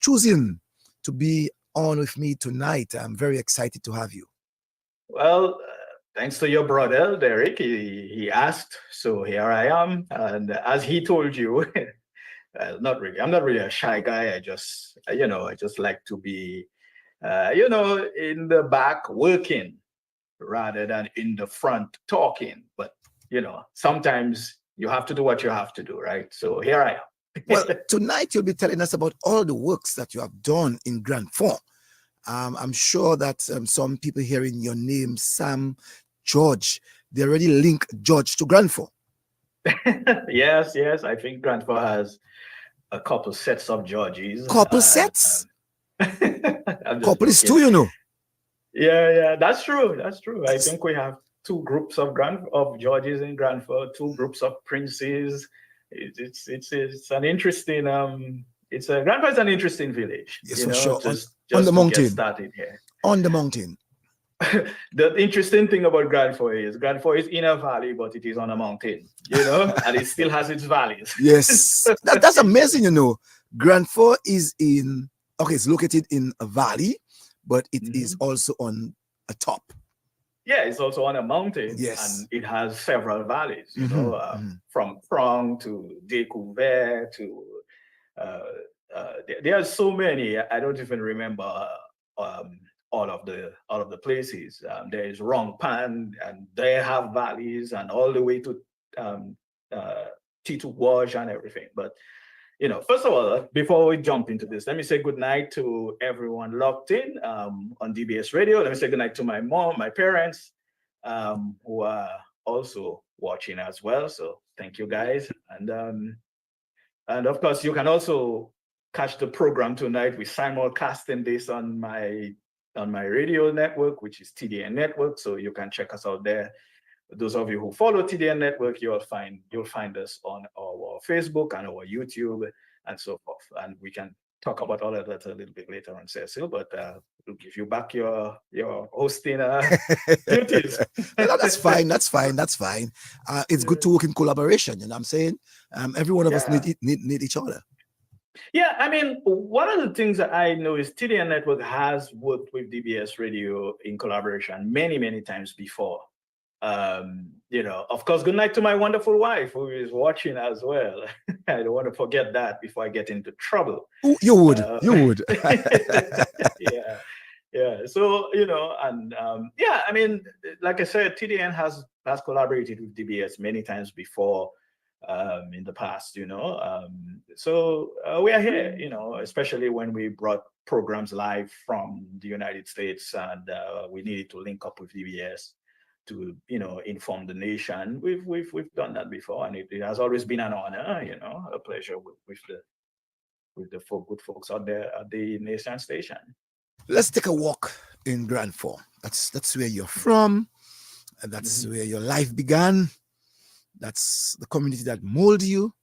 choosing to be on with me tonight. I'm very excited to have you. Well, thanks to your brother, Derek. He asked, so here I am. And as he told you, not really. I'm not really a shy guy. I just like to be, in the back working rather than in the front talking. But, sometimes you have to do what you have to do, right? So here I am. Well, tonight you'll be telling us about all the works that you have done in Grand Fort. I'm sure that some people hearing your name, Sam, George, they already link George to Grand Fort. Yes. I think Grand Fort has a couple sets of Georges. Couple sets? I'm just Couple is joking. two, you know. Yeah, that's true. I think we have two groups of Georges in Grand Fort, two groups of princes. It's an interesting Grand Fort is an interesting village. Yes, for sure. Just on the to mountain. get started here. On the mountain. The interesting thing about Grand Fort is in a valley, but it is on a mountain, and it still has its valleys. Yes, that's amazing, Grand Fort is it's located in a valley, but it is also on a top. Yeah, it's also on a mountain. Yes. And it has several valleys, from Prong to Découvert to, there are so many, I don't even remember all of the places. There is Rongpan, and they have valleys, and all the way to Titu Wash and everything. But first of all, before we jump into this, let me say good night to everyone locked in on DBS Radio. Let me say good night to my mom, my parents, who are also watching as well. So thank you guys, and of course you can also catch the program tonight. We're simulcasting this on my radio network, which is TDN Network. So you can check us out there. Those of you who follow TDN Network, you'll find us on our Facebook and our YouTube and so forth. And we can talk about all of that a little bit later on, Cecil. But we'll give you back your hosting duties. No, that's fine. That's fine. It's good to work in collaboration. You know what I'm saying? Every one of us need each other. Yeah, I mean, one of the things that I know is TDN Network has worked with DBS Radio in collaboration many, many times before. Of course, good night to my wonderful wife who is watching as well. I don't want to forget that before I get into trouble. Ooh, you would. Yeah. So, I mean, like I said, TDN has collaborated with DBS many times before in the past, So we are here, especially when we brought programs live from the United States, and we needed to link up with DBS to inform the nation. We've done that before, and it has always been an honor, a pleasure with the good folks out there at the Nation Station. Let's take a walk in Grand Fort. That's where you're from, and that's where your life began. That's the community that molded you.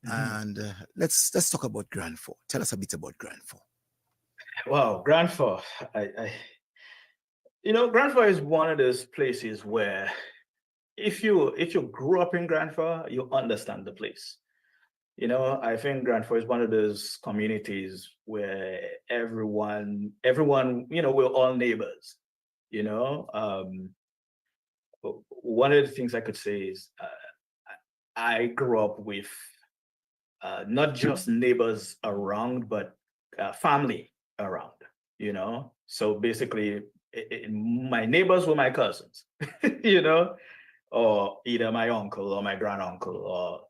And let's talk about Grand Fort. Tell us a bit about Grand Fort. Wow, Grand Fort. Grand Fort is one of those places where if you grew up in Grand Fort, you understand the place. I think Grand Fort is one of those communities where everyone, we're all neighbors. One of the things I could say is I grew up with not just neighbors around, but family around, So basically, my neighbors were my cousins, or either my uncle or my granduncle or,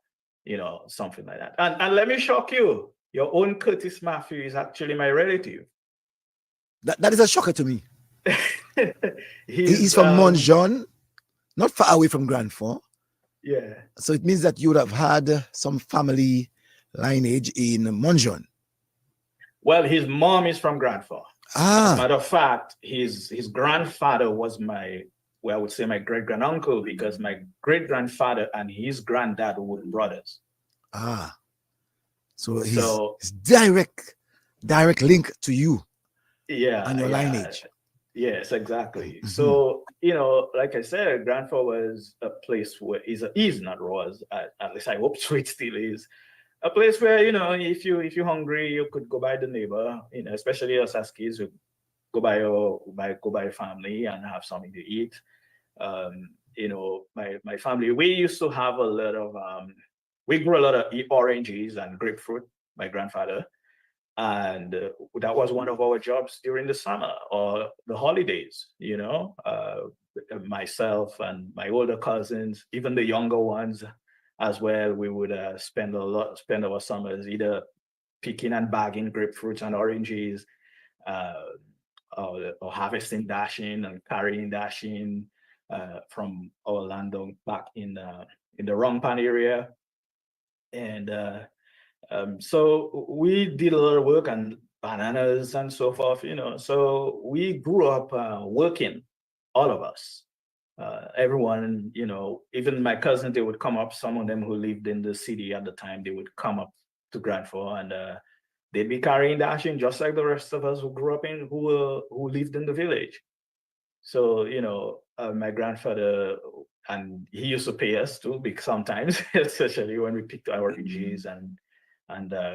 something like that. And let me shock you, your own Curtis Matthew is actually my relative. That is a shocker to me. He's from Monjon, not far away from Grand Fort. Yeah. So it means that you would have had some family lineage in Monjon. Well, his mom is from Grand Fort. As a matter of fact, his grandfather was I would say my great-granduncle, because my great-grandfather and his granddad were brothers. So his direct link to you. Yeah. And your lineage. Yes, exactly. So, like I said, Grand Fort was a place where at least I hope so it still is, a place where, if you're hungry, you could go by the neighbor, especially us as kids, you go by family and have something to eat. My family, we used to have a lot of we grew a lot of oranges and grapefruit, my grandfather, and that was one of our jobs during the summer or the holidays. Myself and my older cousins, even the younger ones as well, we would spend our summers either picking and bagging grapefruits and oranges, uh, or harvesting dashing and carrying dashing from our land back in the Rongpan area. And so we did a lot of work on bananas and so forth. So we grew up working, all of us. Everyone, even my cousins, they would come up. Some of them who lived in the city at the time, they would come up to Grand Forks, and they'd be carrying dashing just like the rest of us who grew up who lived in the village. So, my grandfather, and he used to pay us too, because sometimes, especially when we picked our oranges and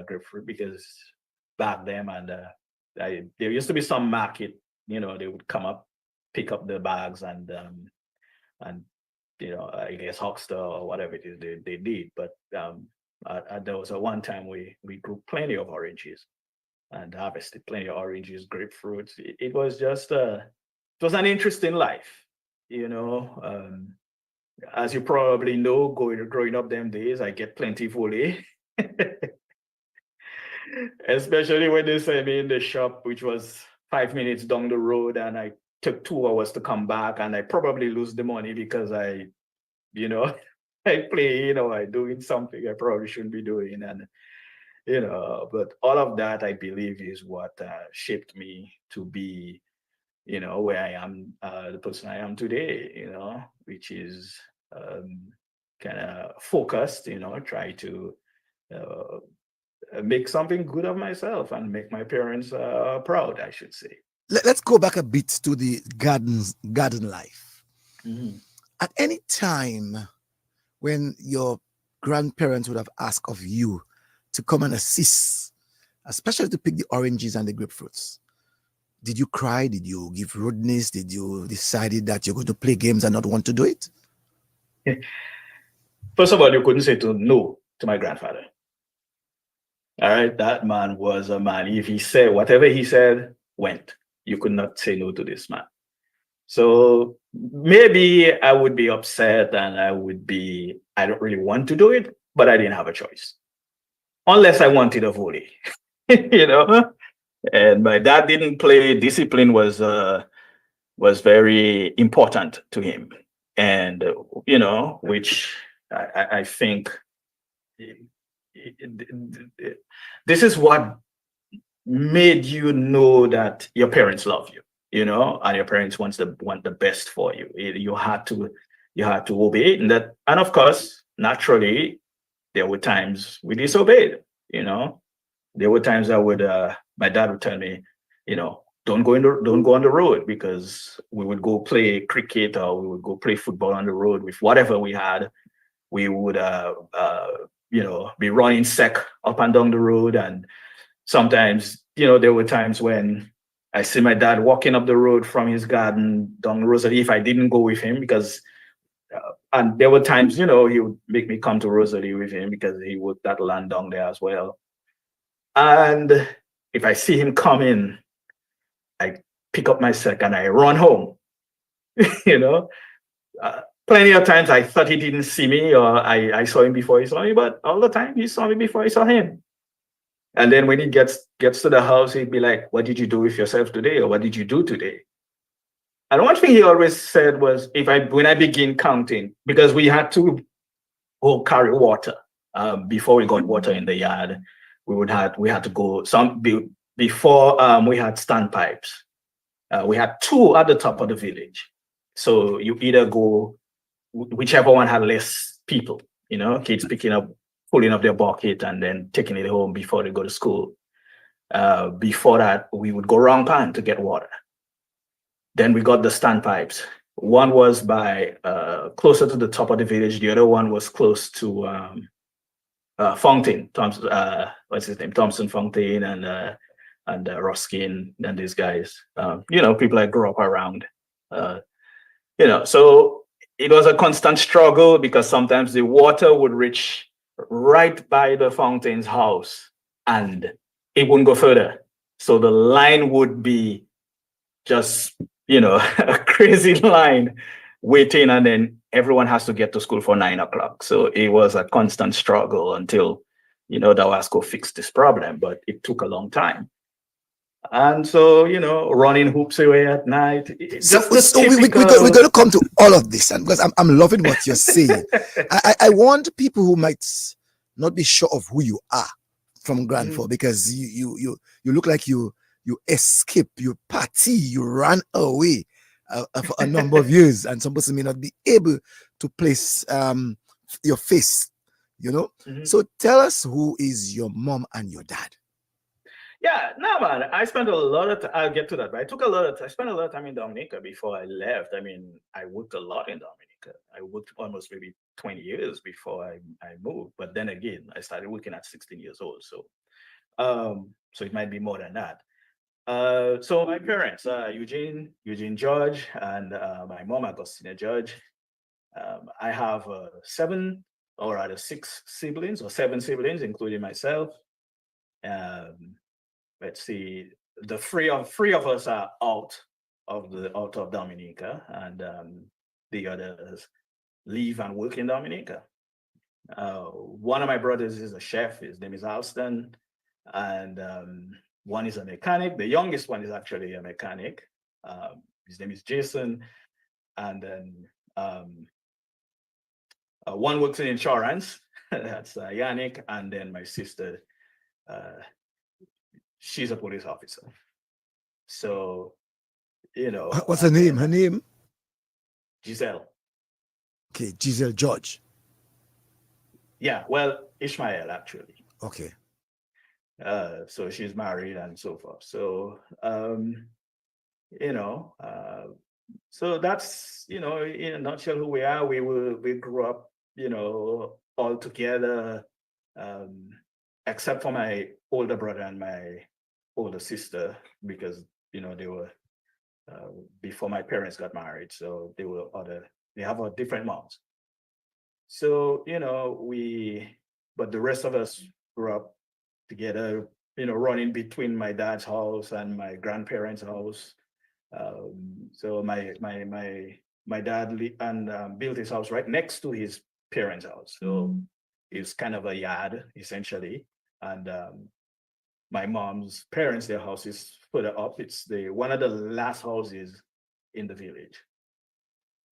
grapefruit, because back then, and there used to be some market, they would come up, pick up the bags, and I guess Hoxter or whatever it is they did. But there was a one time we grew plenty of oranges and harvested plenty of oranges, grapefruits. It was just it was an interesting life, as you probably know, growing up them days, I get plenty fully. Especially when they sent me in the shop, which was 5 minutes down the road, and I took 2 hours to come back, and I probably lose the money because you know, I play, I doing something I probably shouldn't be doing, and but all of that, I believe, is what shaped me to be, where I am, the person I am today, which is kind of focused, try to uh, make something good of myself and make my parents proud, I should say. Let's go back a bit to the garden life. Mhm. At any time when your grandparents would have asked of you to come and assist, especially to pick the oranges and the grapefruits, did you cry? Did you give rudeness? Did you decided that you're going to play games and not want to do it? First of all, you couldn't say no to my grandfather. All right, that man was a man. If he said whatever he said, went. You could not say no to this man. So maybe I would be upset and I don't really want to do it, but I didn't have a choice. Unless I wanted a volley, you know. And my dad didn't play. Discipline was very important to him, and which I think this is what made you know that your parents love you, and your parents want the best for you. You had to obey it, and of course, naturally, there were times we disobeyed. You know, there were times my dad would tell me, don't go on the road, because we would go play cricket or we would go play football on the road with whatever we had. We would be running sec up and down the road, and sometimes, there were times when I see my dad walking up the road from his garden down Rosalie if I didn't go with him, because and there were times, he would make me come to Rosalie with him because he would that land down there as well. And if I see him coming, I pick up my sack and I run home. you know, Plenty of times I thought he didn't see me, or I saw him before he saw me, but all the time he saw me before I saw him. And then when he gets to the house, he'd be like, "What did you do with yourself today?" Or "What did you do today?" And one thing he always said was, when I begin counting, because we had to go carry water before we got water in the yard, we had to go before we had standpipes. We had two at the top of the village, so you either go whichever one had less people, kids pulling up their bucket and then taking it home before they go to school. Before that, we would go round pan to get water. Then we got the standpipes. One was by closer to the top of the village. The other one was close to Fontaine, Thompson, what's his name? Thompson Fontaine and Ruskin and these guys. People I grew up around. Uh, so it was a constant struggle because sometimes the water would reach right by the Fontaine's house and it wouldn't go further. So the line would be just, a crazy line waiting, and then everyone has to get to school for 9 o'clock. So it was a constant struggle until, the Wasco fixed this problem, but it took a long time. And so, running hoops away at night. Just the we're going to come to all of this, and because I'm loving what you're saying. I want people who might not be sure of who you are from Grand Forks, because you look like you escape, you party, you ran away for a number of years, and some person may not be able to place your face, So tell us, who is your mom and your dad? Yeah, no, man. I spent a lot of time. I'll get to that, but I spent a lot of time in Dominica before I left. I mean, I worked a lot in Dominica. I worked almost maybe 20 years before I moved. But then again, I started working at 16 years old. So it might be more than that. So my parents, Eugene George, and my mom, Agustina George. I have 6 siblings, or 7 siblings, including myself. Let's see, the three of us are out of Dominica, and the others live and work in Dominica. One of my brothers is a chef. His name is Alston, and one is a mechanic. The youngest one is actually a mechanic. His name is Jason, and then one works in insurance. That's Yannick, and then my sister. She's a police officer. So, What's her name? Her name? Giselle. Okay, Giselle George. Yeah, well, Ishmael, actually. Okay. So she's married and so forth. So, so that's, in a nutshell who we are. We grew up, all together, except for my older brother and my older sister, because they were before my parents got married, so they have a different moms. So but the rest of us grew up together, running between my dad's house and my grandparents' house. So my dad built his house right next to his parents' house, so it's kind of a yard essentially, and my mom's parents, their house is further up. It's one of the last houses in the village.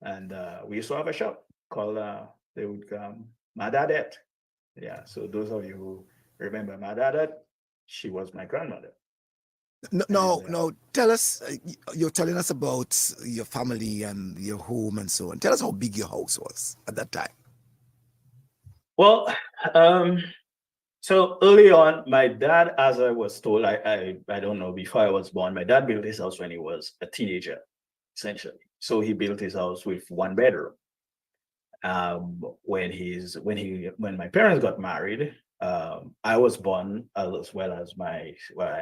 And we used to have a shop called, they would come, Madadette. Yeah, so those of you who remember Madadette, she was my grandmother. No, tell us, you're telling us about your family and your home and so on. Tell us how big your house was at that time. Well, so early on, my dad, as I was told, I don't know, before I was born, my dad built his house when he was a teenager, essentially. So he built his house with 1 bedroom. When my parents got married, I was born, as well as I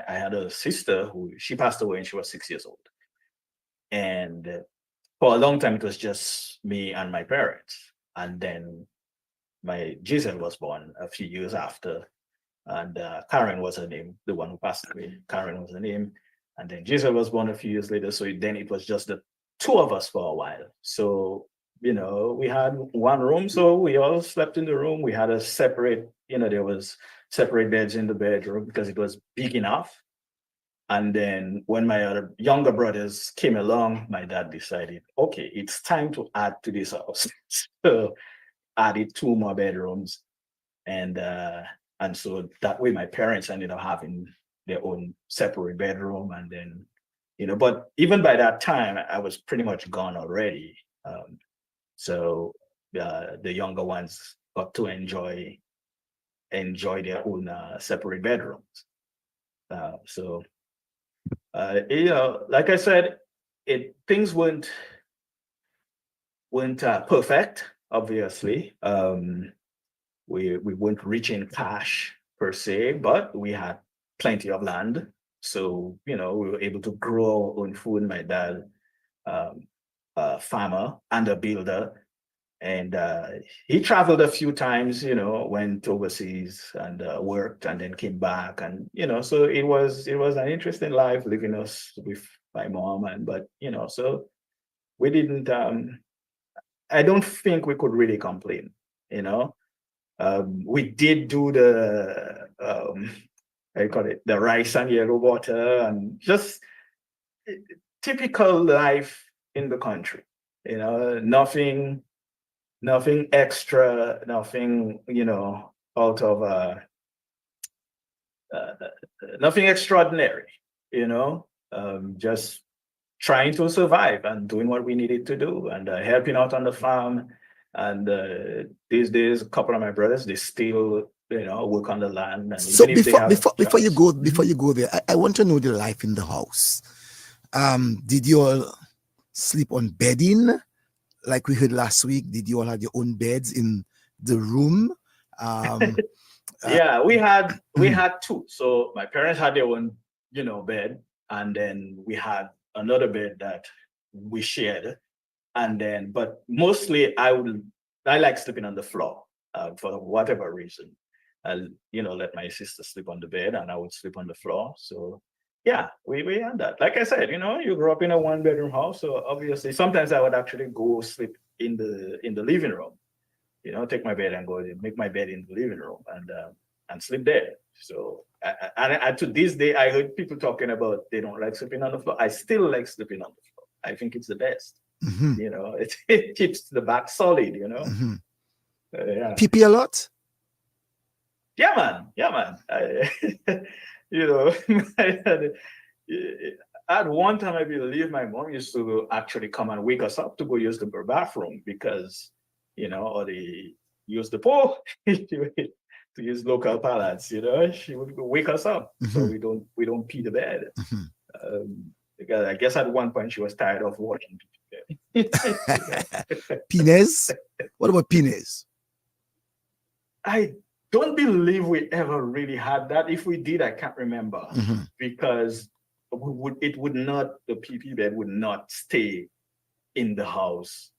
had a sister who she passed away when she was 6 years old. And for a long time, it was just me and my parents. And then my Giselle was born a few years after, and Karen was her name, the one who passed away. Karen was her name, and then Giselle was born a few years later. So then it was just the 2 of us for a while. So we had 1 room, so we all slept in the room. We had a separate, there was separate beds in the bedroom because it was big enough. And then when my other younger brothers came along, my dad decided, okay, it's time to add to this house. So added 2 more bedrooms, and so that way my parents ended up having their own separate bedroom. And then but even by that time I was pretty much gone already, so the younger ones got to enjoy their own separate bedrooms. So like I said, things weren't perfect, obviously. we weren't rich in cash per se, but we had plenty of land. So, we were able to grow our own food. My dad, um, a farmer and a builder. And he traveled a few times, went overseas and worked and then came back. And, so it was an interesting life living us with my mom. So we didn't, I don't think we could really complain, you know. We did do the, I call it the rice and yellow water and just typical life in the country, nothing extra, nothing, out of uh, nothing extraordinary, just trying to survive and doing what we needed to do and helping out on the farm. And these days, a couple of my brothers, they still, work on the land. And So even if they have before you jobs. go there, I want to know the life in the house. Did you all sleep on bedding like we heard last week? Did you all have your own beds in the room? Yeah, we had two. So my parents had their own, bed, and then we had another bed that we shared. And then, but mostly I like sleeping on the floor for whatever reason. I'll, let my sister sleep on the bed, and I would sleep on the floor. So yeah, we had that. Like I said, you grew up in a one-bedroom house, so obviously sometimes I would actually go sleep in the living room. Take my bed and go make my bed in the living room and sleep there. So to this day, I heard people talking about they don't like sleeping on the floor. I still like sleeping on the floor. I think it's the best. Mhm. It keeps the back solid. Mhm. Yeah, PP a lot? yeah, man. I at one time, I believe my mom used to actually come and wake us up to go use the bathroom because, or they use the pool to use local parlance. She would wake us up so Mhm. we don't pee the bed. Mhm. Because I guess at one point she was tired of watching people. Penis? What about penis? I don't believe we ever really had that. If we did, I can't remember Mhm. because the PP bed would not stay in the house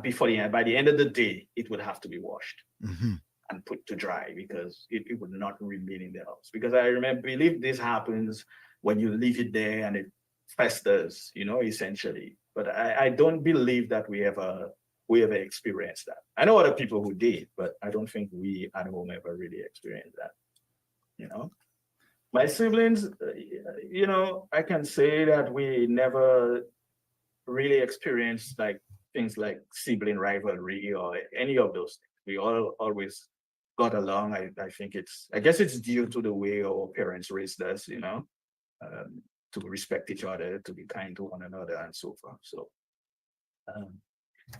before the end. By the end of the day, it would have to be washed Mhm. and put to dry because it would not remain in the house. Because I believe this happens when you leave it there and it festers, essentially. But I don't believe that we ever experienced that. I know other people who did, but I don't think we at home ever really experienced that. My siblings, I can say that we never really experienced like things like sibling rivalry or any of those things. We all always got along. I guess it's due to the way our parents raised us, to respect each other, to be kind to one another, and so forth. So, um,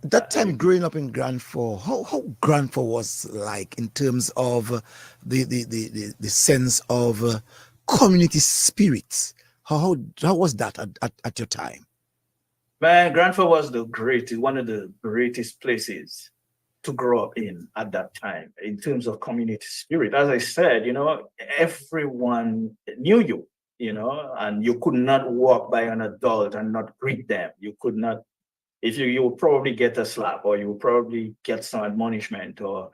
That I, time growing up in Grand Four, how Grand Four was like in terms of the sense of community spirit? How was that at your time? man, Granford was one of the greatest places to grow up in at that time in terms of community spirit. As I said, everyone knew you, and you could not walk by an adult and not greet them. You could not, if you would probably get a slap or you would probably get some admonishment or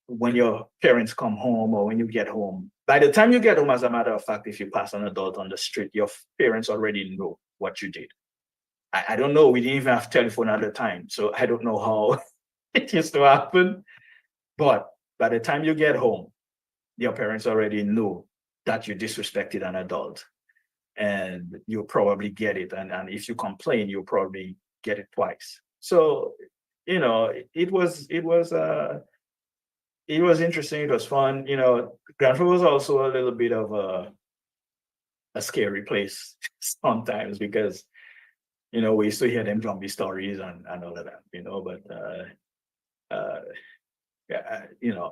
when your parents come home or when you get home. By the time you get home, as a matter of fact, if you pass an adult on the street, your parents already know what you did. I don't know. We didn't even have telephone at the time, so I don't know how it used to happen. But by the time you get home, your parents already know that you disrespected an adult, and you'll probably get it. And if you complain, you'll probably get it twice. So, it was interesting. It was fun. Granford was also a little bit of a scary place sometimes because we used to hear them zombie stories and all of that, but yeah,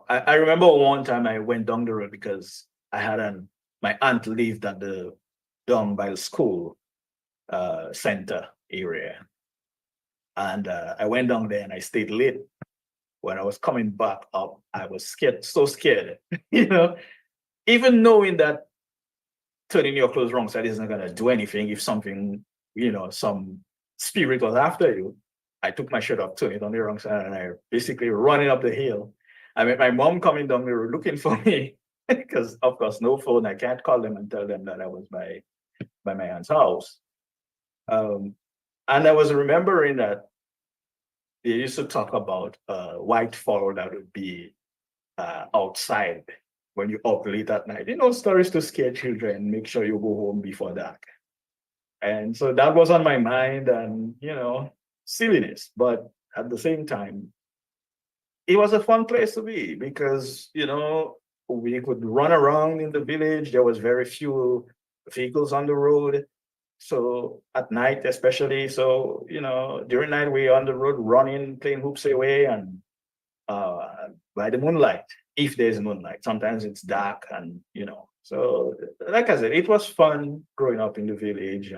I remember one time I went down the road because I had my aunt lived at the down by the school center area. And I went down there and I stayed late. when I was coming back up, I was scared, so scared, you know, even knowing that turning your clothes wrong side isn't gonna do anything. If something, some spirit was after you, I took my shirt off, turned it on the wrong side, and I basically running up the hill. I met my mom coming down the road looking for me because, of course, no phone. I can't call them and tell them that I was by my aunt's house. And I was remembering that they used to talk about white fall that would be outside when you up late at night. Stories to scare children, make sure you go home before dark. And so that was on my mind, and silliness. But at the same time, it was a fun place to be because we could run around in the village. There was very few vehicles on the road. So at night, especially, so during night we on the road running, playing hoops away, and by the moonlight, if there's moonlight. Sometimes it's dark, and So, like I said, it was fun growing up in the village.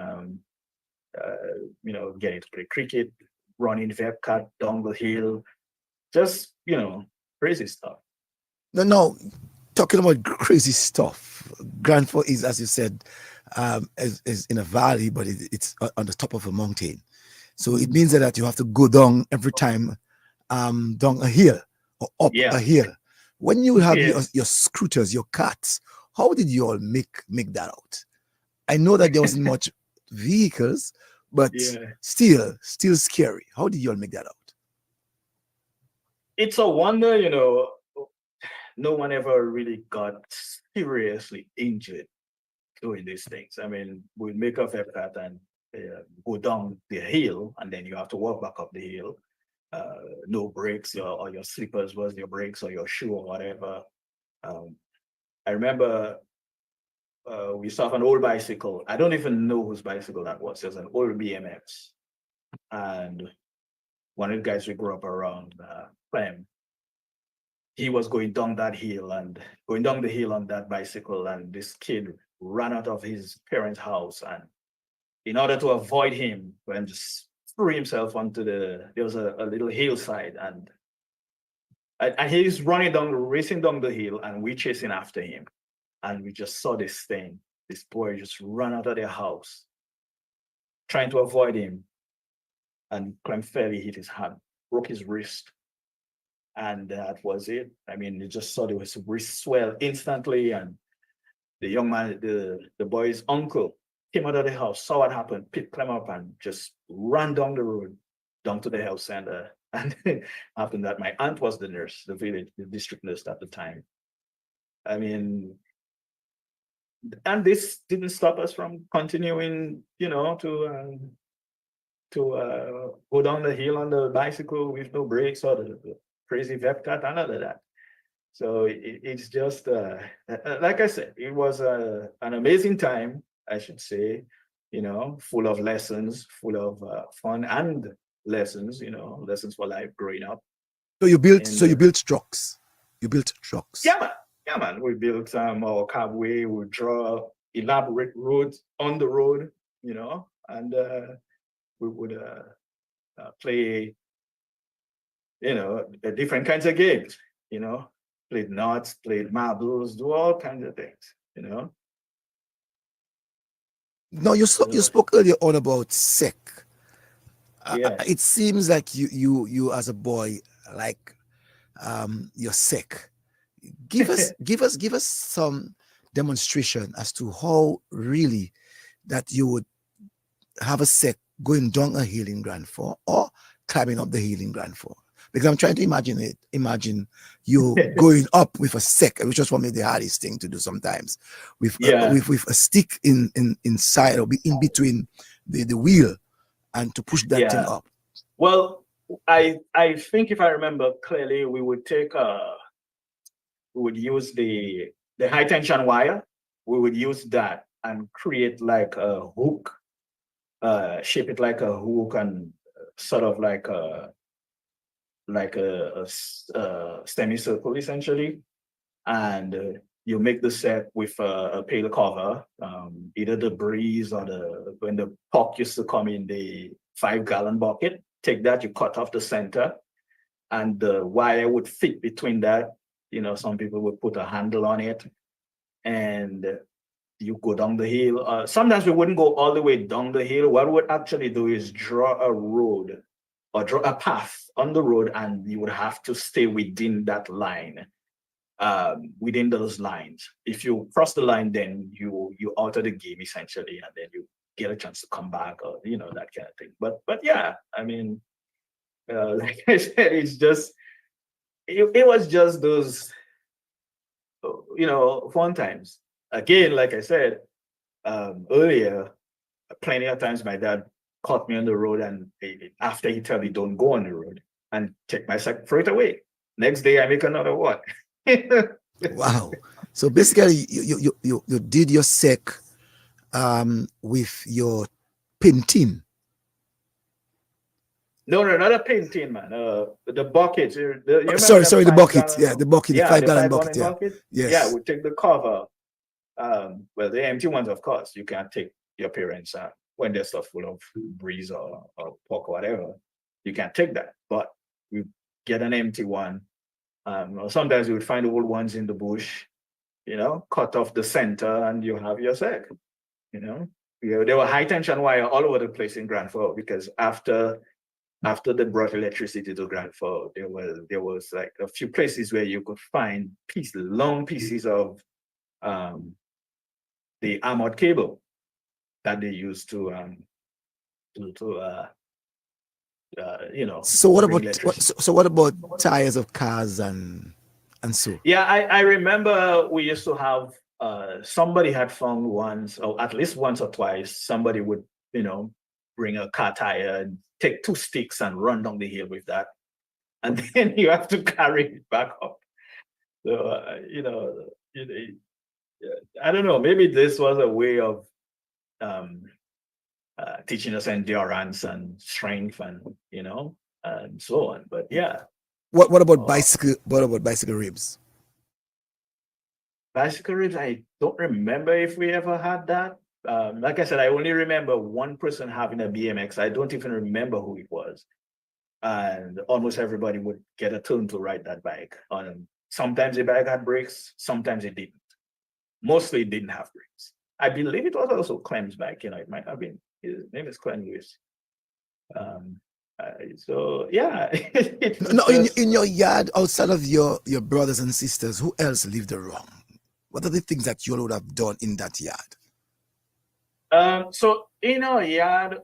Getting to play cricket, running Vepcat down the hill, just crazy stuff. No, talking about crazy stuff. Grand Fork is, as you said, is in a valley, but it's on the top of a mountain. So it means that you have to go down every time, down a hill or up a hill. When you have your scooters, your carts, how did you all make that out? I know that there wasn't much vehicles, but still scary. How did you all make that out? It's a wonder, no one ever really got seriously injured doing these things. I mean, we make a Vepcat and go down the hill, and then you have to walk back up the hill. No brakes, or your slippers was your brakes, or your shoe, or whatever. I remember we saw an old bicycle. I don't even know whose bicycle that was. It was an old BMX. And one of the guys we grew up around, Clem, he was going down that hill and going down the hill on that bicycle, and this kid ran out of his parents' house, and in order to avoid him, and just threw himself onto there was a little hillside, and he's racing down the hill, and we chasing after him, and we just saw this boy just run out of their house, trying to avoid him, and Clem fairly hit his hand, broke his wrist. And that was it. I mean, you just saw his wrist swell instantly, and the young man, the boy's uncle, came out of the house, saw what happened, picked Clem up, and just ran down the road, down to the health center. And after that, my aunt was the nurse, the district nurse at the time. I mean, and this didn't stop us from continuing, to go down the hill on the bicycle with no brakes, or the crazy Vepcat and all of that. So it's just, like I said, it was an amazing time, I should say, full of lessons, full of fun and lessons, lessons for life growing up. So you built trucks. You built trucks. Yeah, man. We built our cabway. We draw elaborate roads on the road, and we would play, different kinds of games, played knots, played marbles, do all kinds of things, No, you spoke earlier on about sick. It seems like you as a boy, like you're sick. Give us some demonstration as to how really that you would have a sick going down a hill in Grand Fork or climbing up the hill in Grand Fork. Because I'm trying to imagine you going up with a stick, which was for me the hardest thing to do sometimes, with a stick inside or in between the wheel, and to push that thing up. Well, I think if I remember clearly, we would use the high tension wire. We would use that and create like a hook, shape it like a hook, and sort of like a semicircle essentially, and you make the set with a pail cover, either the breeze or when the puck used to come in the 5-gallon bucket. Take that, you cut off the center, and the wire would fit between that. Some people would put a handle on it, and you go down the hill. Sometimes we wouldn't go all the way down the hill. What we would actually do is draw a road or draw a path on the road, and you would have to stay within that line, within those lines. If you cross the line, then you alter the game essentially, and then you get a chance to come back, or that kind of thing. But yeah, I mean, like I said, it was just those fun times. Again, like I said earlier, plenty of times my dad caught me on the road, and after he tell me don't go on the road, and take my sack, throw it away. Next day I make another one. Wow. So basically, you did your sec with your painting. No, not a painting, man. The buckets. You remember Sorry, that the bucket. 5 gallon? Yeah, the bucket, the Yeah, five the gallon 5 gallon bucket. Yeah. bucket. Yes. Yeah, we take the cover. Well, the empty ones, of course, you can't take your parents when they're stuff full of breeze or pork or whatever. You can't take that. But we get an empty one. Or sometimes we would find old ones in the bush, cut off the center, and you have your sack. There were high tension wire all over the place in Grand Forks, because after they brought electricity to Grand Forks, there was like a few places where you could find long pieces of the armored cable that they used to So what bring about electricity. so what about tires of cars and so? Yeah, I remember we used to have somebody had found once, or at least once or twice, somebody would bring a car tire and take 2 sticks and run down the hill with that, and then you have to carry it back up. So I don't know, maybe this was a way of teaching us endurance and strength, and and so on. But yeah. What about bicycle? What about bicycle ribs? Bicycle ribs, I don't remember if we ever had that. Like I said, I only remember one person having a BMX. I don't even remember who it was. And almost everybody would get a turn to ride that bike. Sometimes the bike had brakes, sometimes it didn't. Mostly it didn't have brakes. I believe it was also Clem's bike. It might have been. His name is Clem Lewis. So yeah. No, in your yard, outside of your brothers and sisters, who else lived around? What are the things that you would have done in that yard? So in our yard,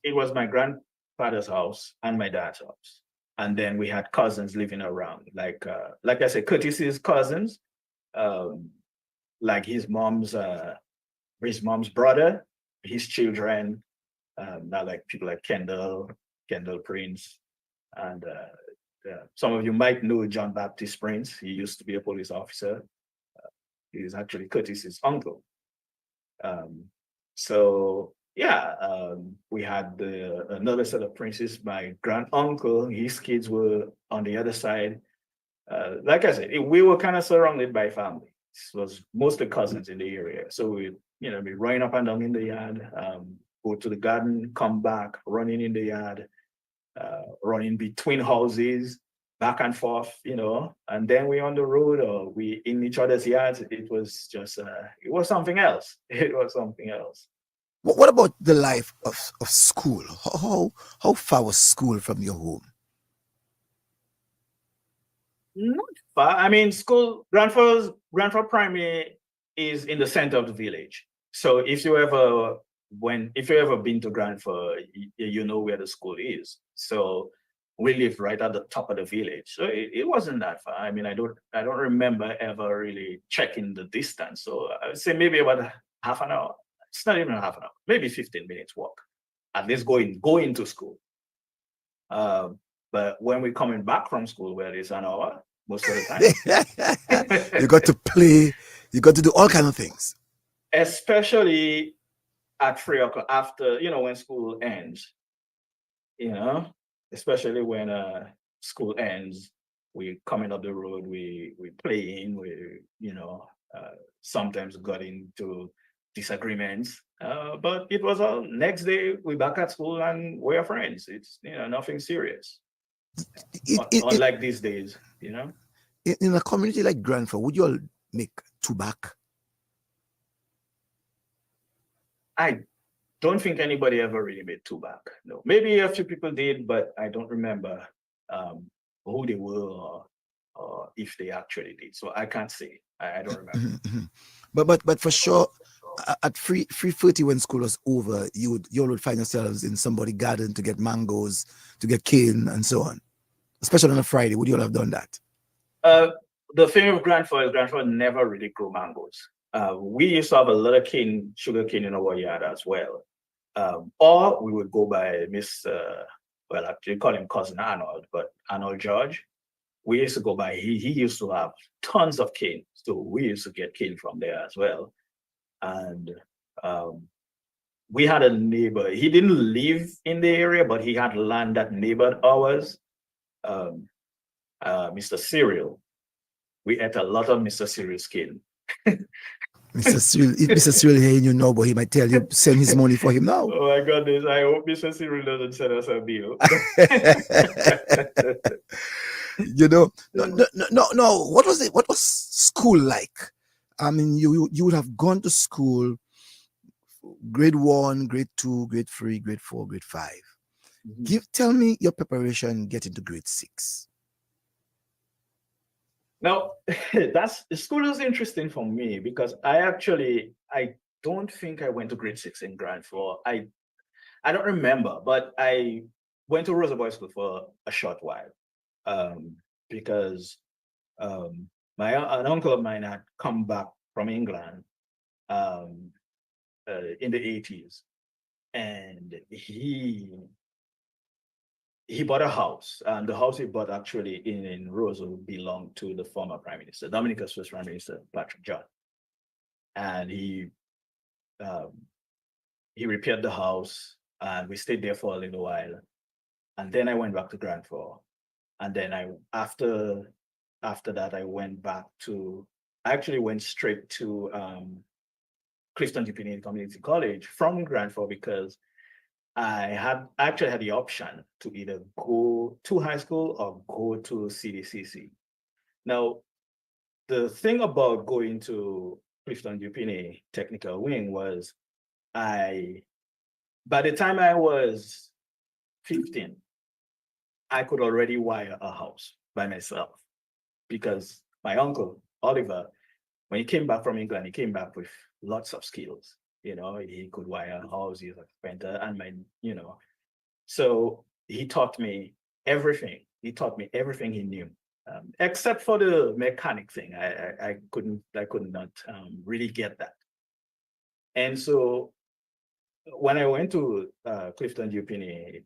it was my grandfather's house and my dad's house, and then we had cousins living around. Like I said, Curtis's cousins, like his mom's brother, his children, now like people like Kendall Prince, and some of you might know John Baptist Prince. He used to be a police officer. He's actually Curtis's uncle. So yeah, we had another set of princes. My grand uncle, his kids were on the other side. Like I said, we were kind of surrounded by family. It was mostly cousins in the area. So we, be running up and down in the yard, go to the garden, come back, running in the yard, running between houses, back and forth, and then we on the road, or we in each other's yards. It was just, it was something else. It was something else. What about the life of school? How far was school from your home? Not far. I mean, school, Grand Forks Primary is in the center of the village. So if you ever been to Grand Forks, you know where the school is. So we live right at the top of the village. So it wasn't that far. I mean, I don't remember ever really checking the distance. So I would say maybe about half an hour. It's not even half an hour, maybe 15 minutes walk, at least going to school. But when we're coming back from school, where it's an hour most of the time. You got to play, you got to do all kinds of things. Especially at 3 o'clock after, when school ends. Especially when school ends, we coming up the road, we playing, sometimes got into disagreements, but it was all next day we back at school and we're friends. It's nothing serious. it, unlike these days, you know. in a community like Granford, would you all make tobacco? I don't think anybody ever really made two back. No, maybe a few people did, but I don't remember um, who they were or if they actually did. So I can't say. I don't remember. But for sure, at 3:30 when school was over, you all would find yourselves in somebody's garden to get mangoes, to get cane, and so on. Especially on a Friday, would you all have done that? The thing with Grandfather never really grew mangoes. We used to have a lot of sugar cane in our yard as well. Or we would go by well, actually call him cousin Arnold, but Arnold George. We used to go by, he used to have tons of cane. So we used to get cane from there as well. And um, we had a neighbor, he didn't live in the area, but he had land that neighbored ours, Mr. Cyril. We ate a lot of Mr. Cyril's cane. Mr. Cyril, if Mr. Cyril hearing you know, but he might tell you send his money for him now. Oh my goodness, I hope Mr. Cyril doesn't send us a bill. You know, no. What was it? What was school like? I mean, you would have gone to school, grade 1, grade 2, grade 3, grade 4, grade 5. Tell me your preparation getting to grade 6. Now, school is interesting for me because I don't think I went to grade 6 in Grand 4. I don't remember, but I went to Rosa Boys School for a short while because an uncle of mine had come back from England in the 80s, and he bought a house, and the house he bought actually in Rosa belonged to the former Prime Minister, Dominica's first Prime Minister, Patrick John. And he repaired the house, and we stayed there for a little while. And then I went back to Grand 4. And then after that, I actually went straight to Clifton Dupini Community College from Grand 4 because I actually had the option to either go to high school or go to CDCC. Now, the thing about going to Clifton Dupini Technical Wing was by the time I was 15, I could already wire a house by myself because my uncle, Oliver, when he came back from England, he came back with lots of skills. You know, he could wire a house, he was a carpenter, and so he taught me everything. He taught me everything he knew, except for the mechanic thing. I could not really get that. And so when I went to Clifton Dupini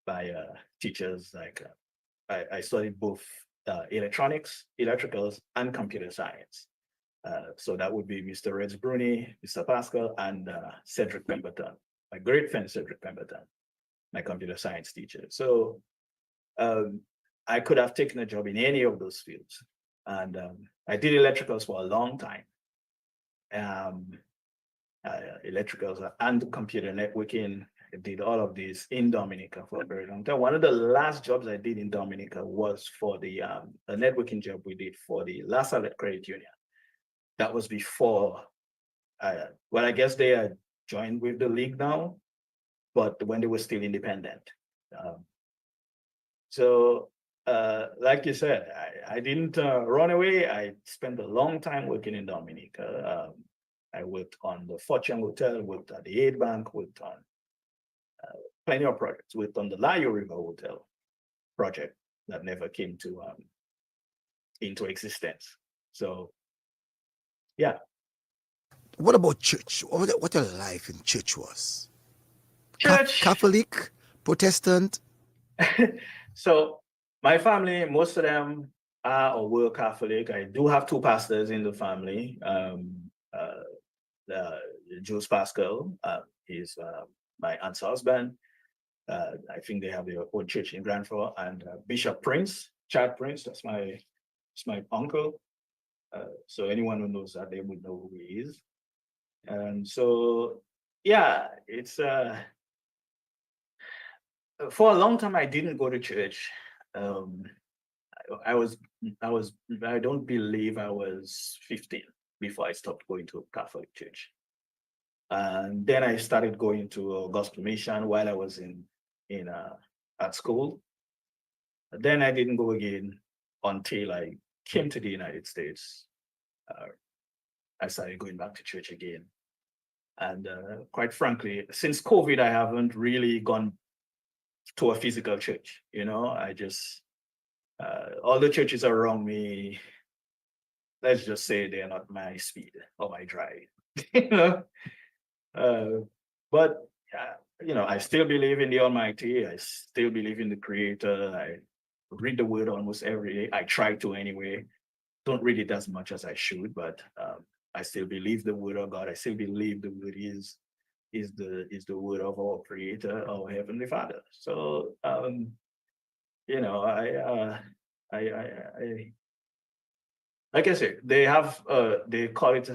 by teachers, like I studied both electronics, electricals, and computer science. So that would be Mr. Reds Bruni, Mr. Pascal, and Cedric Pemberton, my great friend Cedric Pemberton, my computer science teacher. So I could have taken a job in any of those fields. And I did electricals for a long time. Electricals and computer networking. I did all of this in Dominica for a very long time. One of the last jobs I did in Dominica was for a networking job we did for the La Salette Credit Union. That was before, I guess they are joined with the league now, but when they were still independent. So like you said, I didn't run away. I spent a long time working in Dominica. I worked on the Fortune Hotel, worked at the Aid Bank, worked on plenty of projects, worked on the Layo River Hotel project that never came to into existence. So, yeah. What about church? What your life in church was? Church. Catholic, Protestant? So my family, most of them are or were Catholic. I do have 2 pastors in the family. Jules Pascal is my aunt's husband. I think they have their own church in Grand Forks, and Bishop Prince, Chad Prince, that's my uncle. So anyone who knows that, they would know who he is. And so, yeah, it's for a long time I didn't go to church. um, I was, I don't believe I was 15 before I stopped going to Catholic church. And then I started going to a gospel mission while I was in at school. Then I didn't go again until I came to the United States. Uh, I started going back to church again. And quite frankly, since COVID, I haven't really gone to a physical church. I just, all the churches around me, let's just say they're not my speed or my drive. you know, but I still believe in the Almighty. I still believe in the Creator. I read the Word almost every day. I try to anyway. Don't read it as much as I should, but I still believe the Word of God. I still believe the Word is the Word of our Creator, our Heavenly Father. So I like I said, they call it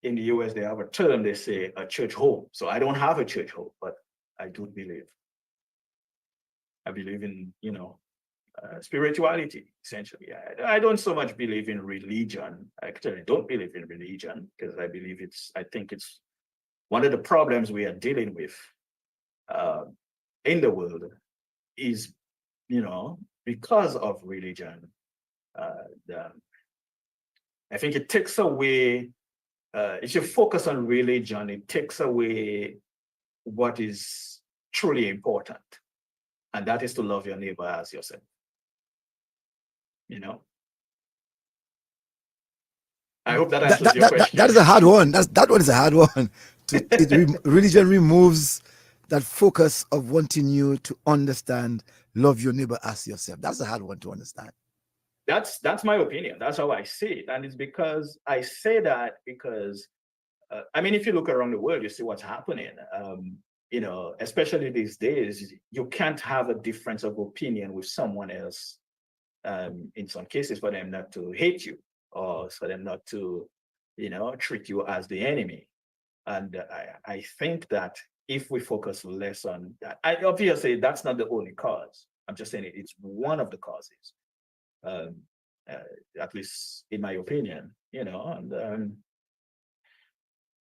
in the US, they have a term, they say a church home. So I don't have a church home, but I do believe. I believe in, spirituality, essentially. I don't so much believe in religion. Actually, I don't believe in religion because I think it's one of the problems we are dealing with in the world is, because of religion. I think it takes away, if you focus on religion, it takes away what is truly important, and that is to love your neighbor as yourself. I hope that answers your question. That is a hard one. That one is a hard one. Religion removes that focus of wanting you to understand, love your neighbor as yourself. That's a hard one to understand. That's my opinion. That's how I see it, and it's because I say that because if you look around the world, you see what's happening. Especially these days, you can't have a difference of opinion with someone else. In some cases, for them not to hate you, or for them not to, treat you as the enemy. And I think that if we focus less on that, obviously that's not the only cause. I'm just saying it's one of the causes. At least in my opinion, and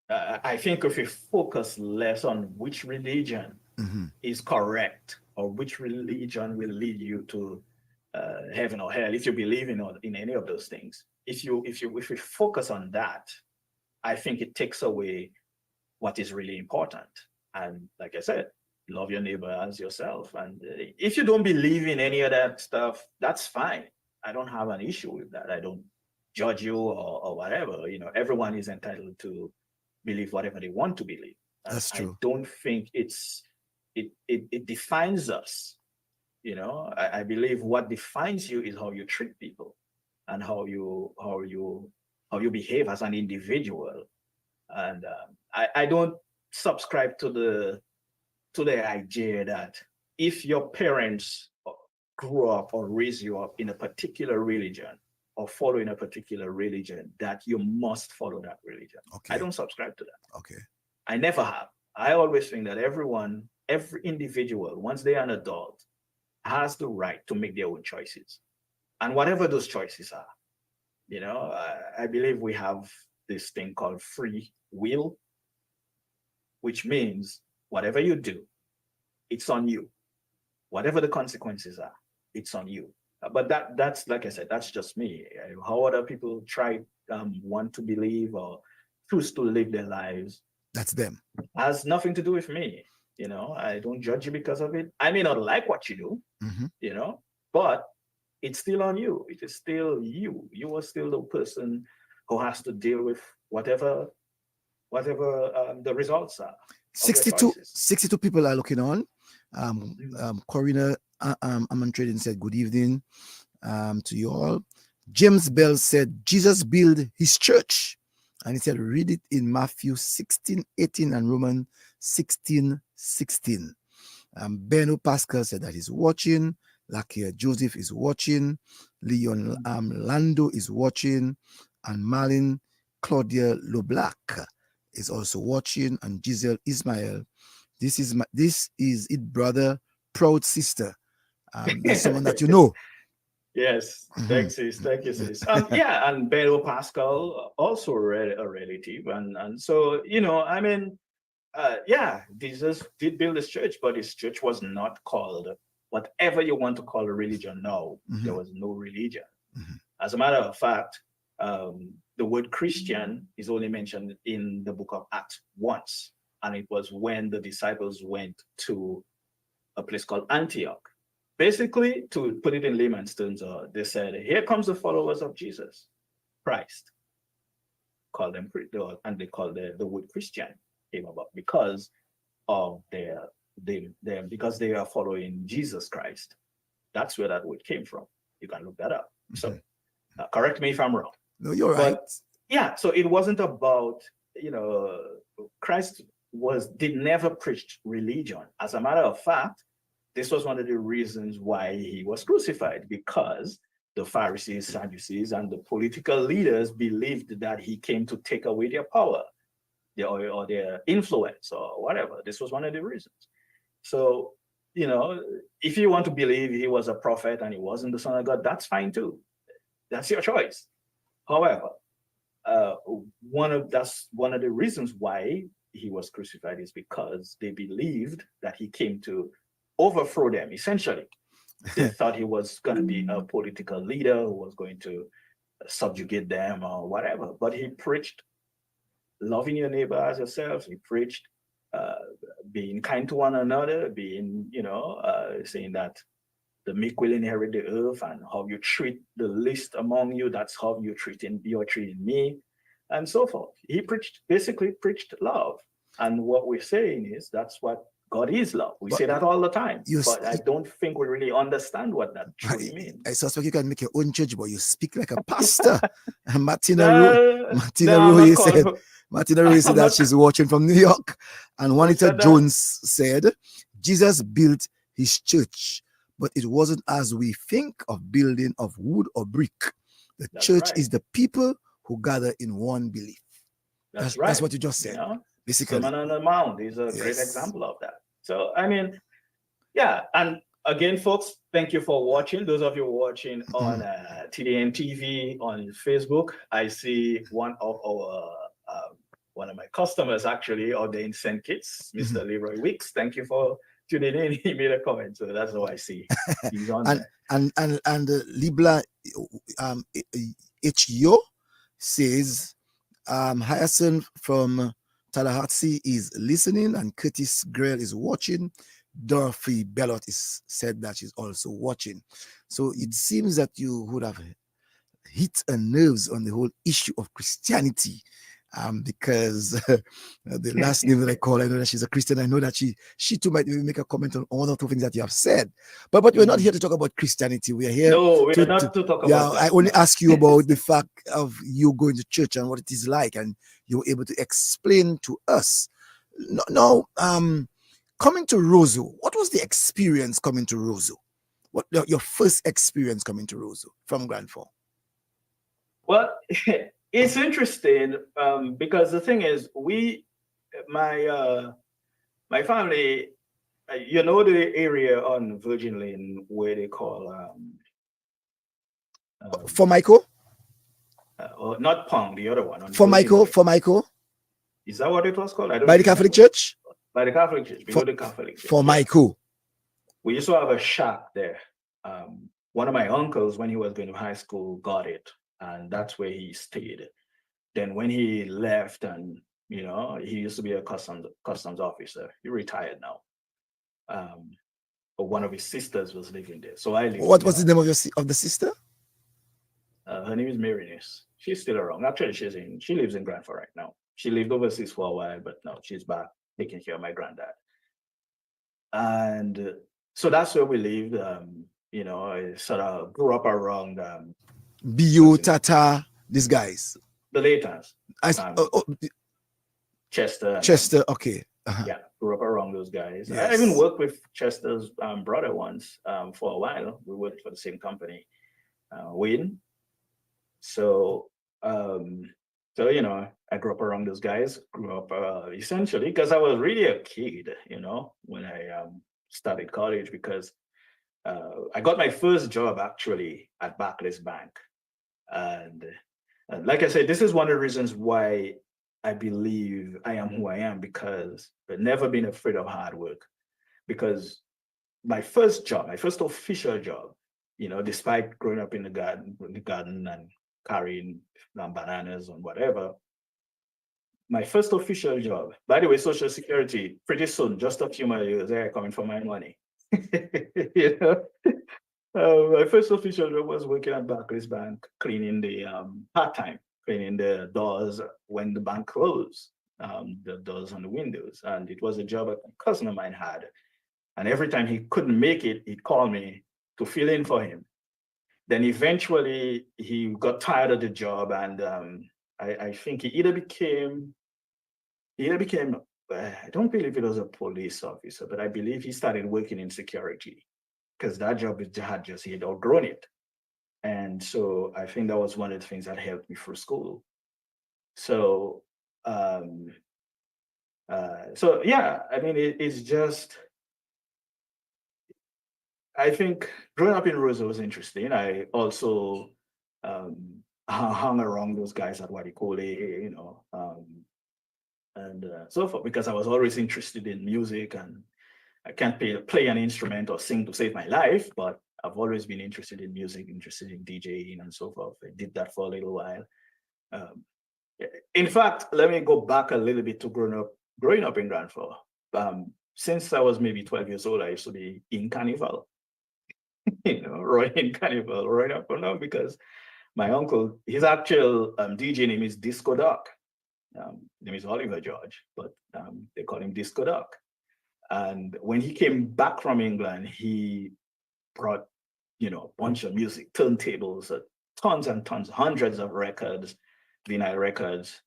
I think if we focus less on which religion is correct or which religion will lead you to heaven or hell, if you believe in any of those things, if we focus on that, I think it takes away what is really important. And like I said, love your neighbor as yourself. And if you don't believe in any of that stuff, that's fine. I don't have an issue with that. I don't judge you or whatever. Everyone is entitled to believe whatever they want to believe. That's true. I don't think it defines us. I believe what defines you is how you treat people and how you behave as an individual. And I don't subscribe to the idea that if your parents grew up or raised you up in a particular religion or following a particular religion, that you must follow that religion. Okay. I don't subscribe to that. Okay. I never have. I always think that every individual, once they are an adult, has the right to make their own choices. And whatever those choices are, I believe we have this thing called free will, which means whatever you do, it's on you. Whatever the consequences are, it's on you. But that's like I said, that's just me. How other people want to believe or choose to live their lives, that's them. Has nothing to do with me. I don't judge you because of it. I may not like what you do, but it's still on you. It is still you. You are still the person who has to deal with whatever the results are. 62 people are looking on. Corina Amantrading said, good evening to you all. James Bell said, Jesus built his church. And he said, read it in Matthew 16:18 and Romans 16:16. Beno Pascal said that he's watching. Lakia Joseph is watching. Leon Lando is watching. And Malin Claudia Loblac is also watching. And Giselle Ismail. This is it, brother, proud sister. That's someone that you know. Yes, Mhm. thanks, sis. Thank you, sis. Yeah, and Pedro Pascal also a relative, and so I mean, yeah, Jesus did build his church, but his church was not called whatever you want to call a religion. No, there Mhm. was no religion. Mhm. As a matter of fact, the word Christian is only mentioned in the book of Acts once, and it was when the disciples went to a place called Antioch. Basically, to put it in layman's terms, they said, "Here comes the followers of Jesus Christ." Call them, and they called the word Christian came about because of because they are following Jesus Christ. That's where that word came from. You can look that up. So, Mhm. correct me if I'm wrong. No, you're right. But yeah, so it wasn't about you know Christ did never preach religion. As a matter of fact, this was one of the reasons why he was crucified, because the Pharisees, Sadducees, and the political leaders believed that he came to take away their power, or their influence, or whatever. This was one of the reasons. So, if you want to believe he was a prophet and he wasn't the Son of God, that's fine too. That's your choice. However, uh, that's one of the reasons why he was crucified, is because they believed that he came to overthrow them. Essentially, they thought he was going to be a political leader who was going to subjugate them or whatever. But he preached loving your neighbor as yourself. He preached uh, being kind to one another, being saying that the meek will inherit the earth, and how you treat the least among you, that's how you're treating me, and so forth. He basically preached love. And what we're saying is that's what God is love. We But say that all the time, you, but I don't think we really understand what that truly I means. suspect you can make your own church, but you speak like a pastor. Martina Ro- No, Martina no, I'm Roy not calling said, for, Martina Roy said I'm that not, she's watching from New York. And who Juanita said that? Jones said, Jesus built his church, but it wasn't as we think of building of wood or brick. The That's church right. is the people who gather in one belief. That's That's right. what you just You said, know, basically. Sermon on the Mount is a great Yes. example of that. So, I mean, yeah. And again, folks, thank you for watching. Those of you watching on Mhm. TDN TV on Facebook, I see one of my customers actually ordained St. Kitts, Mhm. Mr. Leroy Weeks. Thank you for tuning in. He made a comment, so that's how I see he's on and there. Libla H.Yo says Hyacinth from Tallahassee is listening, and Curtis Grell is watching. Dorothy Bellot is said that she's also watching. So it seems that you would have hit a nerves on the whole issue of Christianity. Because the last name that I call, I know that she's a Christian. I know that she too might maybe make a comment on one or two things that you have said. But we're not Mhm. here to talk about Christianity. We are here No, we are to not to talk yeah. about I that. only No. ask you about the fact of you going to church and what it is like, and you were able to explain to us. Now, coming to Roseau, what was the experience coming to Roseau? What your first experience coming to Roseau from Grand Forks? Well, it's interesting because the thing is, my my family, the area on Virgin Lane where they call For um, Michael? not Pong, the other one on For Virgin Michael? Lane. For Michael? Is that what it was called? I don't By the Catholic remember. Church? By the Catholic Church, below For the Catholic Church, for yes. Michael. We used to have a shack there. One of my uncles, when he was going to high school, got it, and that's where he stayed. Then when he left, and he used to be a customs officer. He retired now. Um, but one of his sisters was living there, so I lived What with was the her. name of of the sister? Her name is Marinus. She's still around. Actually, she lives in Granford right now. She lived overseas for a while, but now she's back taking care of my granddad. And so that's where we lived. I sort of grew up around Bio, what's in Tata, these guys. the Latans, I, um, oh, Chester and them. Chester, okay. Uh-huh. Yeah, grew up around those guys. I even Yes. worked with Chester's brother once for a while. We worked for the same company, Wayne. So, um, I grew up around those guys. Grew up essentially because I was really a kid, when I started college. Because I got my first job actually at Barclays Bank. And like I said, this is one of the reasons why I believe I am who I am, because I've never been afraid of hard work. Because my first job, my first official job, despite growing up in the garden and carrying bananas and whatever, my first official job, by the way, Social Security, pretty soon, just a few more years, they're coming for my money. you know, my first official job was working at Barclays Bank, cleaning the part-time, cleaning the doors when the bank closed, the doors and the windows. And it was a job a cousin of mine had. And every time he couldn't make it, he'd call me to fill in for him. Then eventually he got tired of the job, and I think he either became, I don't believe it was a police officer, but I believe he started working in security, because that job he had outgrown it. And so I think that was one of the things that helped me through school. So, um, so yeah, I mean, it's just, I think growing up in Rosa was interesting. I also hung around those guys at Wadikole, and so forth, because I was always interested in music, and I can't play an instrument or sing to save my life, but I've always been interested in music, interested in DJing and so forth. I did that for a little while. Um, in fact, let me go back a little bit to growing up in Grand Forks. Since I was maybe 12 years old, I used to be in Carnival, right in Carnival, right up and down, because my uncle, his actual DJ name is Disco Doc. Name is Oliver George, but they call him Disco Doc. And when he came back from England, he brought, a bunch of music, turntables, tons and tons, hundreds of records, vinyl records,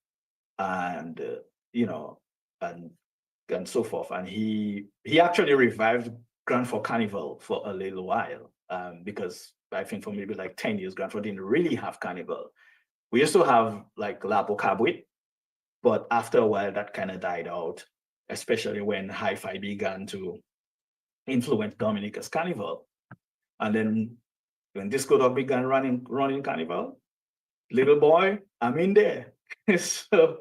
and and and so forth. And he actually revived Grand Forks Carnival for a little while, because I think for maybe like 10 years, Grand Forks didn't really have carnival. We used to have like Lapo Cabwit, but after a while that kind of died out, especially when hi-fi began to influence Dominica's carnival. And then when Disco Dog began running carnival, little boy, I'm in there. So,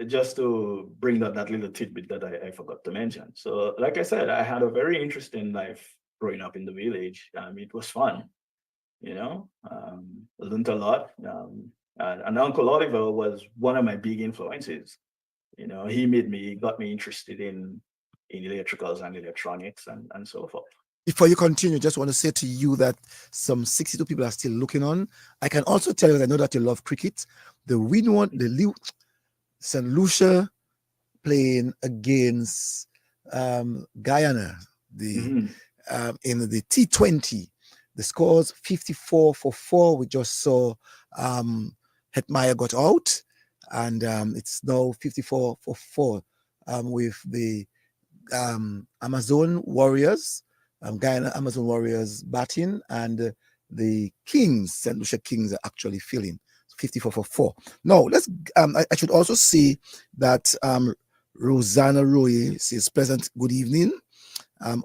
just to bring that little tidbit that I forgot to mention. So, like I said, I had a very interesting life growing up in the village. It was fun, learned a lot. And Uncle Oliver was one of my big influences. He got me interested in electricals and electronics and so forth. Before you continue, just want to say to you that some 62 people are still looking on. I can also tell you that I know that you love cricket. The win one, St. Lucia playing against Guyana, in the T20. The scores 54-4. We just saw Hetmeyer got out, and it's now 54-4 with the Amazon Warriors, Guyana Amazon Warriors batting, and the Kings, St. Lucia Kings, are actually filling 54-4. Now, let's. I should also say that Rosanna Roy says, "Pleasant good evening."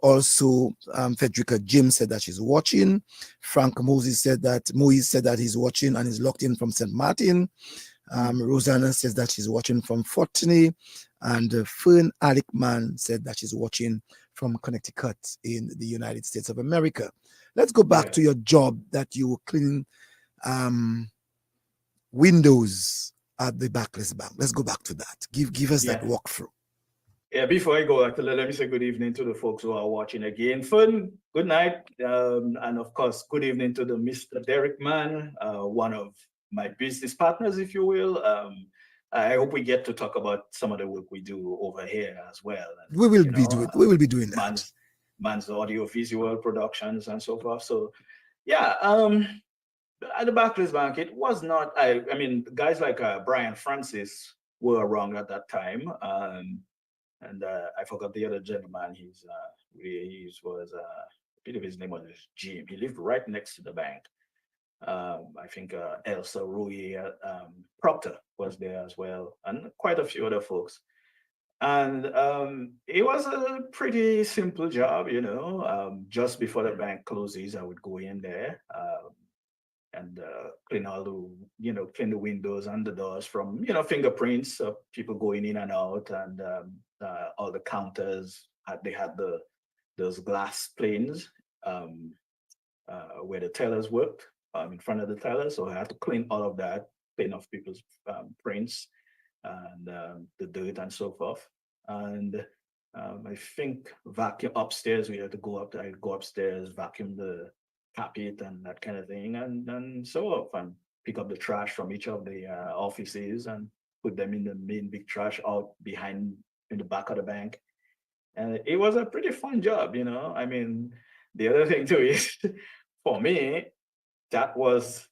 Also, Frederica Jim said that she's watching. Frank Moise said that he's watching and is locked in from St. Martin. Rosanna says that she's watching from Fortney, and Fern Alickman said that she's watching from Connecticut in the United States of America. Let's go back to your job that you were cleaning windows at the Barclays Bank. Let's go back to that. Give us that walkthrough. Yeah, before I go, actually, let me say good evening to the folks who are watching again. Fern, good night. And of course, good evening to the Mr. Derek Mann, one of my business partners, if you will. I hope we get to talk about some of the work we do over here as well. And, we will be doing that. Man's audio visual productions and so forth. So yeah, at the Barclays Bank, it was not, I mean, guys like Brian Francis were around at that time. And I forgot the other gentleman. He was, I believe his name was Jim. He lived right next to the bank. I think Elsa Rui Proctor was there as well, and quite a few other folks. And it was a pretty simple job, just before the bank closes, I would go in there and clean all clean the windows and the doors from, fingerprints of people going in and out, and all the counters, they had those glass planes um, where the tellers worked in front of the tellers. So I had to clean all of that, clean off people's prints and the dirt and so forth. And I think vacuum upstairs, we had to go up. I go upstairs, vacuum the carpet and that kind of thing, and so off, and pick up the trash from each of the offices and put them in the main big trash out behind in the back of the bank. And it was a pretty fun job. I mean, the other thing too is, for me, that was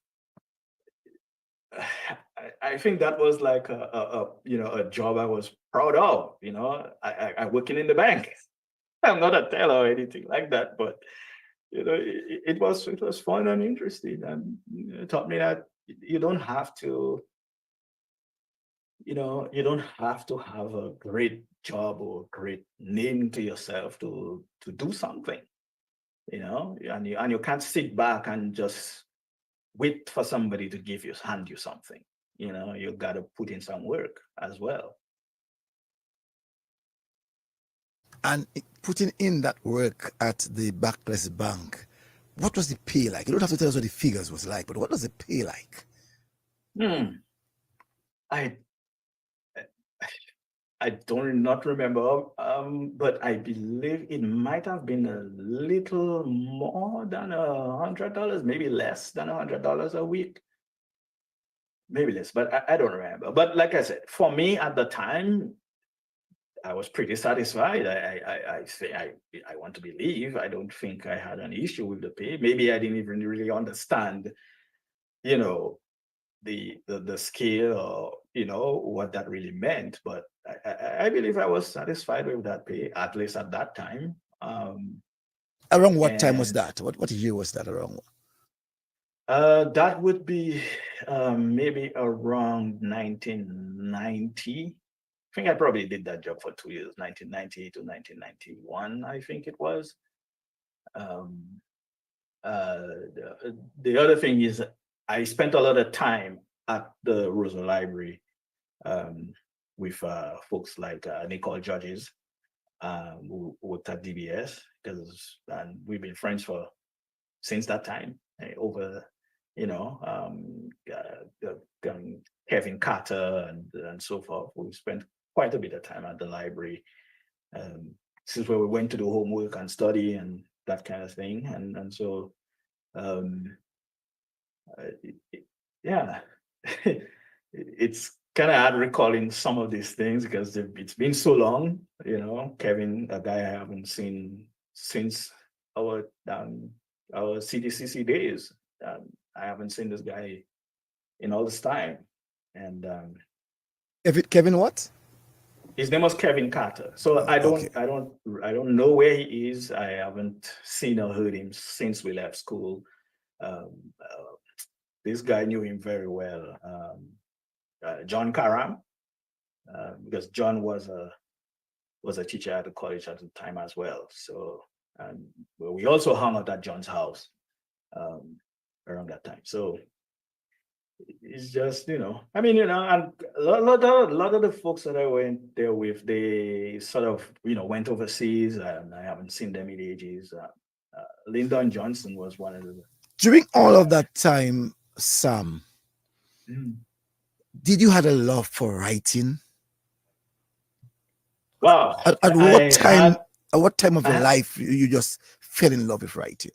I think that was like a job I was proud of. I working in the bank. I'm not a teller or anything like that, but it was fun and interesting, and it taught me that you don't have to have a great job or great name to yourself to do something. And you can't sit back and just wait for somebody to hand you something. You got to put in some work as well. And putting in that work at the Backless Bank, what was the pay like? You don't have to tell us what the figures was like, but what was the pay like? I I don't not remember, but I believe it might have been a little more than $100, maybe less than $100 a week, maybe less, but I don't remember. But like I said, for me at the time, I was pretty satisfied. I say I want to believe. I don't think I had an issue with the pay. Maybe I didn't even really understand, you know, the scale, or what that really meant. But I believe I was satisfied with that pay, at least at that time. Around what time was And that? What year was that around? that would be maybe around 1990. I think I probably did that job for 2 years, 1990 to 1991, I think it was. Um, the other thing is, I spent a lot of time at the Rosa Library um, with folks like Nicole Judges, who worked at DBS, and we've been friends for since that time. Over, Kevin Carter and so forth. We spent quite a bit of time at the library. This is where we went to do homework and study and that kind of thing. And so, um, yeah, it's kind of hard recalling some of these things because it's been so long. Kevin, a guy I haven't seen since our CDCC days. I haven't seen this guy in all this time. And If it Kevin what? his name was Kevin Carter. So I Okay. don't know where he is. I haven't seen or heard him since we left school. Um, this guy knew him very well. John Karam, because John was a teacher at the college at the time as well. So we also hung out at John's house around that time. So it's just, I mean, and a lot of the folks that I went there with, they sort of, went overseas, and I haven't seen them in ages. Lyndon Johnson was one of the. During all of that time, Sam, did you had a love for writing? Wow. At what time? At what time of your life you just fell in love with writing?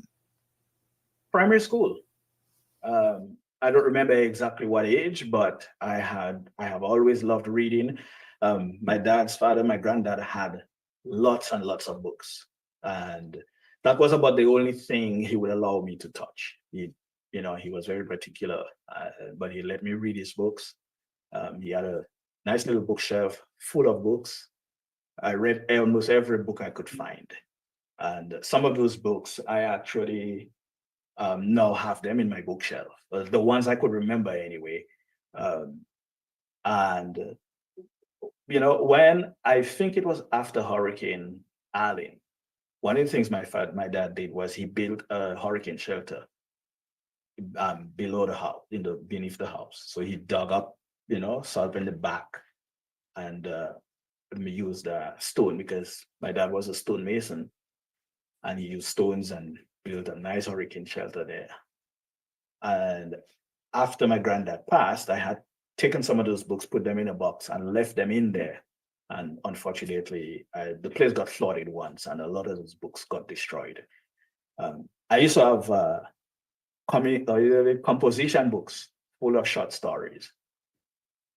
Primary school. I don't remember exactly what age, but I have always loved reading. My dad's father, my granddad had lots and lots of books, and that was about the only thing he would allow me to touch. He was very particular, but he let me read his books. He had a nice little bookshelf full of books. I read almost every book I could find, and some of those books I actually now have them in my bookshelf, the ones I could remember anyway. And when I think it was after Hurricane Allen, one of the things my dad did was he built a hurricane shelter below the house, beneath the house. So he dug up, salt in the back, and we used stone because my dad was a stonemason, and he used stones and built a nice hurricane shelter there. And after my granddad passed, I had taken some of those books, put them in a box, and left them in there. And unfortunately, the place got flooded once, and a lot of those books got destroyed. I used to have composition books full of short stories.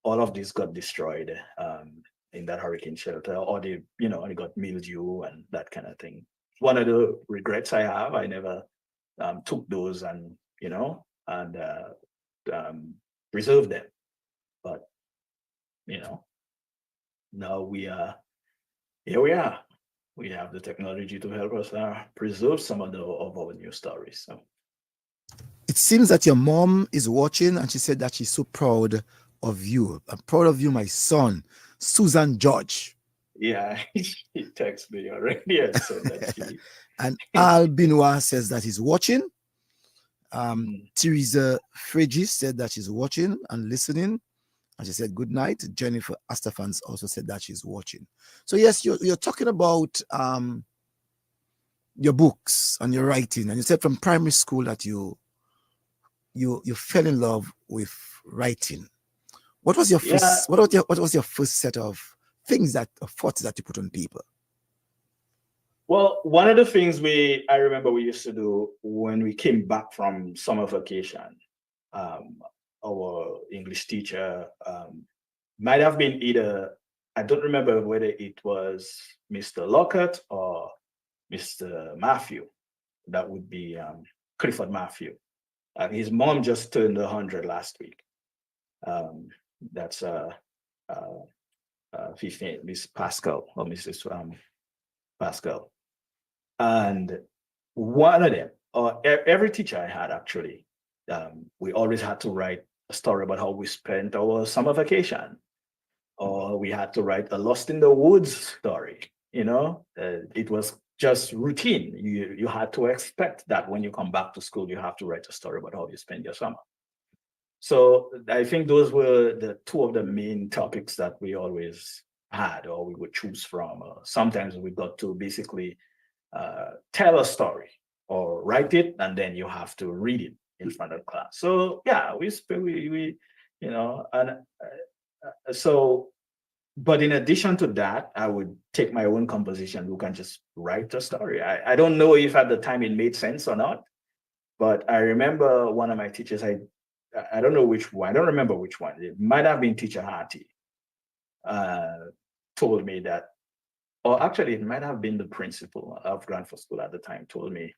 All of these got destroyed in that hurricane shelter, or they got mildew and that kind of thing. One of the regrets I have, I never took those and preserved them. But now here we are. We have the technology to help us preserve some of our new stories. So it seems that your mom is watching, and she said that she's so proud of you. I'm proud of you, my son, Susan George. Yeah, he texted me already and said that she. And Al Benoit says that he's watching. Teresa Frigis said that she's watching and listening. And she said, good night. Jennifer Astafans also said that she's watching. So yes, you're talking about your books and your writing. And you said from primary school that you fell in love with writing. What was your first? What was your first set of things thoughts that you put on paper? Well, one of the things I remember we used to do when we came back from summer vacation, our English teacher might have been I don't remember whether it was Mr. Lockhart or Mr. Matthew. That would be Clifford Matthew. His mom just turned 100 last week. That's 15, Miss Pascal or Mrs. Pascal. And one of them, or every teacher I had actually, we always had to write a story about how we spent our summer vacation, or we had to write a Lost in the Woods story. It was just routine. You had to expect that when you come back to school, you have to write a story about how you spend your summer. So I think those were the two of the main topics that we always had, or we would choose from. Sometimes we got to basically tell a story or write it, and then you have to read it in front of class. So yeah, but in addition to that, I would take my own composition book and just write a story. I don't know if at the time it made sense or not, but I remember one of my teachers, I don't know which one, I don't remember which one, it might have been Teacher Harty, told me that, or actually it might have been the principal of Granford School at the time, told me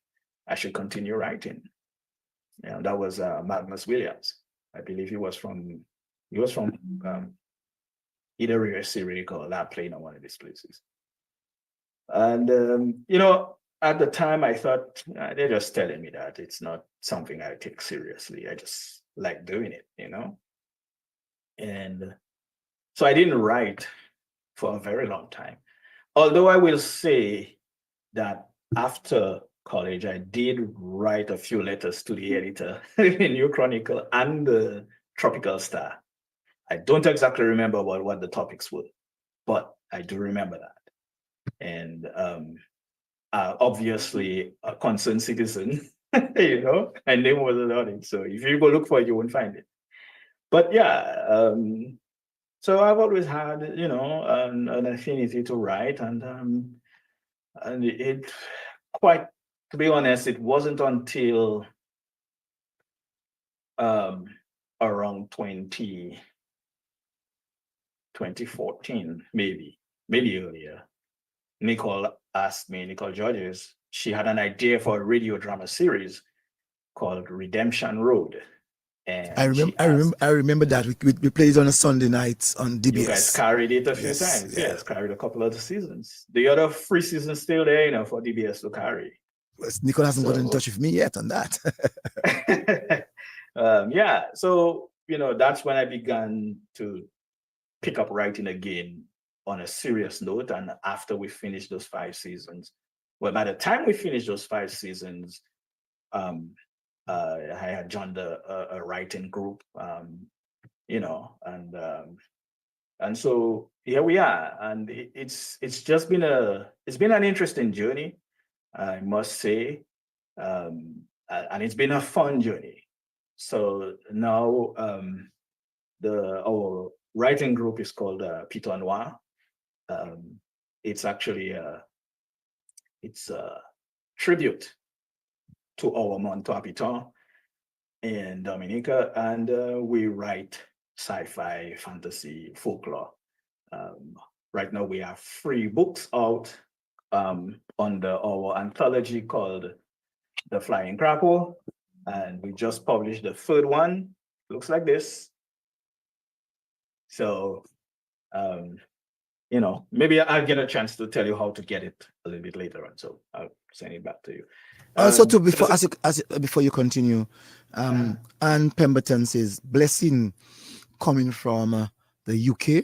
I should continue writing. That was Magnus Williams. I believe he was from either USC or Lab Plane or one of these places. And at the time I thought they're just telling me that it's not something I take seriously. I just like doing it, And so I didn't write for a very long time. Although I will say that after college, I did write a few letters to the editor in New Chronicle and the Tropical Star. I don't exactly remember what the topics were, but I do remember that. And obviously a concerned citizen, and name was on it. So if you go look for it, you won't find it. But yeah, so I've always had, an affinity to write, and it quite, to be honest, it wasn't until around 2014, maybe earlier, Nicole Georges, she had an idea for a radio drama series called Redemption Road. And I remember that we played it on a Sunday night on DBS. You guys carried it a few times. Yes, carried a couple of the seasons. The other 3 seasons still there, for DBS to carry. Nicole hasn't got in touch with me yet on that. Yeah, so that's when I began to pick up writing again on a serious note. And after we finished those 5 seasons, well, by the time we finished those 5 seasons, I had joined a writing group, and so here we are. And it's just been an interesting journey, I must say, and it's been a fun journey. So now our writing group is called Piton Noir. It's actually it's a tribute to our Montois Piton in Dominica, and we write sci-fi, fantasy, folklore. Right now we have 3 books out under our anthology called The Flying Crackle, and we just published the 3rd one. Looks like this. So, maybe I'll get a chance to tell you how to get it a little bit later on. So I'll send it back to you. Also, before you continue, Anne Pemberton says blessing coming from the UK.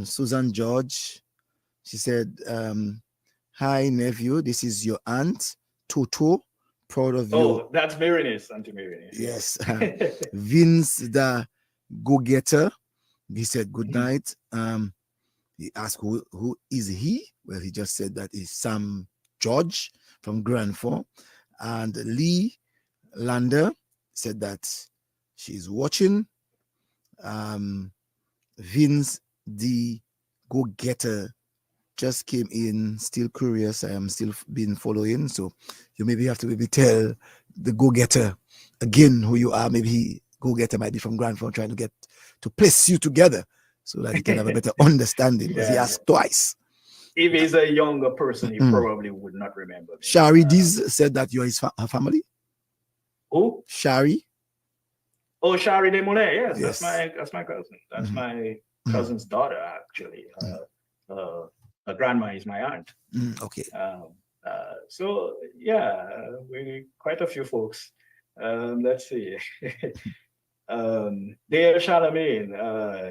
Susan George, she said, "Hi nephew, this is your aunt Toto. Proud of you." Oh, that's Marinese, Auntie Marinese. Yes. Vince the go-getter. He said good night. He asked who is he? Well, he just said that is Sam George from Grand Fork. And Lee Lander said that she's watching. Vince the go-getter just came in, still curious. I am still been following, so you maybe have to maybe tell the go-getter again who you are. Maybe go-getter might be from Grand Fork, trying to get to place you together so that he can have a better understanding, because he asked twice. If he's a younger person, he probably would not remember me. Shari Diz said that you are her family. Who? Shari. Oh, Shari de Monet. Yes, that's my cousin. That's my cousin's daughter, actually. Her grandma is my aunt. Okay. So yeah, we quite a few folks. Let's see. Dale Charlemagne,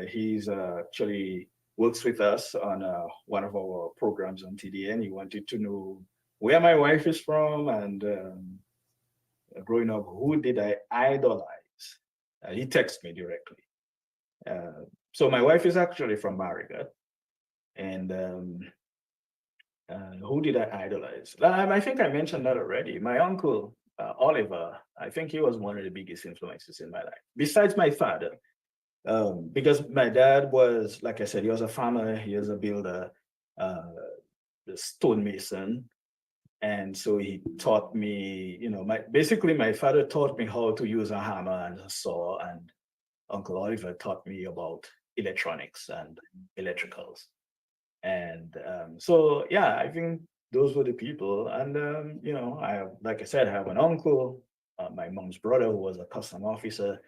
he's actually works with us on one of our programs on TDN. He wanted to know where my wife is from, and growing up, who did I idolize? He texted me directly. So my wife is actually from Marigat. And who did I idolize? I think I mentioned that already. My uncle, Oliver, I think he was one of the biggest influences in my life, besides my father. Because my dad was, like I said, he was a farmer, he was a builder, the stonemason. And so he taught me, basically my father taught me how to use a hammer and a saw, and Uncle Oliver taught me about electronics and electricals. And so, yeah, I think those were the people. And, like I said, I have an uncle, my mom's brother, who was a custom officer.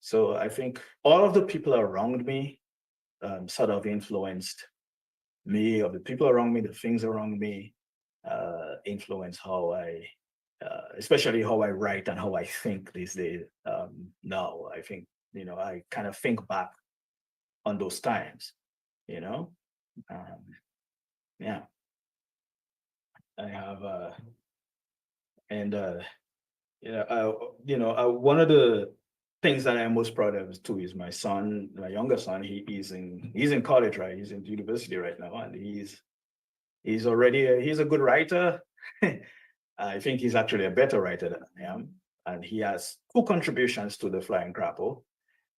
So I think all of the people around me sort of influenced me, or the people around me, the things around me, influence how I, especially how I write and how I think these days. Now, I think, I kind of think back on those times, yeah. I have, one of the things that I'm most proud of too is my son, my younger son. He's in college, right? He's in university right now, and he's a good writer. I think he's actually a better writer than I am, and he has 2 contributions to The Flying Crackle,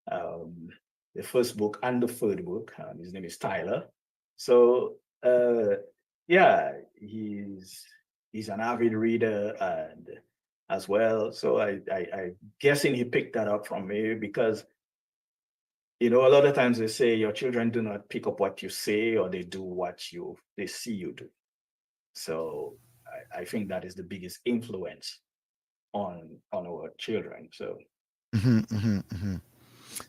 the first book and the 3rd book. His name is Tyler. So yeah, he's an avid reader and as well. So I guessing he picked that up from me, because a lot of times they say your children do not pick up what you say, or they do what they see you do. So I think that is the biggest influence on our children. So.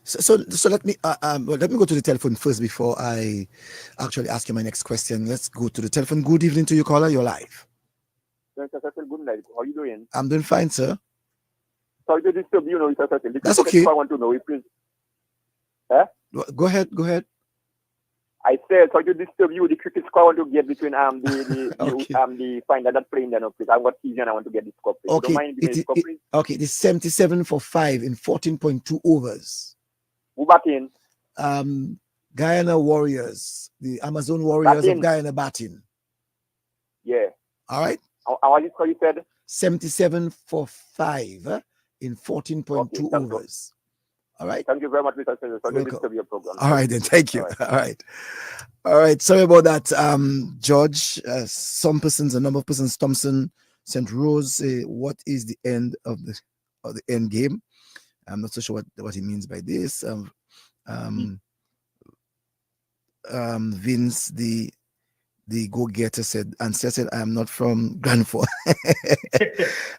So let me go to the telephone first before I actually ask you my next question. Let's go to the telephone. Good evening to you, caller. You're live. Good night. How are you doing? I'm doing fine, sir. Sorry to disturb you. That's okay. I want to know if Go ahead. I said, sorry to disturb you. The cricket score I want to get between the Okay. the finder that playing there, please. I've got season. I want to get the score, please. You Okay, don't mind giving me the score, please? okay, it is 77 for 5 in 14.2 overs. Who batting? Guyana Warriors, the Amazon Warriors of Batting. Guyana batting. Yeah. All right, How was it score you said? 77 for 5 in 14.2 Okay, thank you. overs. All right. Thank you very much, Mr. Senator. Sorry to Welcome. disturb your program. All right, then. Thank you. All right. All right. All right. Sorry about that, George. Some persons, a number of persons, Thompson, St. Rose, say, what is the end of the end game? I'm not so sure what he means by this. Vince, the go-getter, said, and said, I am not from Grand Fork.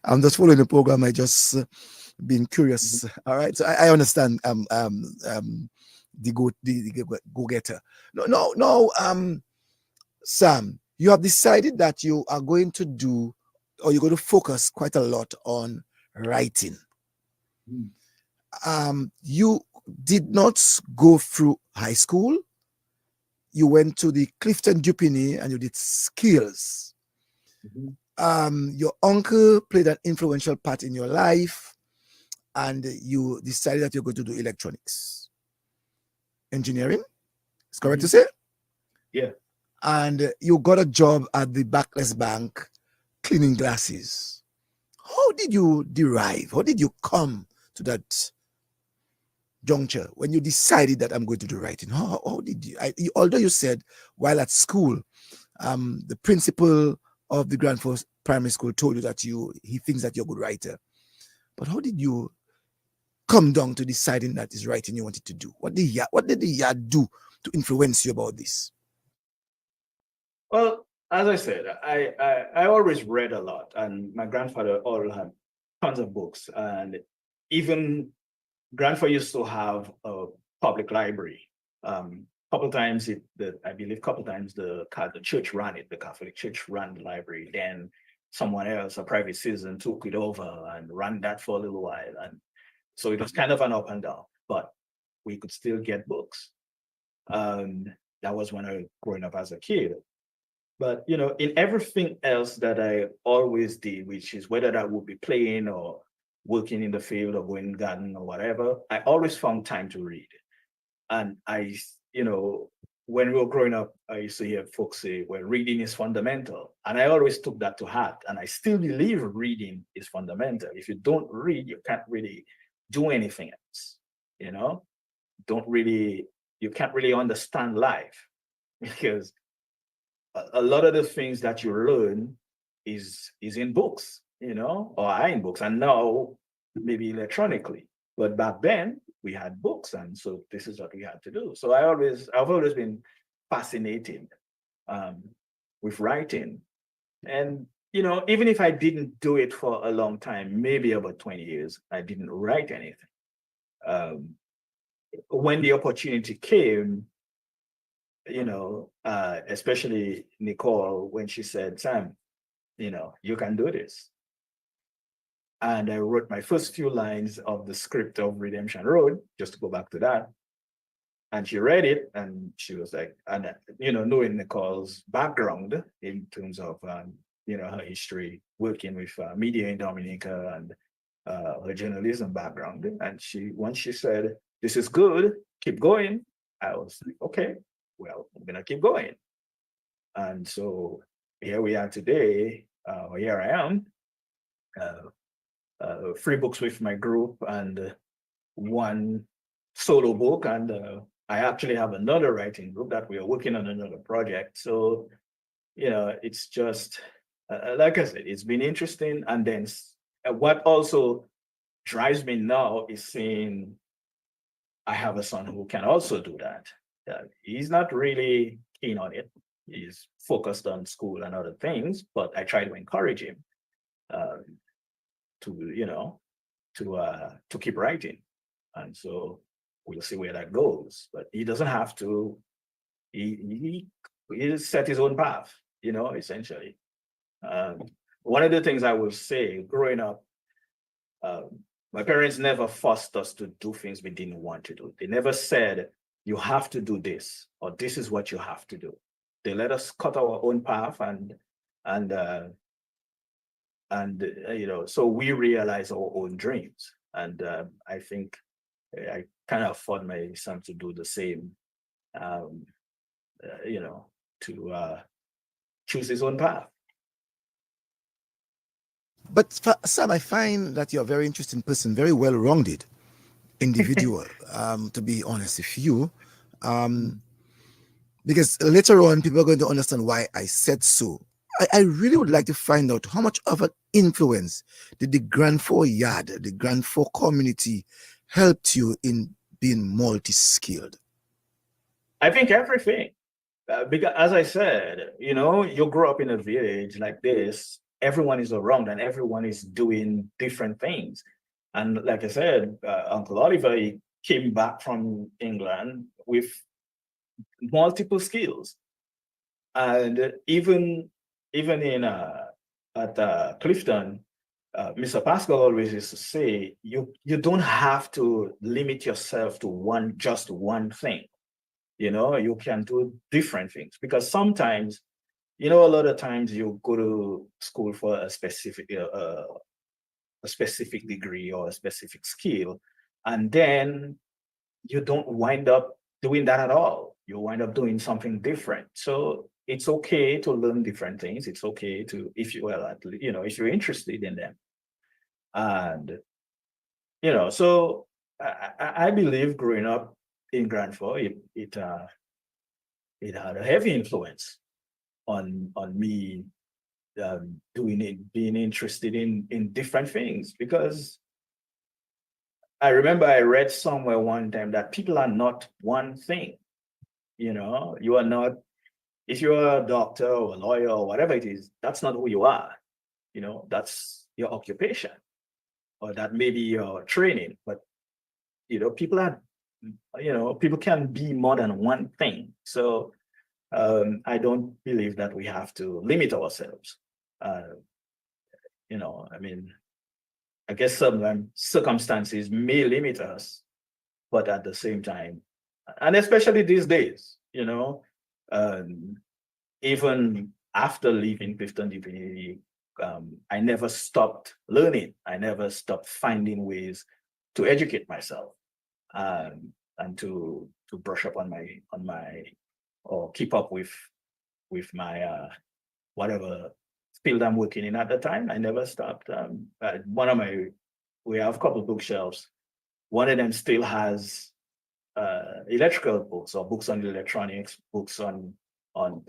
I'm just following the program. I just been curious. All right. So I understand the go-getter. No, Sam, you have decided that you are going to do, or you're going to focus quite a lot on writing. You did not go through high school. You went to the Clifton Dupini and you did skills. Your uncle played an influential part in your life, and you decided that you're going to do electronics engineering. It's correct to say? Yeah. And you got a job at the Backless Bank cleaning glasses. How did you derive? How did you come to that juncture when you decided that I'm going to do writing? How did you, although you said while at school, the principal of the Grand Forks Primary School told you that he thinks that you're a good writer, but how did you come down to deciding that is writing you wanted to do? What did the yard do to influence you about this? Well, as I said, I always read a lot, and my grandfather all had tons of books, and even grandfather used to have a public library. Couple times the church ran it, the Catholic Church ran the library. Then someone else, a private citizen, took it over and ran that for a little while, and so it was kind of an up and down. But we could still get books. That was when I was growing up as a kid. But in everything else that I always did, which is whether that would be playing or working in the field or going garden or whatever, I always found time to read. And when we were growing up, I used to hear folks say, well, reading is fundamental. And I always took that to heart. And I still believe reading is fundamental. If you don't read, you can't really do anything else. You can't really understand life, because a lot of the things that you learn is in books, or are in books, and now maybe electronically. But back then we had books, and so this is what we had to do. So I've always been fascinated with writing, and even if I didn't do it for a long time, maybe about 20 years, I didn't write anything. When the opportunity came, especially Nicole, when she said, Sam, you can do this. And I wrote my first few lines of the script of Redemption Road, just to go back to that. And she read it, and she was like, and knowing Nicole's background in terms of her history, working with media in Dominica, and her journalism background, and once she said, this is good, keep going, I was like, okay, well, I'm gonna keep going. And so here we are today. Here I am, 3 books with my group and 1 solo book, and I actually have another writing group that we are working on another project. So it's just like I said, it's been interesting. And then what also drives me now is seeing I have a son who can also do that. He's not really keen on it. He's focused on school and other things, but I try to encourage him to keep writing. And so we'll see where that goes. But he doesn't have to. He set his own path, essentially. One of the things I will say, growing up, my parents never forced us to do things we didn't want to do. They never said, you have to do this, or this is what you have to do. They let us cut our own path, and so we realize our own dreams. And I think I kind of afford my son to do the same, um, to choose his own path. But Sam, I find that you're a very interesting person, very well-rounded individual, to be honest with you. Because later on, people are going to understand why I said so. I really would like to find out how much of an influence did the Grand Four Yard, the Grand Four community, helped you in being multi-skilled? I think everything. Because as I said, you grow up in a village like this, everyone is around and everyone is doing different things. And like I said, Uncle Oliver, he came back from England with multiple skills. And even in at Clifton, Mr. Pascal always used to say, you don't have to limit yourself to just one thing. You can do different things, because sometimes, a lot of times you go to school for a specific degree or a specific skill, and then you don't wind up doing that at all. You wind up doing something different. So it's okay to learn different things. It's okay to, if you're interested in them. And so I believe growing up in Grand Four, it had a heavy influence on me, doing it, being interested in different things. Because I remember I read somewhere one time that people are not one thing. You are not, if you're a doctor or a lawyer or whatever it is, that's not who you are. That's your occupation, or that may be your training. But people can be more than one thing. So I don't believe that we have to limit ourselves. I guess some circumstances may limit us, but at the same time, and especially these days, even after leaving Clifton Divinity, I never stopped learning. I never stopped finding ways to educate myself, and to brush up on my or keep up with my whatever field I'm working in at the time. I never stopped. We have a couple of bookshelves. One of them still has electrical books, or books on electronics, books on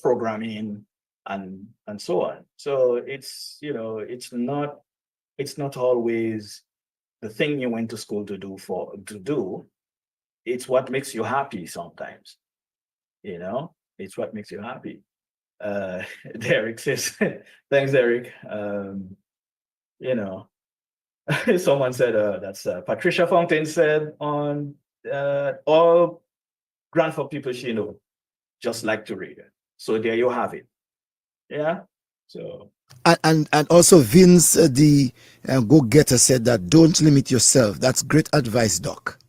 programming, and so on. So it's not always the thing you went to school to do. It's what makes you happy sometimes. It's what makes you happy. Derek says, thanks, Derek. Someone said, that's Patricia Fountain said on all Grand Four people she know just like to read. So there you have it. Yeah. So. And also Vince, the go-getter, said that don't limit yourself. That's great advice, Doc.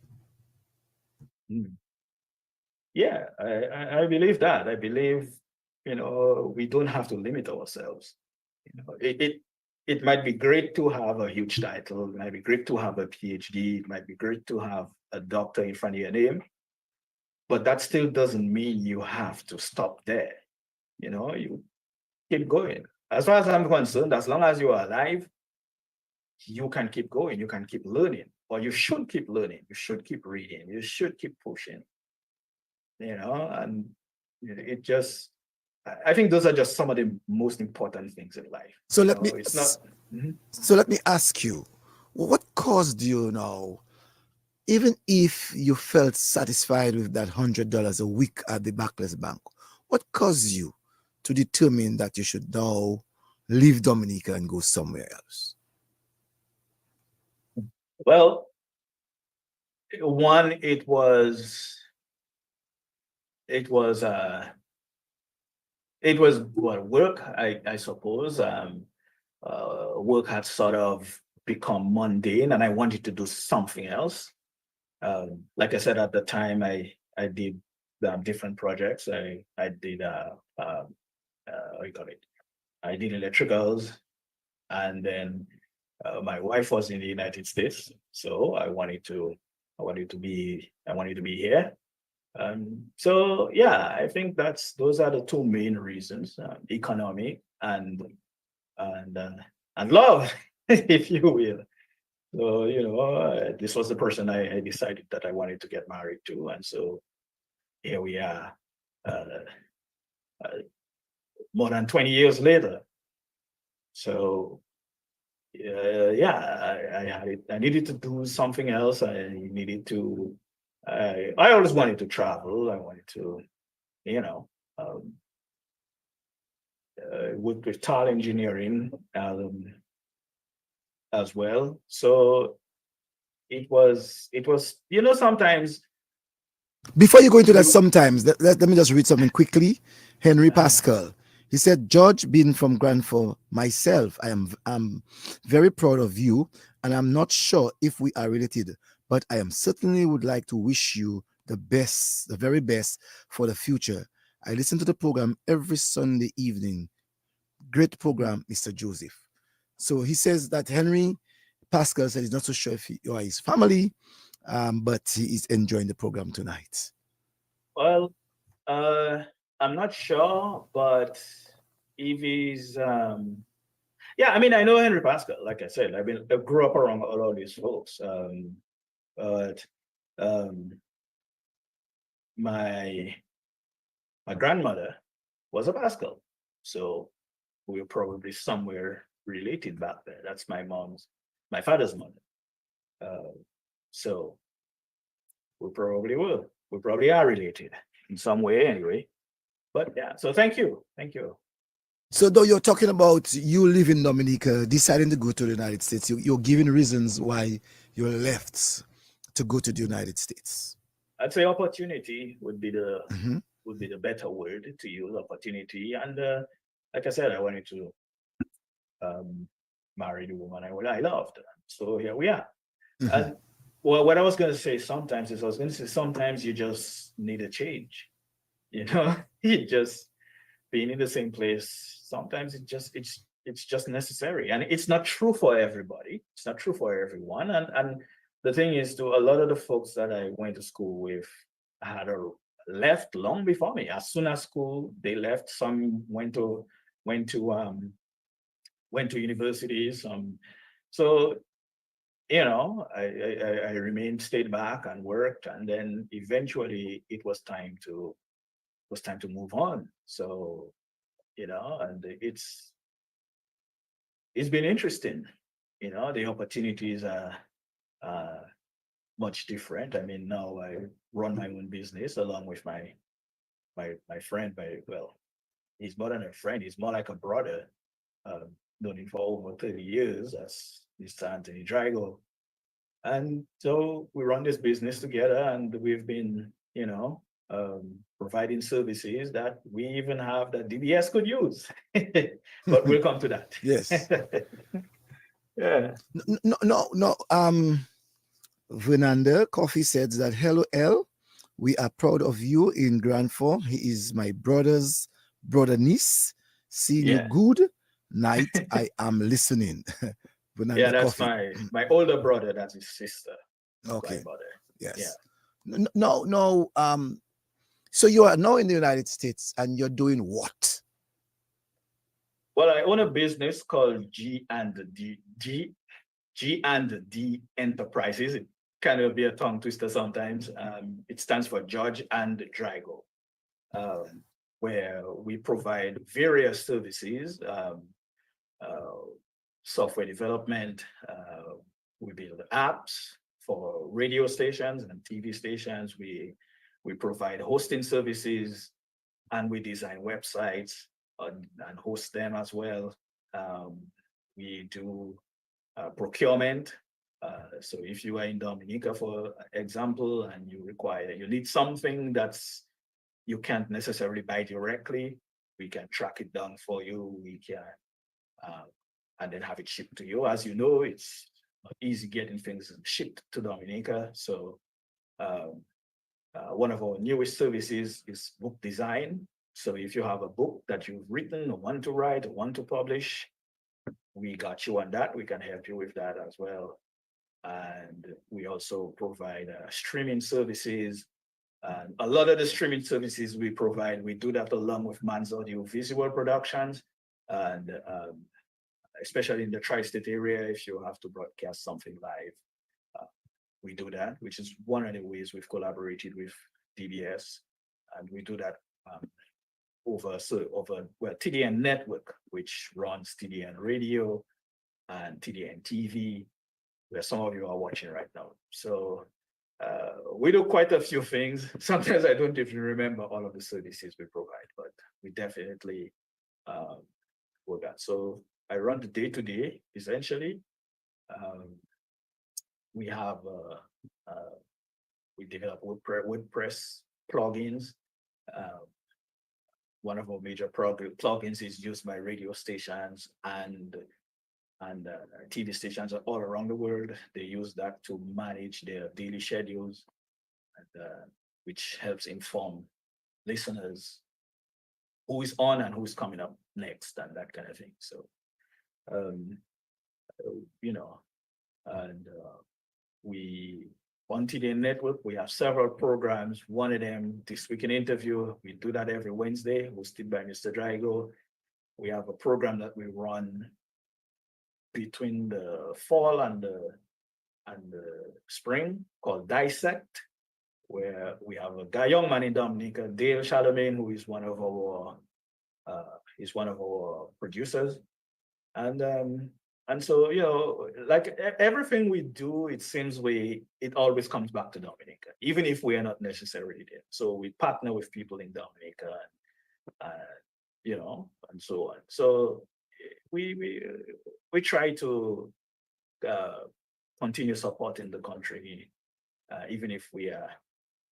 Yeah, I believe that. I believe, we don't have to limit ourselves. It might be great to have a huge title. It might be great to have a PhD. It might be great to have a doctor in front of your name. But that still doesn't mean you have to stop there. You keep going. As far as I'm concerned, as long as you are alive, you can keep going. You can keep learning, or you should keep learning. You should keep reading. You should keep pushing. And I think those are just some of the most important things in life. So let me ask you, what caused you now, even if you felt satisfied with that $100 a week at the Barclays Bank, what caused you to determine that you should now leave Dominica and go somewhere else? Well, one, it was work, I suppose. Work had sort of become mundane, and I wanted to do something else. Like I said, at the time, I I did different projects. I did what do you call it? I did electricals, and then my wife was in the United States, so I wanted to be here. So yeah, I think those are the two main reasons: economic and uh, and love, if you will. So this was the person I decided that I wanted to get married to, and so here we are, uh, uh, more than 20 years later. So yeah, I had it. I needed to do something else. I needed to. I always wanted to travel. I wanted to, you know, um, work with tile engineering as well. So it was sometimes Before you go into that, you sometimes let me just read something quickly. Henry uh, Pascal. He said, "George, being from Granford, myself, I'm very proud of you, and I'm not sure if we are related, but I am certainly would like to wish you the best, the very best for the future. I listen to the program every Sunday evening. Great program, Mr. Joseph." So he says that Henry Pascal said he's not so sure if you are his family, but he is enjoying the program tonight. well, uh, I'm not sure, but if he's yeah, I mean, I know Henry Pascal. Like I said, I grew up around all of these folks. But um, my my grandmother was a Pascal, so we were probably somewhere related back there. That's my father's mother. Uh, so we probably will. We probably are related in some way, anyway. But yeah, so thank you. So though you're talking about you live in Dominica, deciding to go to the United States, you're giving reasons why you left to go to the United States. I'd say opportunity Mhm. would be the better word to use, opportunity. And like I said, I wanted to um, marry the woman I loved. So here we are. Mhm. And well, what I was going to say sometimes is I was going to say sometimes you just need a change. You know, you just being in the same place. Sometimes it's just necessary, and it's not true for everybody. It's not true for everyone. And the thing is, to a lot of the folks that I went to school with had left long before me. As soon as school, they left. Some went to went to universities. So I remained, stayed back and worked, and then eventually it was time to move on. So and it's been interesting. The opportunities are uh, much different. I mean, now I run my own business along with my friend. Well, he's more than a friend; he's more like a brother. Known him for over 30 years as Mr. Anthony Drago. And so we run this business together, and we've been, providing services that we even have that DBS could use. But we'll come to Yes. that. Yeah. No, no, no. Vernanda Coffee says that hello, L. We are proud of you in Grand Form. He is my brother's brother niece. Seeing you Yeah. good night. I am listening. Yeah, Vernanda that's Coffee. my older brother, that's his sister, my Okay. mother. Yeah. Yes. No, no. So you are now in the United States and you're doing what? Well, I own a business called G and D Enterprises. It kind of be a tongue twister sometimes. It stands for George and Drago, um, where we provide various services, uh, software development. We build apps for radio stations and TV stations. We provide hosting services, and we design websites and host them as well. Um, we do procurement. So if you are in Dominica, for example, and you need something that's you can't necessarily buy directly, we can track it down for you. We can uh, and then have it shipped to you. As you know, it's not easy getting things shipped to Dominica. So um, One of our newest services is book design. So if you have a book that you've written or want to write or want to publish, we got you on that. We can help you with that as well. And we also provide streaming services. And a lot of the streaming services we provide, we do that along with Man's Audio Visual Productions. And especially in the tri-state area, if you have to broadcast something live, we do that, which is one of the ways we've collaborated with DBS. And we do that over TDN Network, which runs TDN Radio and TDN TV, where some of you are watching right now. So we do quite a few things. Sometimes I don't even remember all of the services we provide, but we definitely work that. So I run the day-to-day, essentially. We have, we develop WordPress plugins. One of our major plugins is used by radio stations and TV stations all around the world. They use that to manage their daily schedules, and, which helps inform listeners who is on and who's coming up next and that kind of thing. So, you know, and we on TDN Network, we have several programs. One of them, This Week in Interview, we do that every Wednesday, hosted by Mr. Drago. We have a program that we run between the fall and the spring called Dissect, where we have a young man in Dominica, Dale Charlemagne, who is one of our producers. And so, you know, like everything we do, it seems it always comes back to Dominica, even if we are not necessarily there. So we partner with people in Dominica, and, you know, and so on. So we try to continue supporting the country, even if we are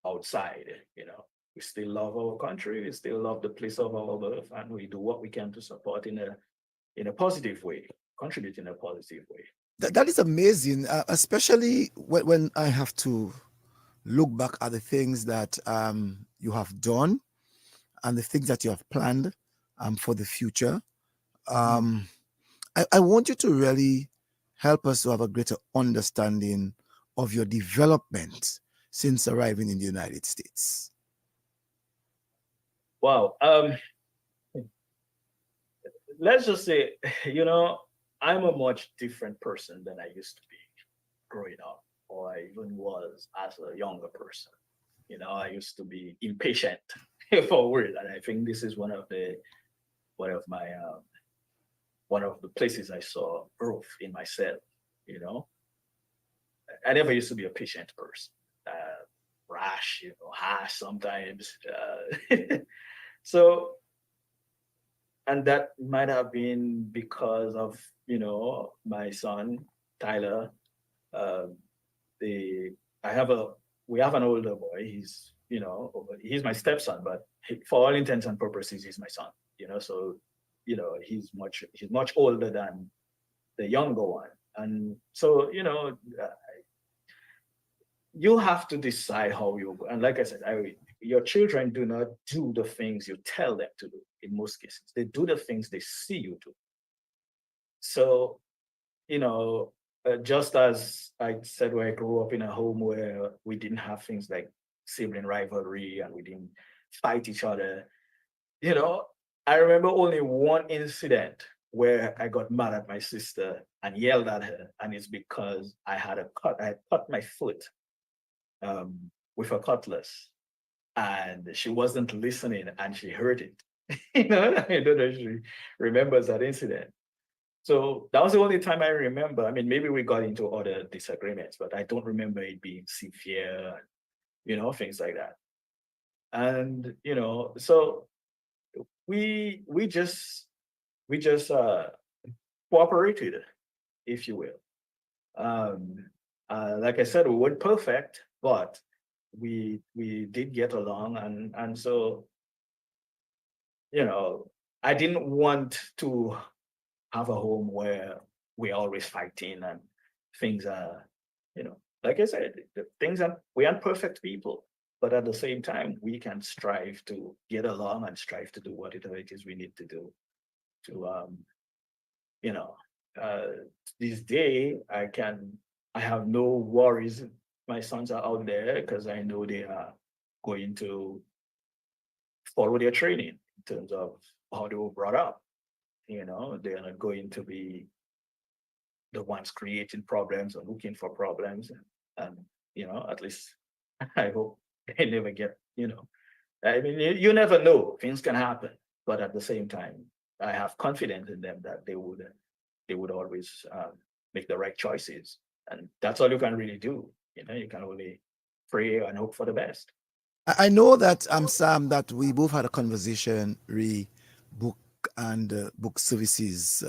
outside. You know, we still love our country, we still love the place of our birth, and we do what we can to support in a positive way, contribute in a positive way. That is amazing, especially when I have to look back at the things that you have done and the things that you have planned for the future. I want you to really help us to have a greater understanding of your development since arriving in the United States. Wow. Let's just say, you know, I'm a much different person than I used to be growing up, or I even was as a younger person. You know, I used to be impatient for words, and I think this is one of the places I saw growth in myself. You know, I never used to be a patient person, rash, you know, harsh sometimes. So, and that might have been because of, you know, my son Tyler. We have an older boy. He's, you know, he's my stepson, but for all intents and purposes, he's my son. You know, so, you know, he's much older than the younger one, and so, you know, you have to decide how you go. And like I said, your children do not do the things you tell them to do in most cases. They do the things they see you do. So, you know, just as I said, where I grew up in a home where we didn't have things like sibling rivalry and we didn't fight each other, you know, I remember only one incident where I got mad at my sister and yelled at her, and it's because I had cut my foot with a cutlass, and she wasn't listening and she heard it. You know, I don't know if she remembers that incident. So that was the only time I remember. I mean, maybe we got into other disagreements, but I don't remember it being severe, you know, things like that. And, you know, so we just cooperated, if you will. Like I said, we weren't perfect, but we did get along, and so, you know, I didn't want to have a home where we're always fighting and things are, you know, like I said, we aren't perfect people, but at the same time, we can strive to get along and strive to do whatever it is we need to do to, you know, uh, this day I have no worries. My sons are out there because I know they are going to follow their training in terms of how they were brought up. They are not going to be the ones creating problems or looking for problems. And at least I hope they never get, I mean, you never know, things can happen. But at the same time, I have confidence in them that they would always make the right choices. And that's all you can really do. You can only pray and hope for the best. I know that Sam, that we both had a conversation book and book services.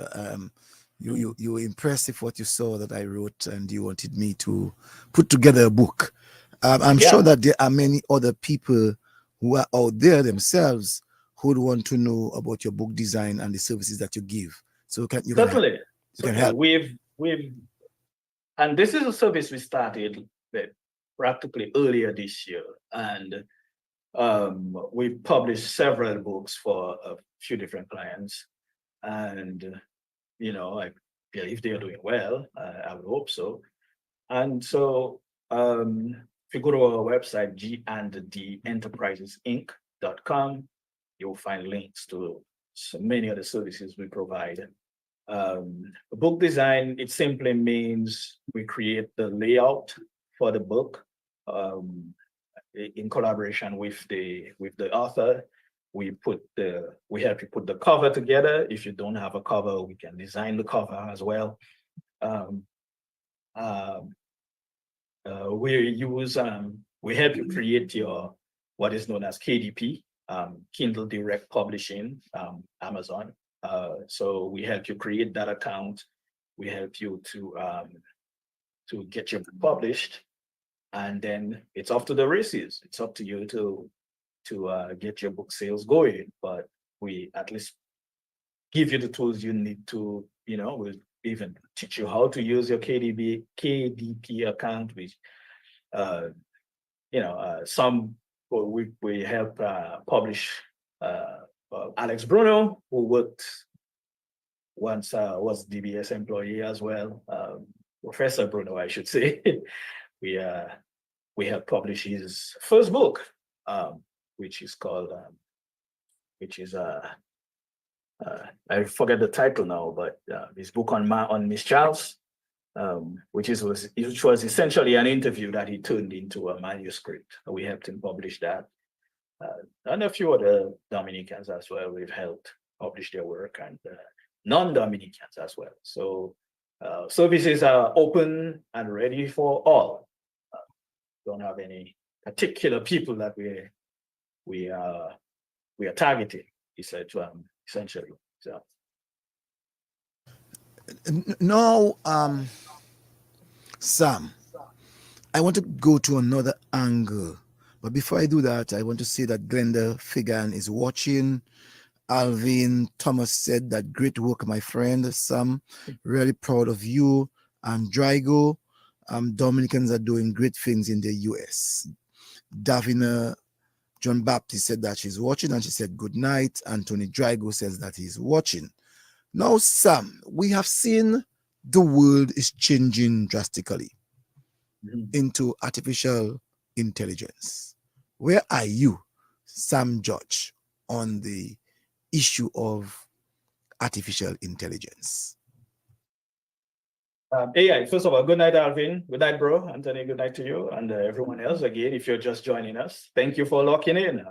You were impressed with what you saw that I wrote, and you wanted me to put together a book. I'm Yeah. sure that there are many other people who are out there themselves who would want to know about your book design and the services that you give. So you can help. Certainly. You can Certainly. help. We've and this is a service we started practically earlier this year, and we've published several books for a few different clients, and I believe they are doing well. I would hope so. And so, if you go to our website, GandDEnterprisesinc.com, you'll find links to so many of the services we provide. Book design, it simply means we create the layout for the book in collaboration with the author. We help you put the cover together. If you don't have a cover, we can design the cover as well. We help you create your what is known as KDP, Kindle Direct Publishing, Amazon. So we help you create that account. We help you to get your book published, and then it's off to the races. It's up to you to get your book sales going. But we at least give you the tools you need to, we'll even teach you how to use your KDP account, which some we help publish Alex Bruno, who once was DBS employee as well. Professor Bruno, I should say. we help publish his first book, which is called I forget the title now, but his book on Miss Charles, which was essentially an interview that he turned into a manuscript. We helped him publish that, and a few other Dominicans as well. We've helped publish their work, and non-Dominicans as well. So services are open and ready for all. Don't have any particular people that we are targeting, essentially. So now, Sam, I want to go to another angle, but before I do that, I want to say that Glenda Figan is watching. Alvin Thomas said that great work, my friend. Sam, really proud of you. And Drago, Dominicans are doing great things in the US. Davina John Baptist said that she's watching, and she said good night. Anthony Drago says that he's watching. Now, Sam, we have seen the world is changing drastically into artificial intelligence. Where are you, Sam George, on the issue of artificial intelligence? AI, first of all, good night, Alvin. Good night, bro. Anthony, good night to you and everyone else. Again, if you're just joining us, thank you for locking in.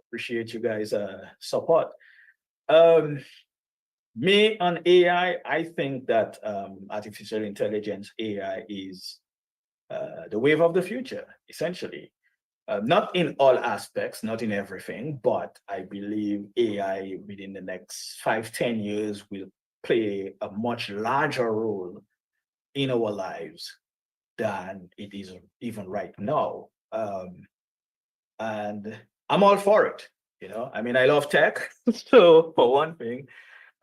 Appreciate you guys' support. Me on AI, I think that artificial intelligence, AI, is the wave of the future, essentially. Not in all aspects, not in everything, but I believe AI within the next 5-10 years will play a much larger role in our lives than it is even right now. And I'm all for it. I mean, I love tech, so for one thing.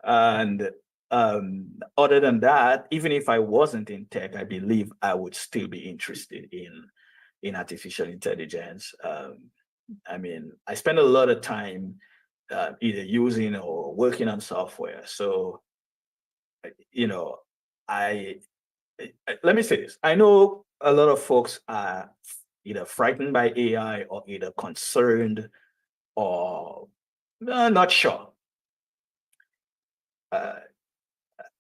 And other than that, even if I wasn't in tech, I believe I would still be interested in in artificial intelligence. I mean, I spend a lot of time either using or working on software. So, you know, let me say this. I know a lot of folks are either frightened by AI or either concerned or not sure.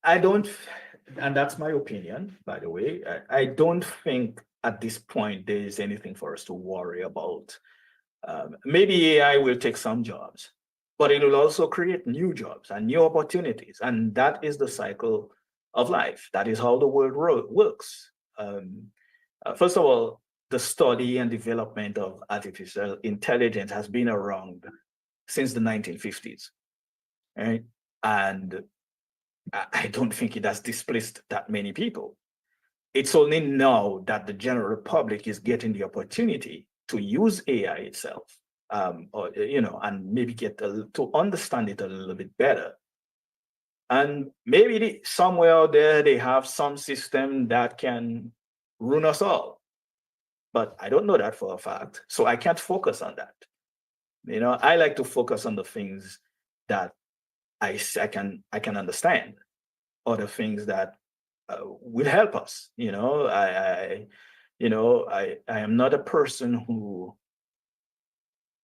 I don't, and that's my opinion, by the way. I don't think at this point there is anything for us to worry about. Maybe AI will take some jobs, but it will also create new jobs and new opportunities. And that is the cycle of life. That is how the world works. First of all, the study and development of artificial intelligence has been around since the 1950s, right? And I don't think it has displaced that many people. It's only now that the general public is getting the opportunity to use AI itself, or and maybe get to understand it a little bit better. And maybe somewhere out there they have some system that can ruin us all, but I don't know that for a fact, so I can't focus on that. I like to focus on the things that I can understand, or the things that will help us. I am not a person who,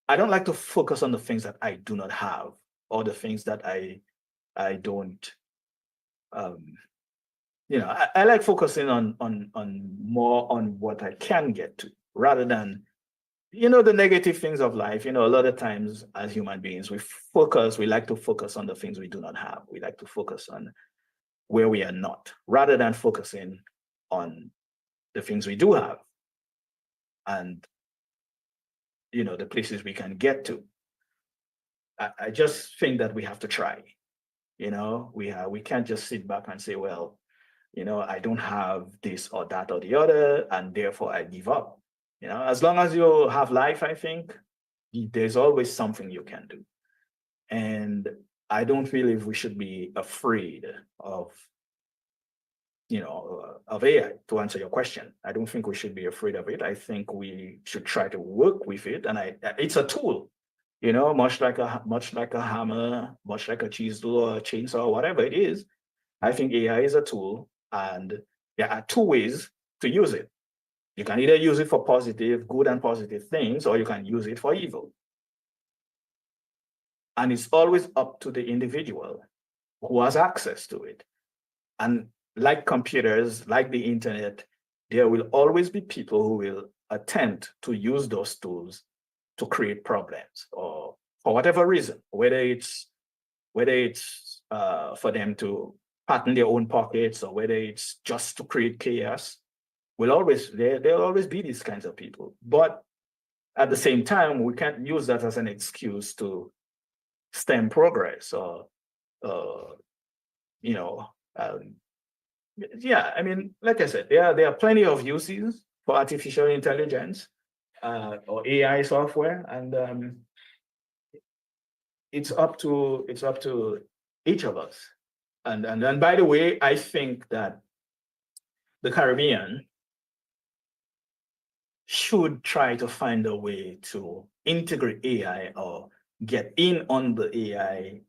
I don't like to focus on the things that I do not have, or the things that I don't. I like focusing on more on what I can get to, rather than the negative things of life. A lot of times as human beings, we like to focus on the things we do not have. We like to focus on where we are not, rather than focusing on the things we do have and the places we can get to. I just think that we have to try. We can't just sit back and say, well, I don't have this or that or the other, and therefore I give up. As long as you have life, I think there's always something you can do. And I don't believe we should be afraid of AI, to answer your question. I don't think we should be afraid of it. I think we should try to work with it. And it's a tool, much like a hammer, much like a chisel or a chainsaw, whatever it is. I think AI is a tool, and there are two ways to use it. You can either use it for good and positive things, or you can use it for evil. And it's always up to the individual who has access to it. And like computers, like the internet, there will always be people who will attempt to use those tools to create problems, or for whatever reason, whether it's for them to pattern their own pockets, or whether it's just to create chaos. There'll always be these kinds of people. But at the same time, we can't use that as an excuse to stem progress, or I mean, like I said, there are plenty of uses for artificial intelligence or AI software, and it's up to each of us. And by the way, I think that the Caribbean should try to find a way to integrate AI, or get in on the AI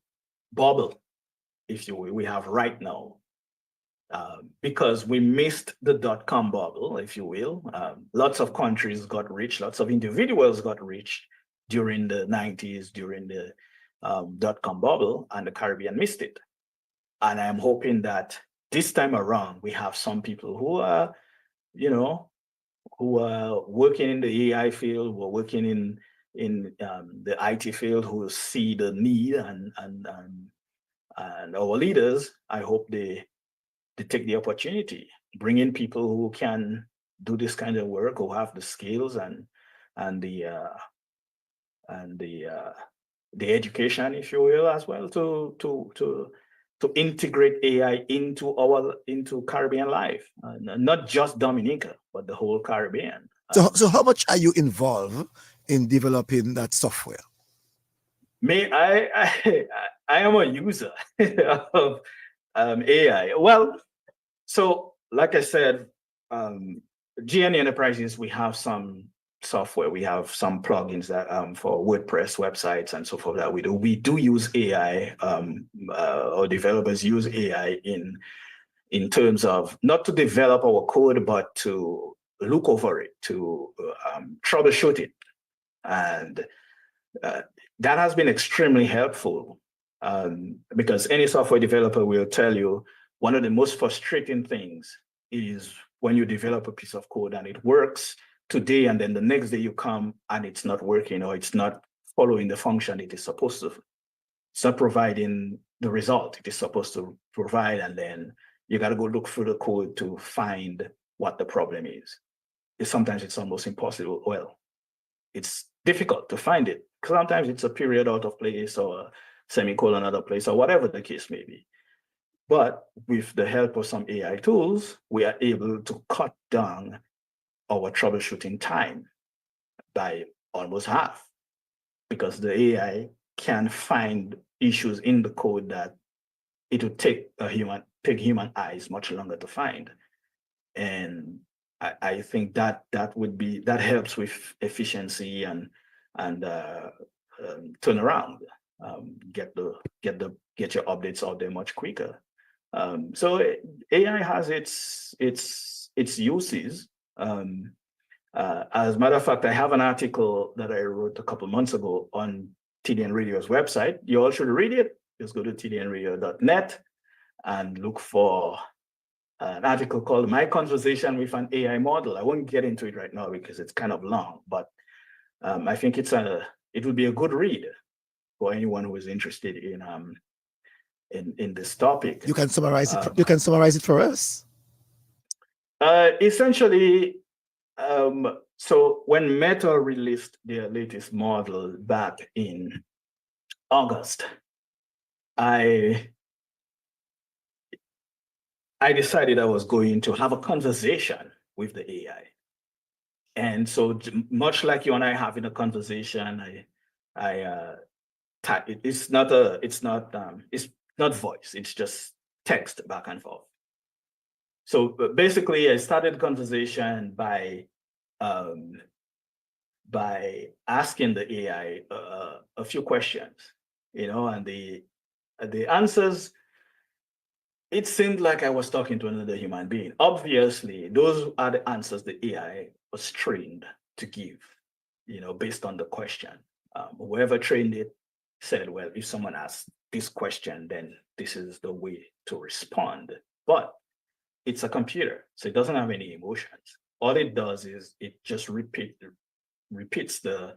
bubble, if you will, we have right now. Because we missed the .com bubble, if you will. Lots of countries got rich, lots of individuals got rich during the 90s, during the .com bubble, and the Caribbean missed it. And I'm hoping that this time around, we have some people who are, who are working in the AI field, who are working in the IT field, who see the need, and our leaders, I hope they take the opportunity, bring in people who can do this kind of work, who have the skills and the education, if you will, as well, to integrate AI into Caribbean life, not just Dominica, but the whole Caribbean. So how much are you involved in developing that software? I am a user of AI. Well, so like I said, GN Enterprises, we have some software, we have some plugins that for WordPress websites and so forth that we do. We do use AI, or developers use AI in terms of not to develop our code, but to look over it, to troubleshoot it. And that has been extremely helpful, because any software developer will tell you one of the most frustrating things is when you develop a piece of code and it works today, and then the next day you come and it's not working, or it's not following the function it is supposed to. It's not providing the result it is supposed to provide, and then you got to go look through the code to find what the problem is. Sometimes it's almost impossible. Well, it's difficult to find it. Sometimes it's a period out of place, or a semicolon out of place, or whatever the case may be. But with the help of some AI tools, we are able to cut down our troubleshooting time by almost half, because the AI can find issues in the code that it would take human eyes much longer to find. And I think that helps with efficiency and turnaround. Get your updates out there much quicker. So AI has its uses. As a matter of fact, I have an article that I wrote a couple months ago on TDN Radio's website. You all should read it. Just go to tdnradio.net and look for an article called "My Conversation with an AI Model." I won't get into it right now because it's kind of long, but I think it would be a good read for anyone who is interested in this topic. You can summarize it. You can summarize it for us. Essentially, so when Meta released their latest model back in August, I decided I was going to have a conversation with the AI. And so much like you and I having a conversation, it's not voice, it's just text back and forth. So basically I started the conversation by asking the AI a few questions, and the answers, it seemed like I was talking to another human being. Obviously, those are the answers the AI was trained to give, based on the question. Whoever trained it said, well, if someone asks this question, then this is the way to respond. But it's a computer, so it doesn't have any emotions. All it does is it just repeats the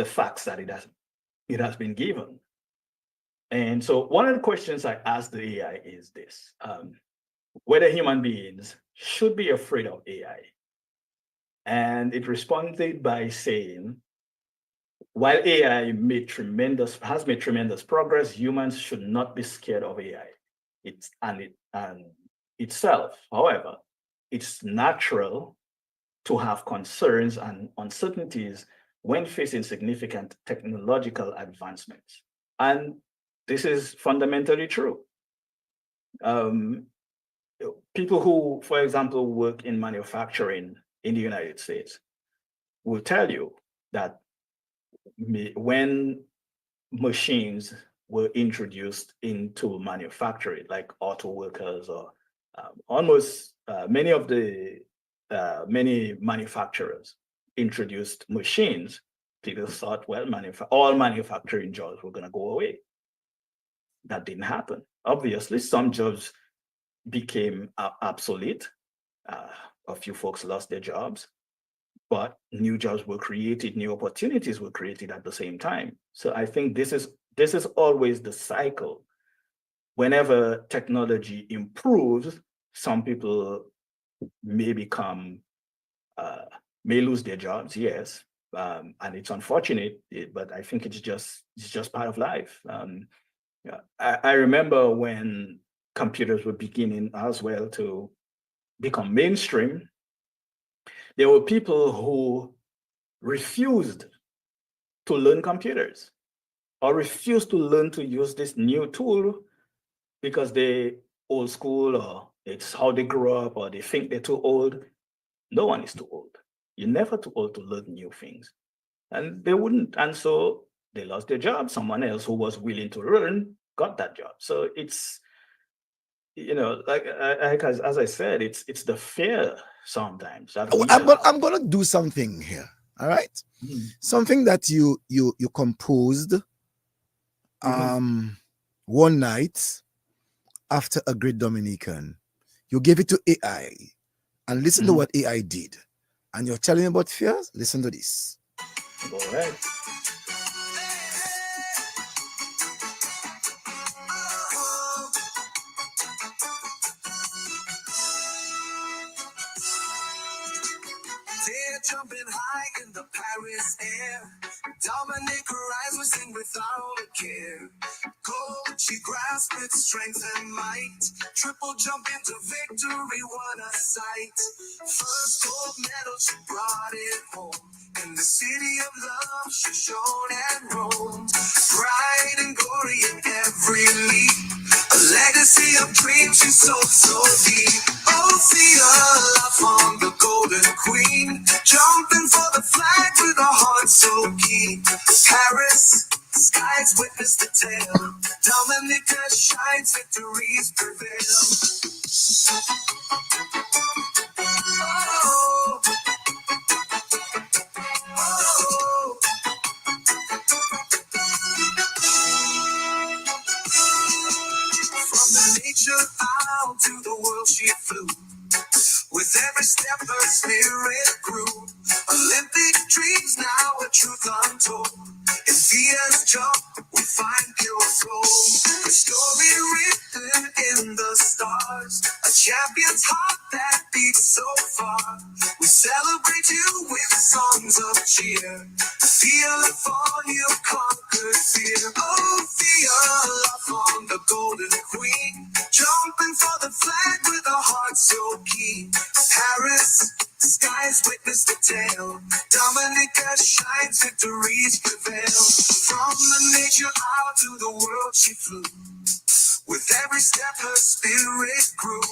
facts that it has been given. And so one of the questions I asked the AI is this: whether human beings should be afraid of AI. And it responded by saying, while AI has made tremendous progress, humans should not be scared of AI. Itself, however, it's natural to have concerns and uncertainties when facing significant technological advancements. And this is fundamentally true. People who, for example, work in manufacturing in the United States will tell you that when machines were introduced into manufacturing, like auto workers or many manufacturers introduced machines, people thought, well, all manufacturing jobs were going to go away. That didn't happen. Obviously, some jobs became obsolete. A few folks lost their jobs, but new jobs were created, new opportunities were created at the same time. So I think this is always the cycle. Whenever technology improves, some people may lose their jobs, yes, and it's unfortunate, but I think it's just part of life. I remember when computers were beginning as well to become mainstream, there were people who refused to learn computers or refused to learn to use this new tool because they old school, or it's how they grew up, or they think they're too old. No one is too old. You're never too old to learn new things. And they wouldn't. And so they lost their job. Someone else who was willing to learn got that job. So it's, as I said, it's the fear sometimes that we have. I'm gonna do something here. All right, Mhm. something that you composed one night after a great Dominican. You gave it to AI, and listen to Mhm. what AI did. And you're telling me about fears? Listen to this. Go ahead. They're jumping high in the Paris air. Dominic her eyes will sing without a care. Gold, she grasped with strength and might. Triple jump into victory, what a sight. First gold medal, she brought it home. In the city of love, she shone and roamed. Pride and glory in every leap. A legacy of dreams, she's so deep. Oh, see her love on the golden queen. Jumping for the flag with a heart so keen. Paris, skies witness the tale. Dominica shines, victories prevail. Oh, oh. From the nature out to the world she flew. With every step her spirit grew. Olympic dreams now a truth untold. In Via's jump we find pure flow. Her story written in the stars. A champion's heart that beats so far. We celebrate you with songs of cheer. Feel upon you conquered fear. Oh, feel upon the golden queen. Jumping for the flag with a heart so keen. Paris, skies witness the tale. Dominica shines, victories prevail. From the nature out to the world she flew. With every step her spirit grew.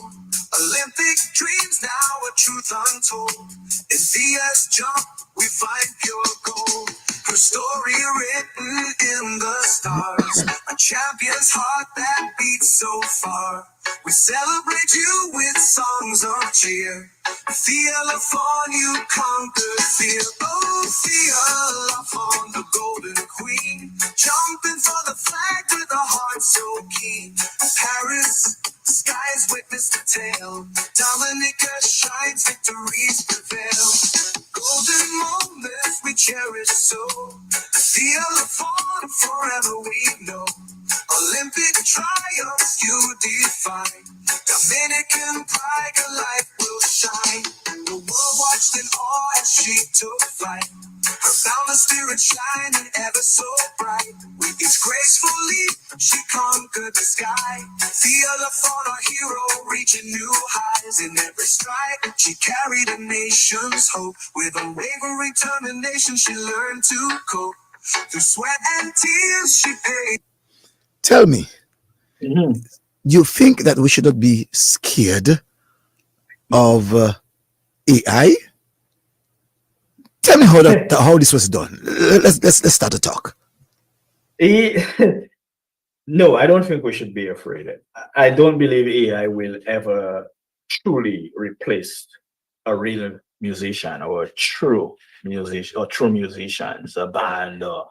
Olympic dreams now a truth untold. In Via's jump we find pure gold. Her story written in the stars. A champion's heart that beats so far. We celebrate you with songs of cheer. Feel upon you conquered fear. Oh, feel upon the golden queen. Jumping for the flag with a heart so keen. Paris, skies witness the tale. Dominica shines, victories prevail. Golden moments we cherish so. Feel upon forever we know. Olympic triumphs you define. Dominican pride, your light will shine. The world watched in awe as she took flight. Her boundless spirit shining ever so bright. With each graceful leap, she conquered the sky. Feel upon our hero reaching new highs. In every stride, she carried a nation's hope. With unwavering determination, she learned to cope. Through sweat and tears, she paid. Tell me, Mhm. you think that we should not be scared of AI? Tell me how this was done. Let's start the talk. No, I don't think we should be afraid. I don't believe AI will ever truly replace a real musician or a true musician or true musicians, a band or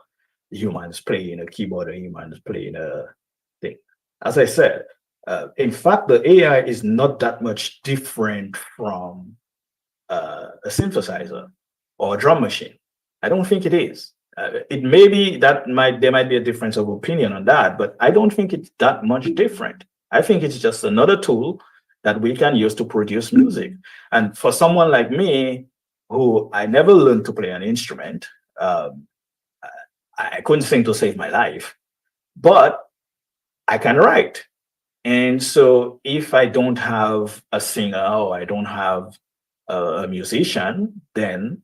humans playing a keyboard or humans playing a thing. As I said, in fact, the AI is not that much different from a synthesizer or a drum machine. I don't think it is. It may be that there might be a difference of opinion on that, but I don't think it's that much different. I think it's just another tool that we can use to produce music. And for someone like me, who I never learned to play an instrument, I couldn't sing to save my life, but I can write. And so if I don't have a singer or I don't have a musician, then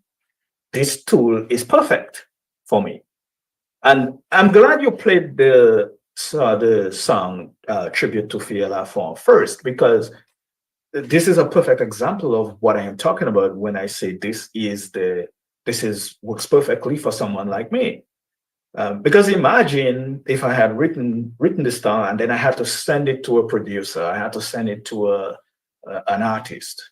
this tool is perfect for me. And I'm glad you played the song tribute to Fiela Fong first, because this is a perfect example of what I am talking about when I say this works perfectly for someone like me. Because imagine if I had written this down and then I had to send it to a producer, I had to send it to an artist.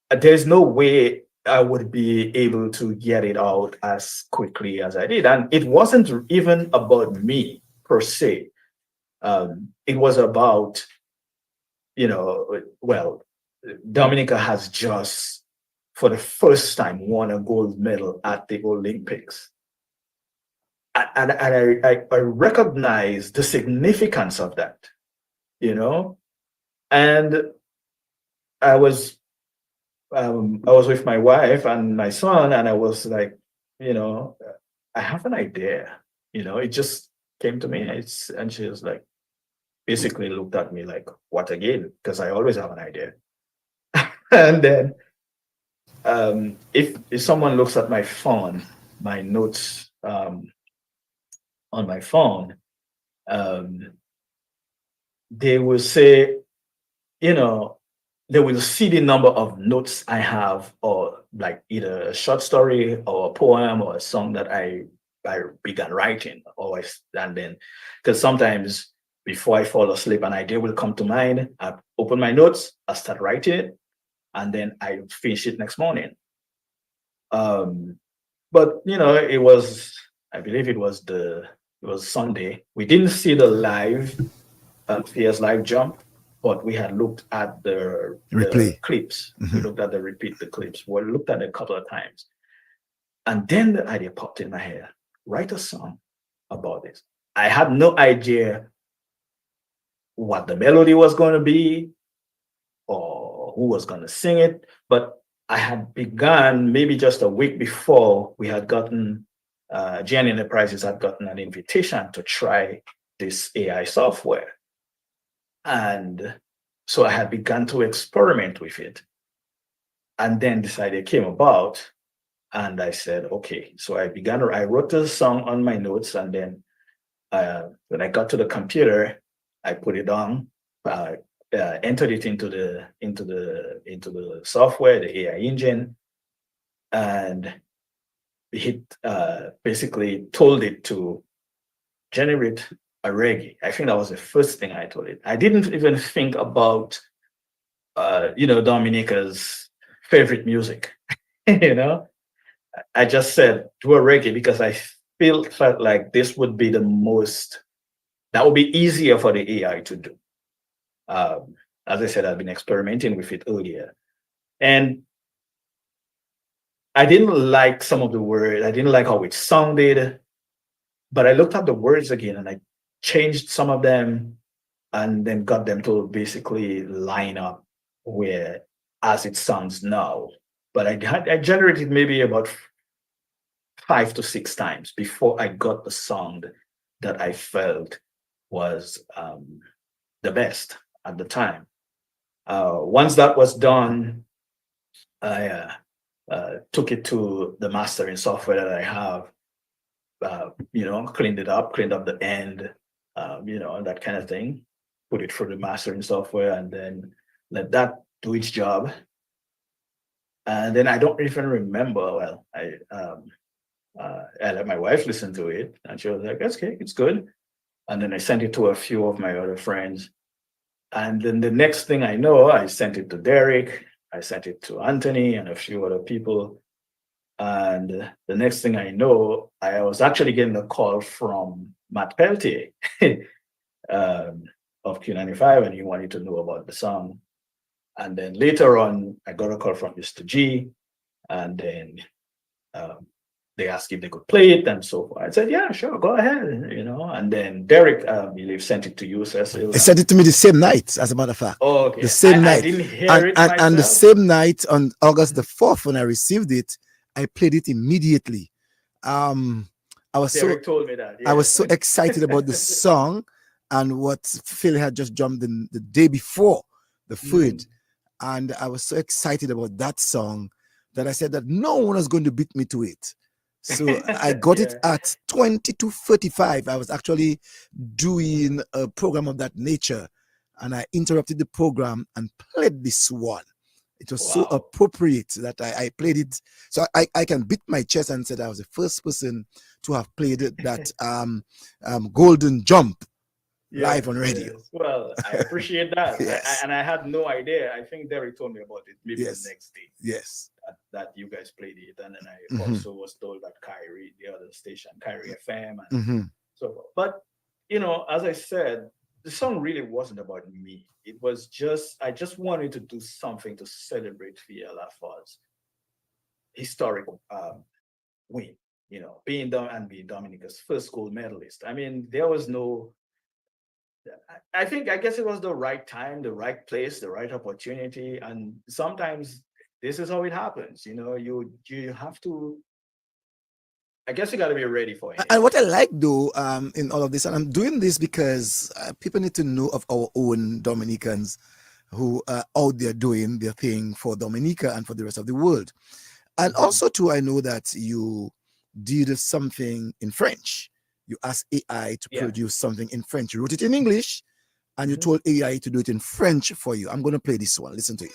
There's no way I would be able to get it out as quickly as I did. And it wasn't even about me per se. It was about, Dominica has just, for the first time, won a gold medal at the Olympics. And I recognize the significance of that, and I was with my wife and my son, and I was like, I have an idea, it just came to me, and she was like, basically looked at me like, what again? Because I always have an idea. And then if someone looks at my phone, my notes on my phone, they will say, they will see the number of notes I have, or like either a short story or a poem or a song that I began writing, and then, because sometimes before I fall asleep, an idea will come to mind. I open my notes, I start writing it, and then I finish it next morning. But it was, I believe it was Sunday. We didn't see the live Fierce live jump, but we had looked at the clips. We looked at the clips. We looked at it a couple of times. And then the idea popped in my head, write a song about this. I had no idea what the melody was going to be or who was going to sing it, but I had begun maybe just a week before. We had gotten, GN Enterprises had gotten an invitation to try this AI software. And so I had begun to experiment with it. And then this idea came about, and I said, okay. So I wrote the song on my notes, and then when I got to the computer, I put it on, entered it into the software, the AI engine, and basically told it to generate a reggae. I think that was the first thing I told it. I didn't even think about, Dominica's favorite music. I just said do a reggae because I felt like this would be that would be easier for the AI to do. As I said, I've been experimenting with it earlier, and I didn't like some of the words. I didn't like how it sounded, but I looked at the words again and I changed some of them, and then got them to basically line up as it sounds now. But I generated maybe about 5 to 6 times before I got the sound that I felt was the best at the time. Once that was done, I took it to the mastering software that I have, cleaned up the end, that kind of thing, put it through the mastering software, and then let that do its job. And then I don't even remember, I let my wife listen to it, and she was like, okay, it's good. And then I sent it to a few of my other friends. And then the next thing I know, I sent it to Derek, I sent it to Anthony and a few other people. And the next thing I know, I was actually getting a call from Matt Peltier of Q95, and he wanted to know about the song. And then later on, I got a call from Mr. G, and then they asked if they could play it and so forth. I said, yeah, sure, go ahead, And then Derek, I believe, sent it to you, Cecil. He sent it to me the same night, as a matter of fact. Oh, okay. The same night. I didn't hear it myself. And the same night, on August the 4th, when I received it, I played it immediately. Derek told me that. Yeah. I was so excited about the song and what Phil had just jumped in the day before the food. And I was so excited about that song that I said that no one was going to beat me to it. So I got it at 20 to 35. I was actually doing a program of that nature. and I interrupted the program and played this one. It was so Wow. appropriate that I played it. So I can beat my chest and said I was the first person to have played that golden jump live on radio. Yes. Well, I appreciate that. Yes. And I had no idea. I think Derek told me about it maybe Yes. the next day Yes. that you guys played it. And then I Mhm. also was told that Kyrie, the other station, Kyrie FM, and Hmm. so forth. But, you know, as I said, the song really wasn't about me. It was just, I just wanted to do something to celebrate VLFR's historic win, you know, being Dominica's first gold medalist. I mean, there was no, I guess it was the right time, the right place, the right opportunity. And sometimes this is how it happens. You know, you have to, I guess you got to be ready for it. And what I like though, in all of this, and I'm doing this because people need to know of our own Dominicans who are out there doing their thing for Dominica and for the rest of the world. And also too, I know that you did something in French. You asked AI to Yeah. produce something in French. You wrote it in English, and you Mhm. told AI to do it in French for you. I'm going to play this one. Listen to it.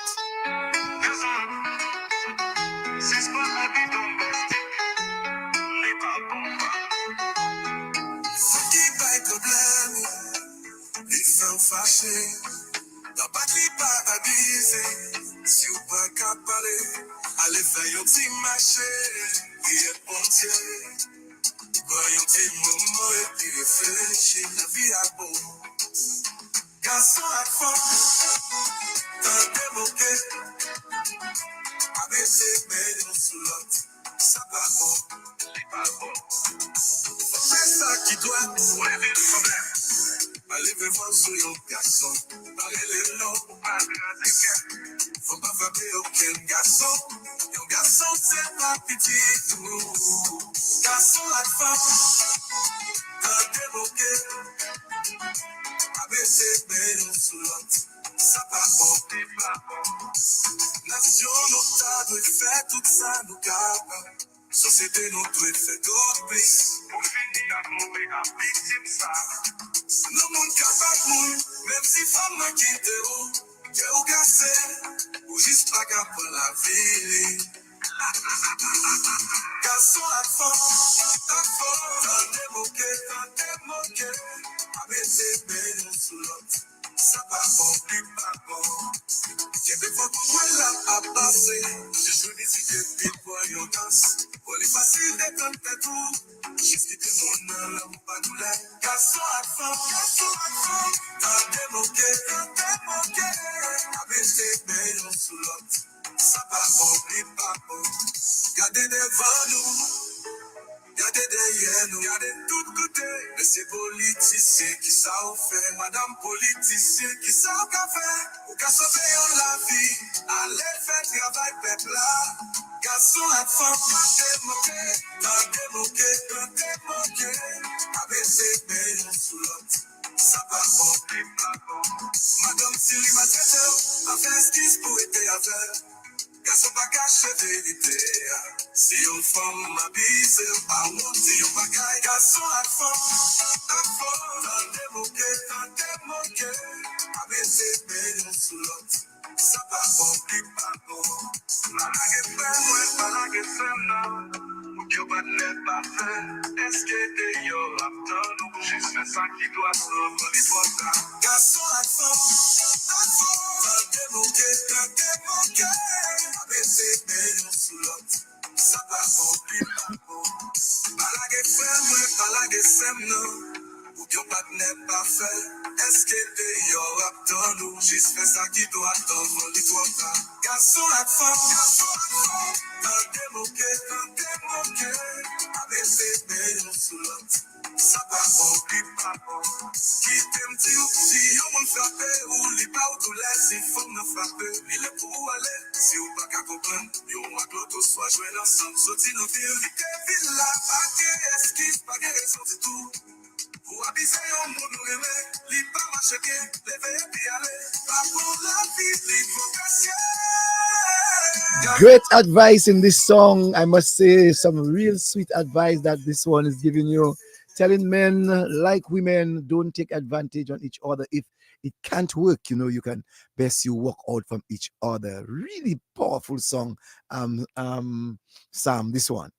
Great advice in this song. I must say, some real sweet advice that this one is giving you. telling men like women, don't take advantage on each other. If it can't work, you can best you walk out from each other. Really powerful song, Sam. This one.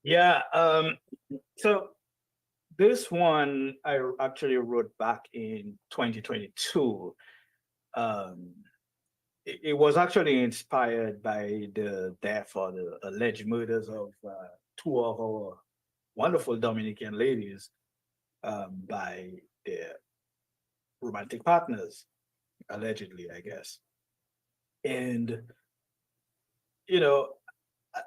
Yeah. So this one I actually wrote back in 2022. Um, it was actually inspired by the death or the alleged murders of two of our wonderful Dominican ladies by their romantic partners, allegedly, I guess. And, you know, I,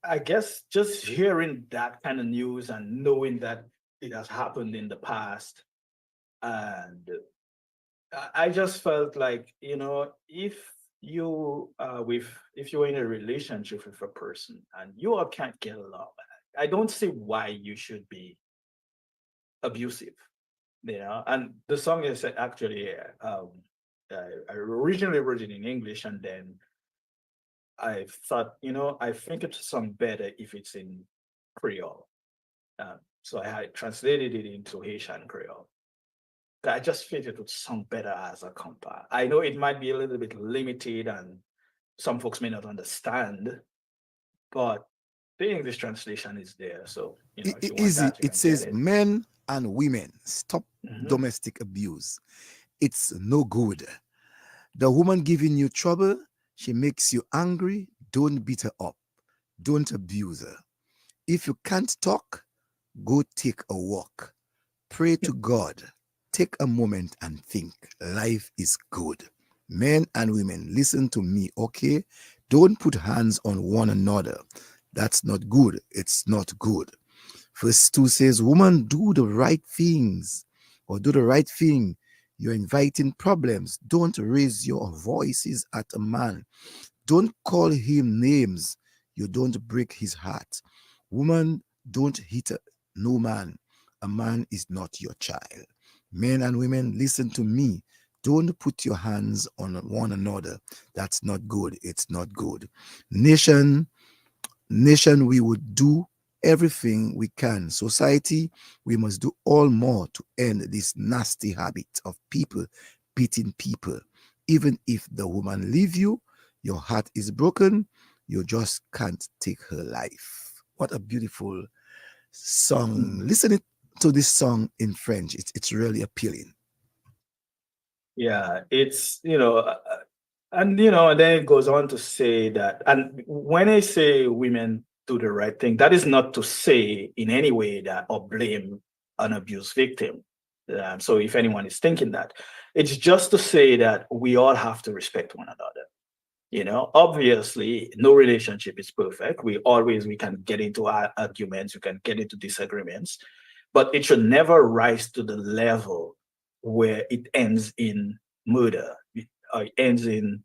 I guess just hearing that kind of news and knowing that it has happened in the past, and I just felt like, if if you're in a relationship with a person and you all can't get along, I don't see why you should be abusive. And the song is actually I originally wrote it in English, and then I thought, I think it's song better if it's in Creole. So I had translated it into Haitian Creole. I just felt it would sound better as a compa. I know it might be a little bit limited and some folks may not understand, but the English translation is there. So, if you want Easy. that, you It can get says it. men and women stop Mhm. domestic abuse. It's no good. The woman giving you trouble, she makes you angry. Don't beat her up. Don't abuse her. If you can't talk, go take a walk. Pray to God. Take a moment and think. Life is good. Men and women, listen to me, okay? Don't put hands on one another. That's not good. It's not good. Verse 2 says, woman, do the right things or do the right thing. You're inviting problems. Don't raise your voices at a man. Don't call him names. You don't break his heart. Woman, don't hit no man. A man is not your child. Men and women, listen to me. Don't put your hands on one another. That's not good. It's not good. Nation, we would do everything we can. Society, we must do all more to end this nasty habit of people beating people. Even if the woman leave you, your heart is broken, you just can't take her life. What a beautiful song. Listen to this song in French. It's really appealing. Yeah, it's, and and then it goes on to say that, and when I say women do the right thing, that is not to say in any way that or blame an abuse victim. So if anyone is thinking that, it's just to say that we all have to respect one another. Obviously, no relationship is perfect. We can get into arguments, we can get into disagreements, but it should never rise to the level where it ends in murder, or it ends in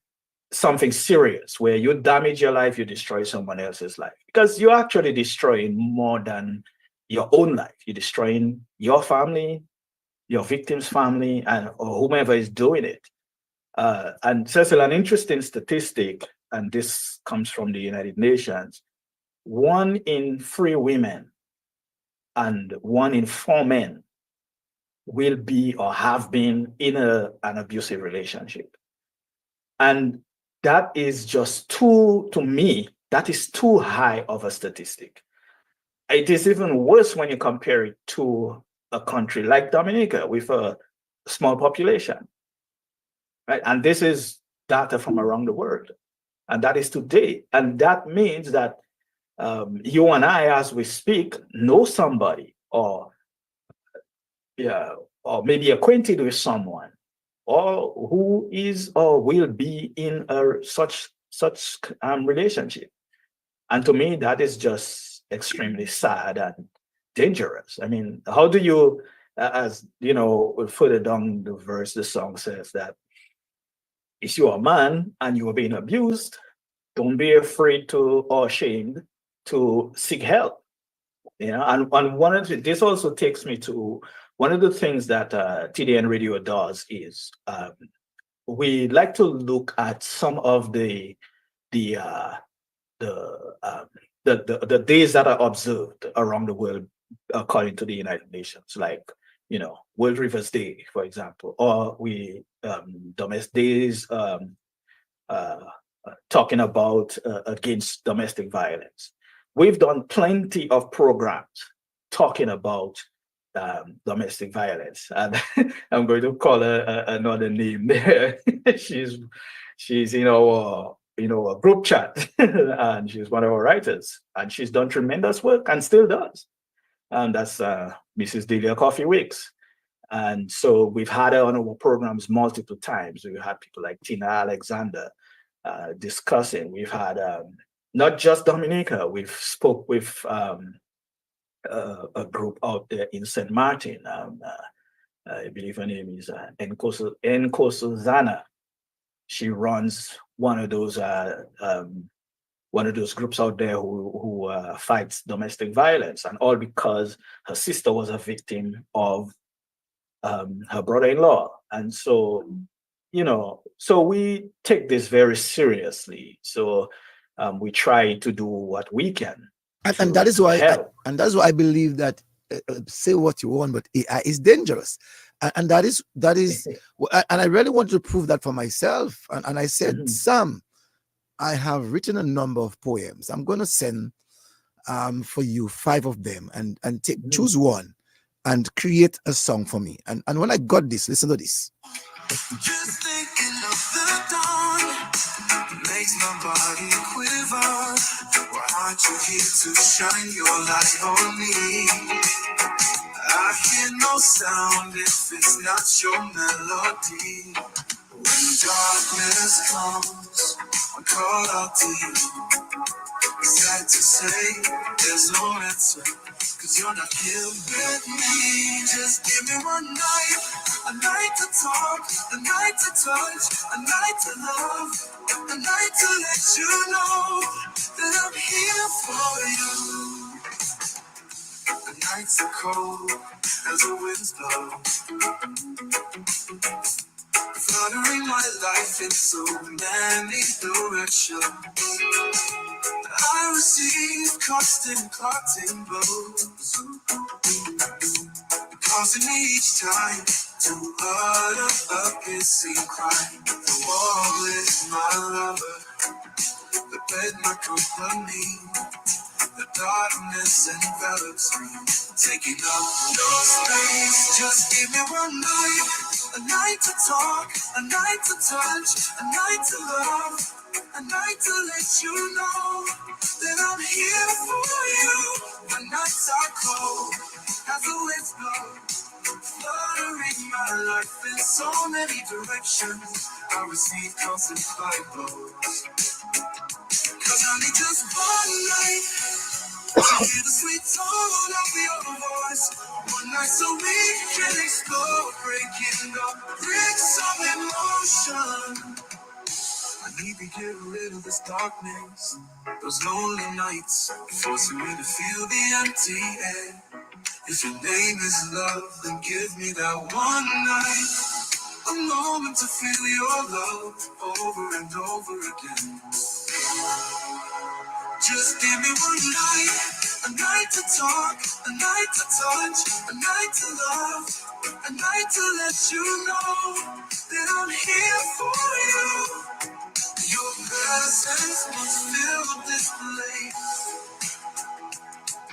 something serious where you damage your life, you destroy someone else's life. Because you're actually destroying more than your own life. You're destroying your family, your victim's family, and or whomever is doing it. And Cecil, an interesting statistic, and this comes from the United Nations: 1 in 3 women and 1 in 4 men will be or have been in an abusive relationship. And that is just to me, that is too high of a statistic. It is even worse when you compare it to a country like Dominica with a small population, right? And this is data from around the world, and that is today. And that means that you and I, as we speak, know somebody, or yeah, or maybe acquainted with someone, or who is or will be in a such relationship. And to me, that is just extremely sad and dangerous. I mean, how do you, as further down the verse, the song says that if you're a man and you are being abused, don't be afraid to or ashamed to seek help. And this also takes me to one of the things that TDN Radio does is we like to look at some of the uh, the, um, the days that are observed around the world according to the United Nations, like, World Rivers Day, for example, or we domestic days talking about against domestic violence. We've done plenty of programs talking about domestic violence, and I'm going to call her another name there. she's in our group chat, and she's one of our writers, and she's done tremendous work and still does. And that's Mrs. Delia Coffee Wicks. And so we've had her on our programs multiple times. We've had people like Tina Alexander discussing. We've had not just Dominica. We've spoke with a group out there in St. Martin. I believe her name is Enko Susanna. She runs one of those groups out there who fights domestic violence, and all because her sister was a victim of her brother-in-law. And so, so we take this very seriously. So we try to do what we can. And that is why, I believe that say what you want, but AI is dangerous, and that is, and I really want to prove that for myself. And I said, Sam, I have written a number of poems. I'm going to send for you 5 of them, and choose one and create a song for me. And when I got this, listen to this. Just thinking of the dawn makes my body quiver. Why aren't you here to shine your light on me? I hear no sound if it's not your melody. When darkness comes, I call out to you. Sad to say, there's no answer, 'cause you're not here with me. Just give me one night, a night to talk, a night to touch, a night to love, a night to let you know that I'm here for you. The nights are cold as the winds blow, fluttering my life in so many directions. I receive constant clotting blows, causing me each time to utter a piercing cry. The wall is my lover, the bed my company. The darkness envelops me, taking up no space. Just give me one night, a night to talk, a night to touch, a night to love, a night to let you know that I'm here for you. The nights are cold as the winds blow, fluttering my life in so many directions. I receive constant fire blows, 'cause I need just one night to hear the sweet tone of your voice. One night so we can explore, breaking the bricks of emotion. I need to get rid of this darkness, those lonely nights, forcing me to feel the empty air. If your name is love, then give me that one night, a moment to feel your love over and over again. Just give me one night, a night to talk, a night to touch, a night to love, a night to let you know that I'm here for you. Your presence must fill this place.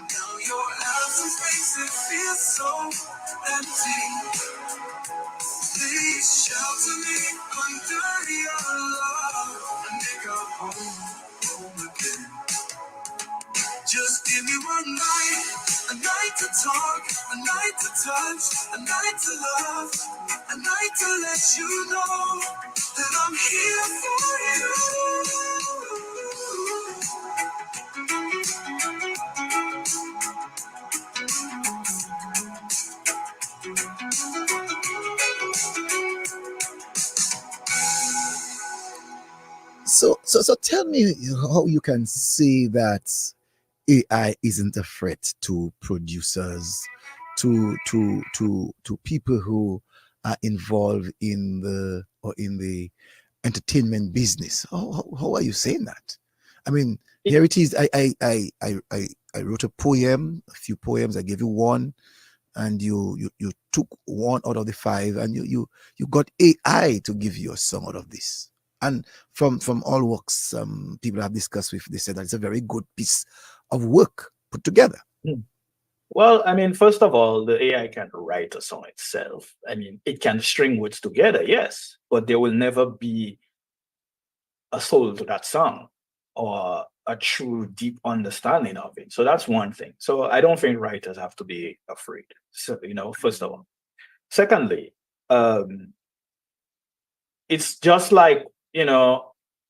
Now your absence makes it feel so empty. Please shelter me under your love and make our home again. Just give me one night, a night to talk, a night to touch, a night to love, a night to let you know that I'm here for you. So tell me how you can say that AI isn't a threat to producers, to people who are involved in the entertainment business. How are you saying that? I mean, here it is. I wrote a poem, a few poems. I gave you one, and you took one out of the five, and you got AI to give you a song out of this. And from all works, people have discussed with, they said that it's a very good piece of work put together. Well, I mean, first of all, the AI can write a song itself. I mean, it can string words together, yes, but there will never be a soul to that song or a true deep understanding of it. So that's one thing. So I don't think writers have to be afraid. So, first of all. Secondly, it's just like,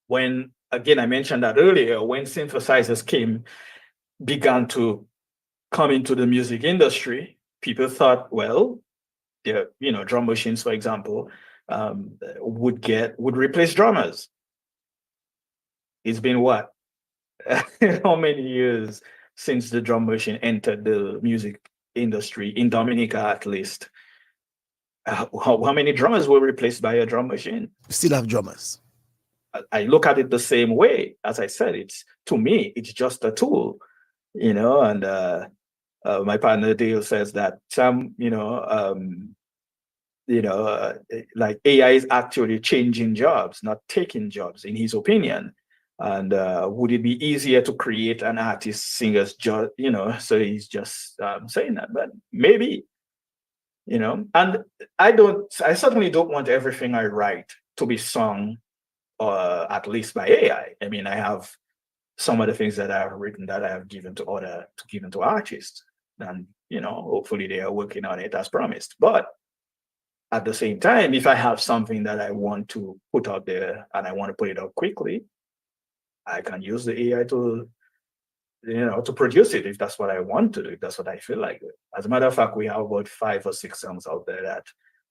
when, again, I mentioned that earlier, when synthesizers began to come into the music industry, people thought, well, drum machines, for example, would replace drummers. It's been what? How many years since the drum machine entered the music industry, in Dominica at least? How many drummers were replaced by a drum machine? Still have drummers. I look at it the same way. As I said, to me, it's just a tool, and my partner Dale says that like AI is actually changing jobs, not taking jobs, in his opinion. And would it be easier to create an artist, singer's job? So he's just saying that, but maybe, and I certainly don't want everything I write to be sung, or at least by AI. I mean, I have some of the things that I've written that I have given to artists, and hopefully they are working on it as promised. But at the same time, if I have something that I want to put out there and I want to put it out quickly, I can use the AI to produce it if that's what I want to do, if that's what I feel like. As a matter of fact, we have about 5 or 6 songs out there that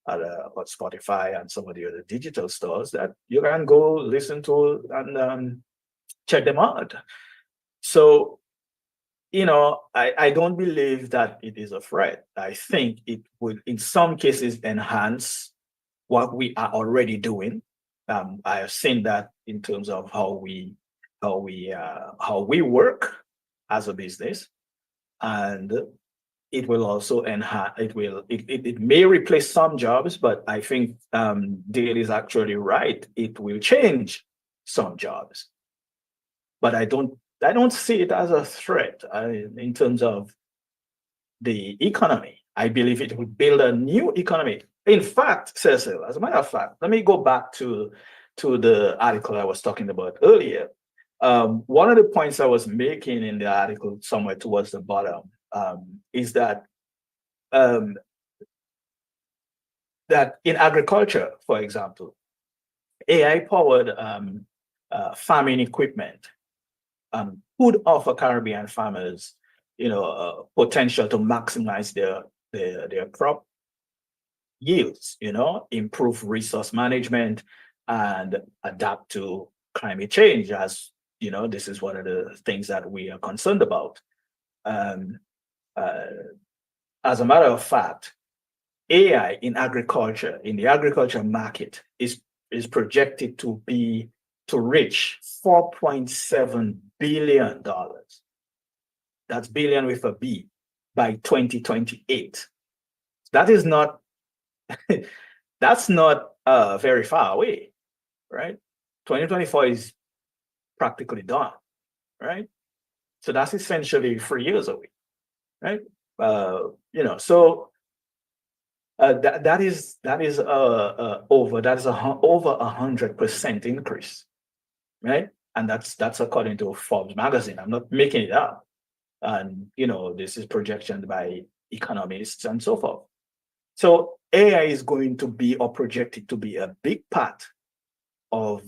are on Spotify and some of the other digital stores that you can go listen to and check them out. So, I don't believe that it is a threat. I think it would, in some cases, enhance what we are already doing. I have seen that in terms of how we work as a business, and it will also enhance. It may replace some jobs, but I think Dale is actually right. It will change some jobs, but I don't see it as a threat in terms of the economy. I believe it will build a new economy. In fact, Cecil, as a matter of fact, let me go back to the article I was talking about earlier. One of the points I was making in the article, somewhere towards the bottom, is that that in agriculture, for example, AI-powered farming equipment could offer Caribbean farmers, potential to maximize their crop yields, improve resource management, and adapt to climate change. As this is one of the things that we are concerned about. As a matter of fact, AI in agriculture, in the agriculture market, is projected to reach $4.7 billion. That's billion with a B, by 2028. That is not that's not very far away, right? 2024 is practically done, right? So that's essentially 3 years away, right? So that is over 100% increase, right? And that's according to Forbes magazine. I'm not making it up, and this is projection by economists and so forth. So AI is going to be, or projected to be, a big part of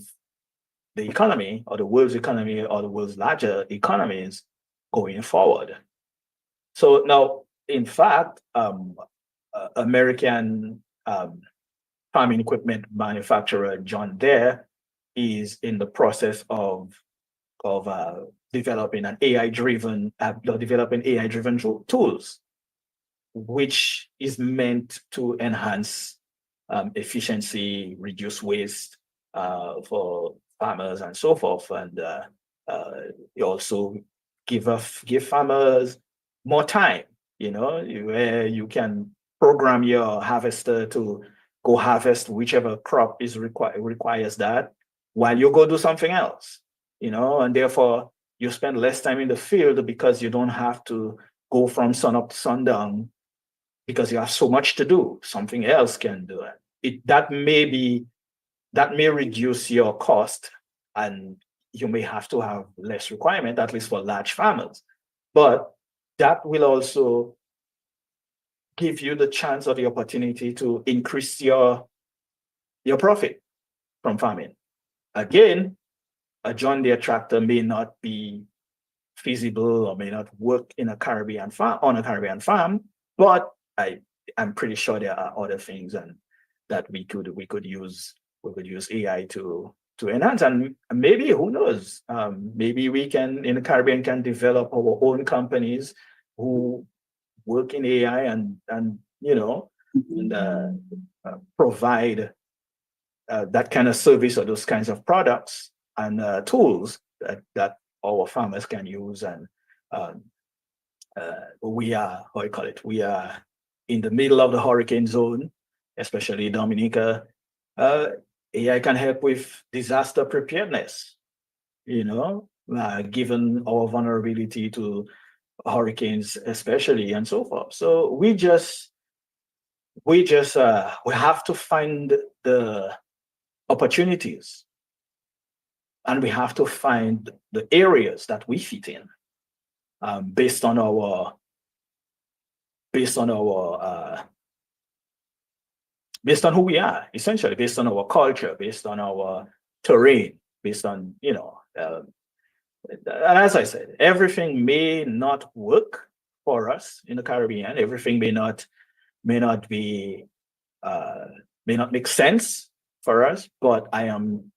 the economy, or the world's economy, or the world's larger economies going forward. So now, in fact, American farming equipment manufacturer John Deere is in the process of developing AI-driven tools, which is meant to enhance efficiency, reduce waste for farmers, and so forth. And You also give farmers more time, where you can program your harvester to go harvest whichever crop requires that, while you go do something else, and therefore you spend less time in the field because you don't have to go from sun up to sundown because you have so much to do. Something else can do it. That may reduce your cost, and you may have to have less requirement, at least for large farmers. But that will also give you the chance or the opportunity to increase your profit from farming. Again, a John Deere tractor may not be feasible or may not work in a Caribbean farm, but I'm pretty sure there are other things that we could use AI to enhance, and maybe, who knows, maybe we can in the Caribbean can develop our own companies who work in AI and provide that kind of service or those kinds of products and tools that our farmers can use. And we are in the middle of the hurricane zone, especially Dominica. AI can help with disaster preparedness, given our vulnerability to hurricanes, especially, and so forth. So we have to find the opportunities, and we have to find the areas that we fit in, based on who we are, essentially, based on our culture, based on our terrain, based on, and as I said, everything may not work for us in the Caribbean. Everything may not make sense for us, but I am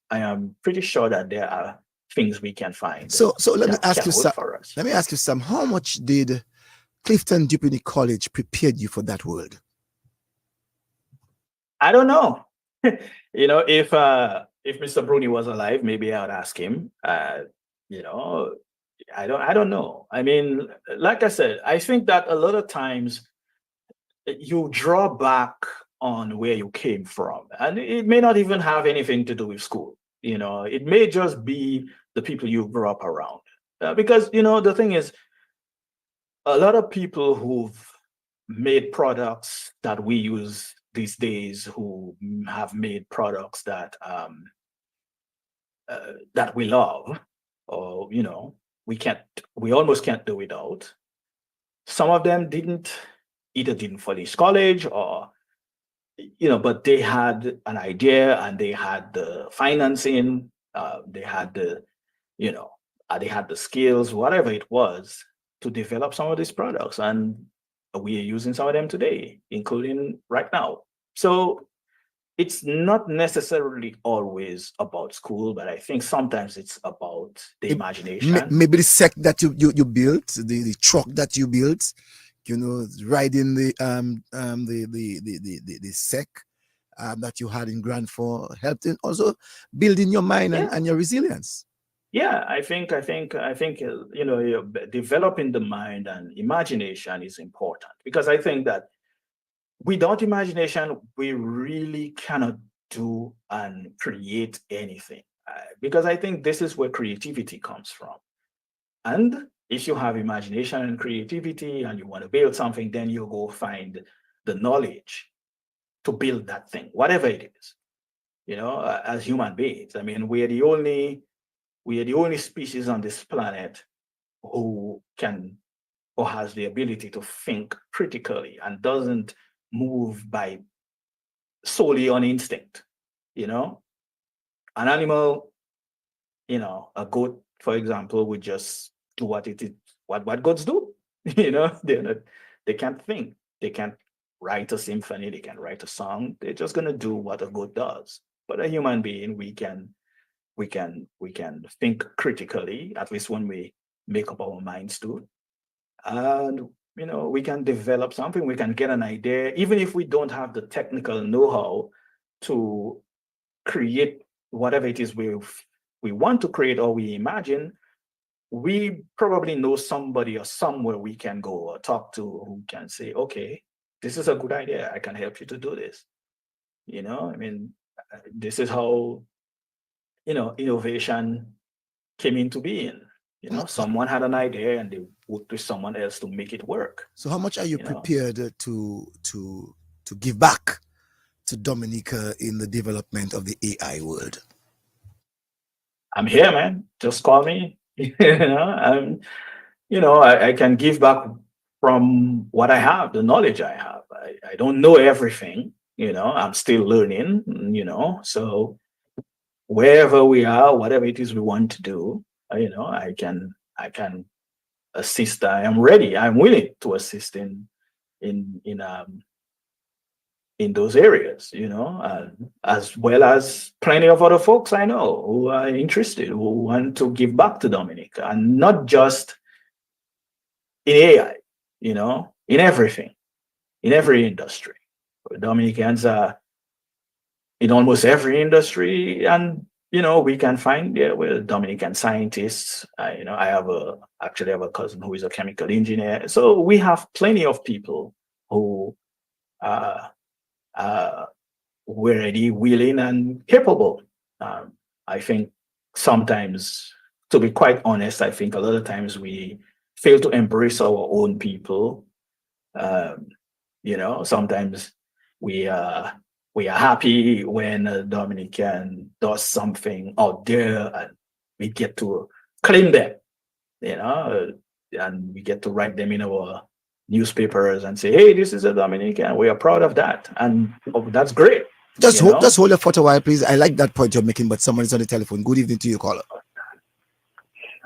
pretty sure that there are things we can find. So let me ask you, Sam. For us. Let me ask you, Sam. How much did Clifton Divinity College prepared you for that world? I don't know. If Mr. Bruni was alive, maybe I would ask him. I don't know. I mean, like I said, I think that a lot of times you draw back on where you came from, and it may not even have anything to do with school. It may just be the people you grew up around. Because the thing is, a lot of people who've made products that we use these days, who have made products that that we love, or we almost can't do without. Some of them didn't finish college, or but they had an idea and they had the financing, they had the skills, whatever it was, to develop some of these products, and we are using some of them today, including right now. So it's not necessarily always about school, but I think sometimes it's about the imagination. Maybe the sec that you built, the truck that you built, riding the sec that you had in Grand Four, helped in also building your mind and your resilience. Yeah, I think developing the mind and imagination is important, because I think that without imagination, we really cannot do and create anything, because I think this is where creativity comes from. And if you have imagination and creativity and you want to build something, then you go find the knowledge to build that thing, whatever it is. As human beings, I mean, we are the only species on this planet who has the ability to think critically and doesn't move by solely on instinct. An animal, a goat, for example, would just do what goats do. They can't think, they can't write a symphony, they can't write a song. They're just gonna do what a goat does. But a human being, we can think critically, at least when we make up our minds to. And we can develop something, we can get an idea, even if we don't have the technical know-how to create whatever it is we want to create or we imagine. we probably know somebody or somewhere we can go or talk to who can say, okay, this is a good idea. I can help you to do this. You know, I mean, this is how, innovation came into being. You know, someone had an idea and they worked with someone else to make it work. So how much are you You know? prepared to give back to Dominica in the development of the AI world? I'm here, man. Just call me. I can give back from what I have, the knowledge I have. I don't know everything, I'm still learning, so wherever we are, whatever it is we want to do, I can assist. I am ready. I'm willing to assist in those areas, as well as plenty of other folks I know who are interested, who want to give back to Dominica, and not just in AI, in everything, in every industry. Dominicans are in almost every industry, and we can find we're Dominican scientists. I actually have a cousin who is a chemical engineer. So we have plenty of people who are ready, willing, and capable. I think sometimes, to be quite honest, I think a lot of times we fail to embrace our own people. Sometimes we are happy when a Dominican does something out there, and we get to claim them, and we get to write them in our newspapers and say, hey, this is a Dominican. We are proud of that. And that's great. Just hold your foot a while, please. I like that point you're making, but someone is on the telephone. Good evening to you, caller.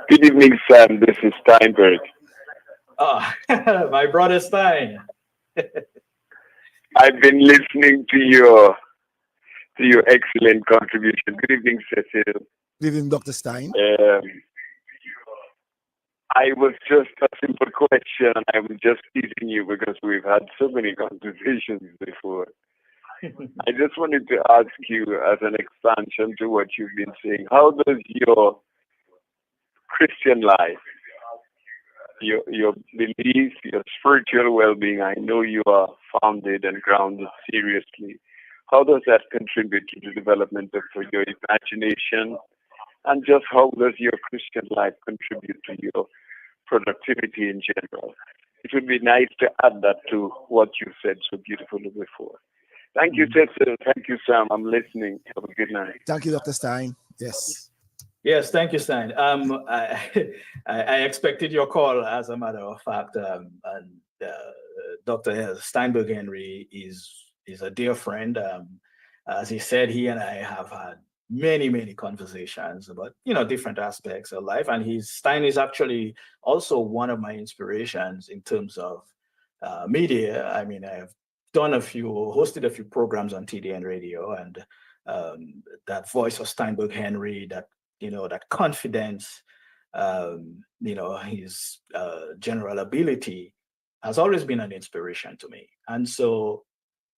Good evening, Sam. This is Steinberg. My brother Stein. I've been listening to your excellent contribution. Good evening, Cecil. Good evening, Dr. Stein. I was just a simple question. I'm just teasing you because we've had so many conversations before. I just wanted to ask you, as an expansion to what you've been saying, how does your Christian life, your belief, your spiritual well-being, I know you are founded and grounded seriously, how does that contribute to the development of your imagination? And just how does your Christian life contribute to your productivity in general? It would be nice to add that to what you said so beautifully before. Thank you, Cecil. Thank you, Sam. I'm listening. Have a good night. Thank you, Dr. Stein. Yes. Yes, thank you, Stein. I expected your call, as a matter of fact, and Dr. Steinberg Henry is a dear friend. As he said, he and I have had many conversations about different aspects of life, and Stein is actually also one of my inspirations in terms of media. I mean, I have hosted a few programs on TDN radio, and that voice of Steinberg Henry, that that confidence, his general ability has always been an inspiration to me. And so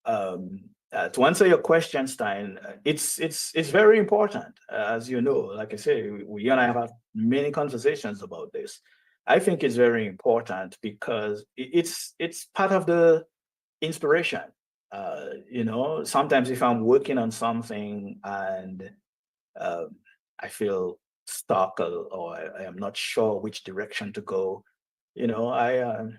to answer your question, Stein, it's very important. As you know, like I say, we and I have had many conversations about this. I think it's very important because it's part of the inspiration. Sometimes if I'm working on something and I feel stuck or I am not sure which direction to go, I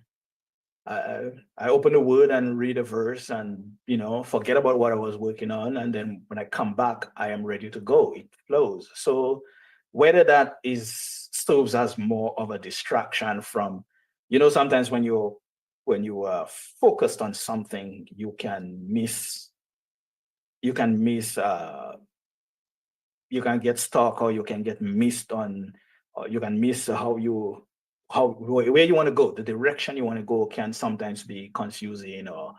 open the word and read a verse and, forget about what I was working on. And then when I come back, I am ready to go. It flows. So whether that serves as more of a distraction from, sometimes when you are focused on something, you can get stuck, or you can get missed on, or you can miss where you want to go. The direction you want to go can sometimes be confusing, or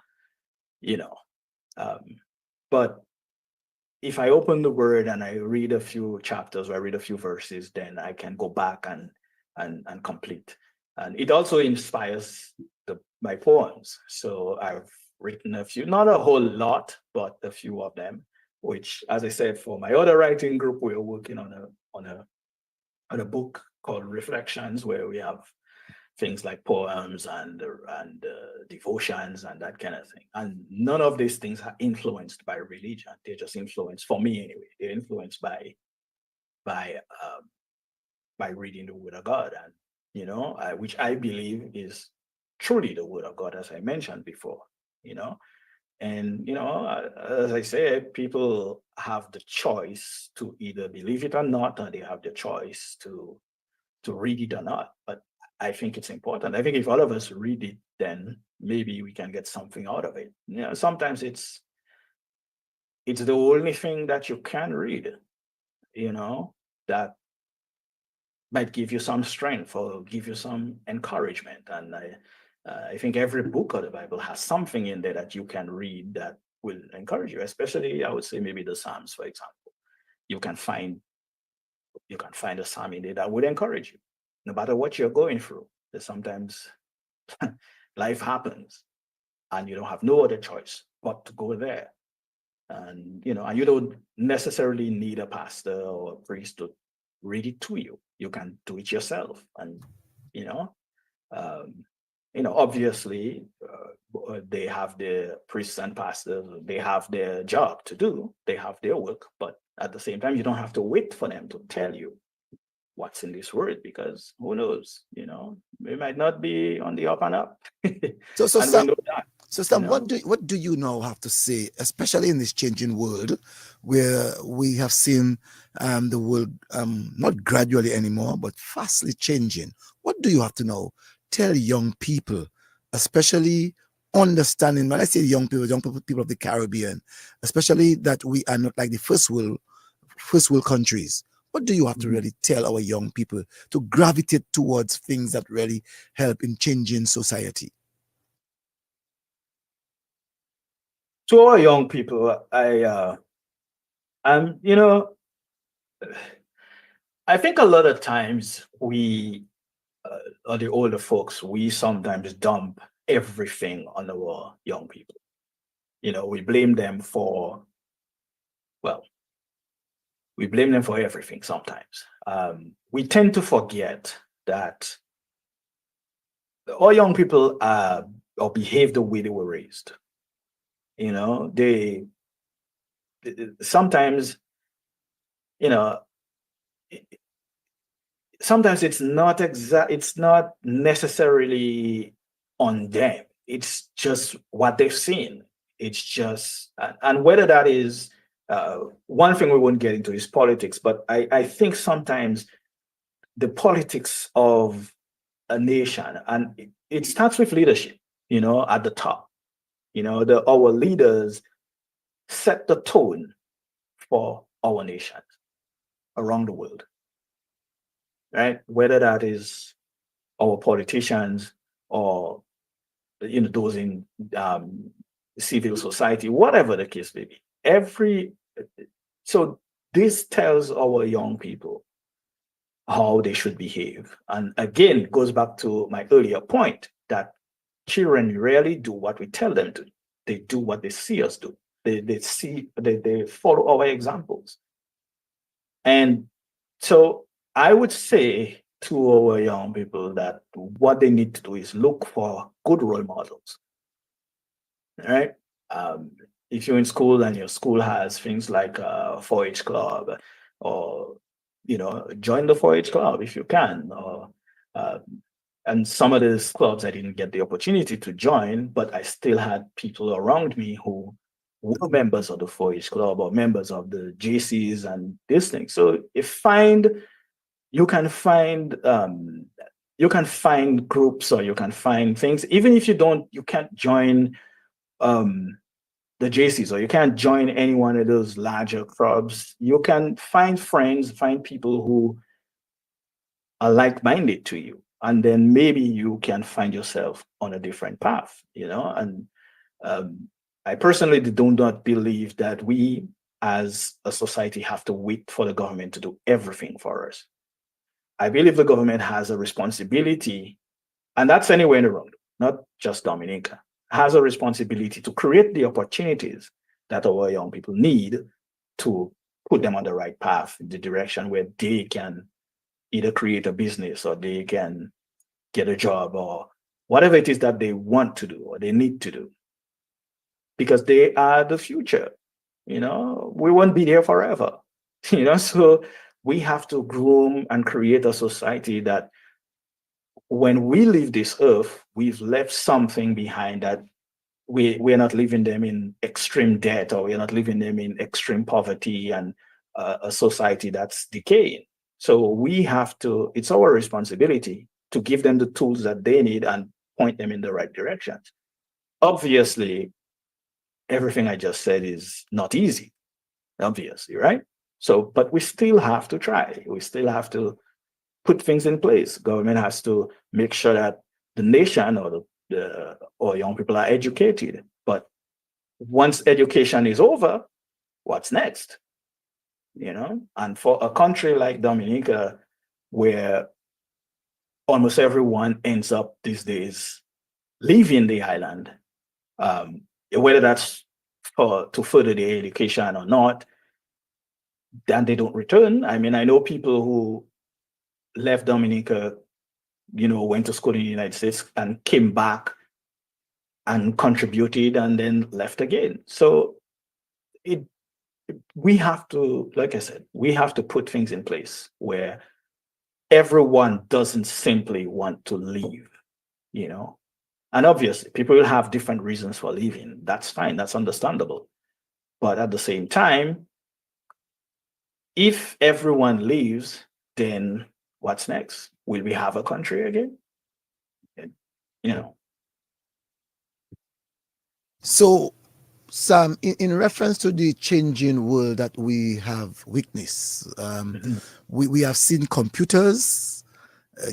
but if I open the word and I read a few chapters or I read a few verses, then I can go back and complete. And it also inspires my poems. So I've written a few, not a whole lot, but a few of them, which, as I said, for my other writing group, we're working on a book called Reflections, where we have things like poems and devotions and that kind of thing. And none of these things are influenced by religion. They're just influenced, for me anyway, they're influenced by reading the Word of God, and which I believe is truly the Word of God, as I mentioned before. And as I said, people have the choice to either believe it or not, or they have the choice to read it or not. But I think it's important. I think if all of us read it, then maybe we can get something out of it. Sometimes it's the only thing that you can read, that might give you some strength or give you some encouragement. And I think every book of the Bible has something in there that you can read that will encourage you, especially, I would say, maybe the Psalms, for example. You can find a psalm in there that would encourage you, no matter what you're going through. There's sometimes life happens and you don't have no other choice but to go there. And and you don't necessarily need a pastor or a priest to read it to you. You can do it yourself. And obviously they have their priests and pastors, they have their job to do, they have their work, but at the same time, you don't have to wait for them to tell you what's in this word, because who knows, we might not be on the up and up. So and Sam, we know that. So Sam, what do you now have to say, especially in this changing world, where we have seen the world not gradually anymore, but fastly changing? What do you have to now tell young people, especially understanding, when I say young people of the Caribbean, especially that we are not like the first world countries? What do you have to really tell our young people to gravitate towards things that really help in changing society? To all young people, I think a lot of times we, or the older folks, we sometimes dump everything on our young people. We blame them for, everything sometimes. We tend to forget that all young people or behave the way they were raised. They sometimes, sometimes it's not necessarily on them. It's just what they've seen. It's just, and whether that is, one thing we won't get into is politics, but I think sometimes the politics of a nation, and it starts with leadership, at the top. Our leaders set the tone for our nation around the world, right? Whether that is our politicians or those in civil society, whatever the case may be. So this tells our young people how they should behave. And again, it goes back to my earlier point that children rarely do what we tell them to. They do what they see us do. They follow our examples. And so I would say to our young people that what they need to do is look for good role models. All right. If you're in school and your school has things like 4-H club, or join the 4-H club if you can, or and some of these clubs I didn't get the opportunity to join, but I still had people around me who were members of the 4-H club or members of the JCs and this thing. So you can find groups, or you can find things, even if you can't join the JCs, or you can't join any one of those larger clubs. You can find friends, find people who are like-minded to you, and then maybe you can find yourself on a different path, and I personally do not believe that we as a society have to wait for the government to do everything for us. I believe the government has a responsibility, and that's anywhere in the world, not just Dominica, has a responsibility to create the opportunities that our young people need to put them on the right path, the direction where they can either create a business or they can get a job or whatever it is that they want to do or they need to do, because they are the future. We won't be there forever. So we have to groom and create a society that when we leave this earth, we've left something behind, that we're not leaving them in extreme debt, or we're not leaving them in extreme poverty and a society that's decaying. So we have to, it's our responsibility to give them the tools that they need and point them in the right direction. Obviously, everything I just said is not easy, obviously, right? So, but we still have to try. We still have to put things in place. Government has to make sure that the nation or young people are educated. But once education is over, what's next? And for a country like Dominica, where almost everyone ends up these days leaving the island, whether that's to further their education or not, then they don't return. I mean, I know people who left Dominica, went to school in the United States and came back and contributed and then left again. So we have to, like I said, we have to put things in place where everyone doesn't simply want to leave, And obviously, people will have different reasons for leaving. That's fine. That's understandable. But at the same time, if everyone leaves, then what's next? Will we have a country again? So, Sam, in reference to the changing world that we have witnessed, we have seen computers.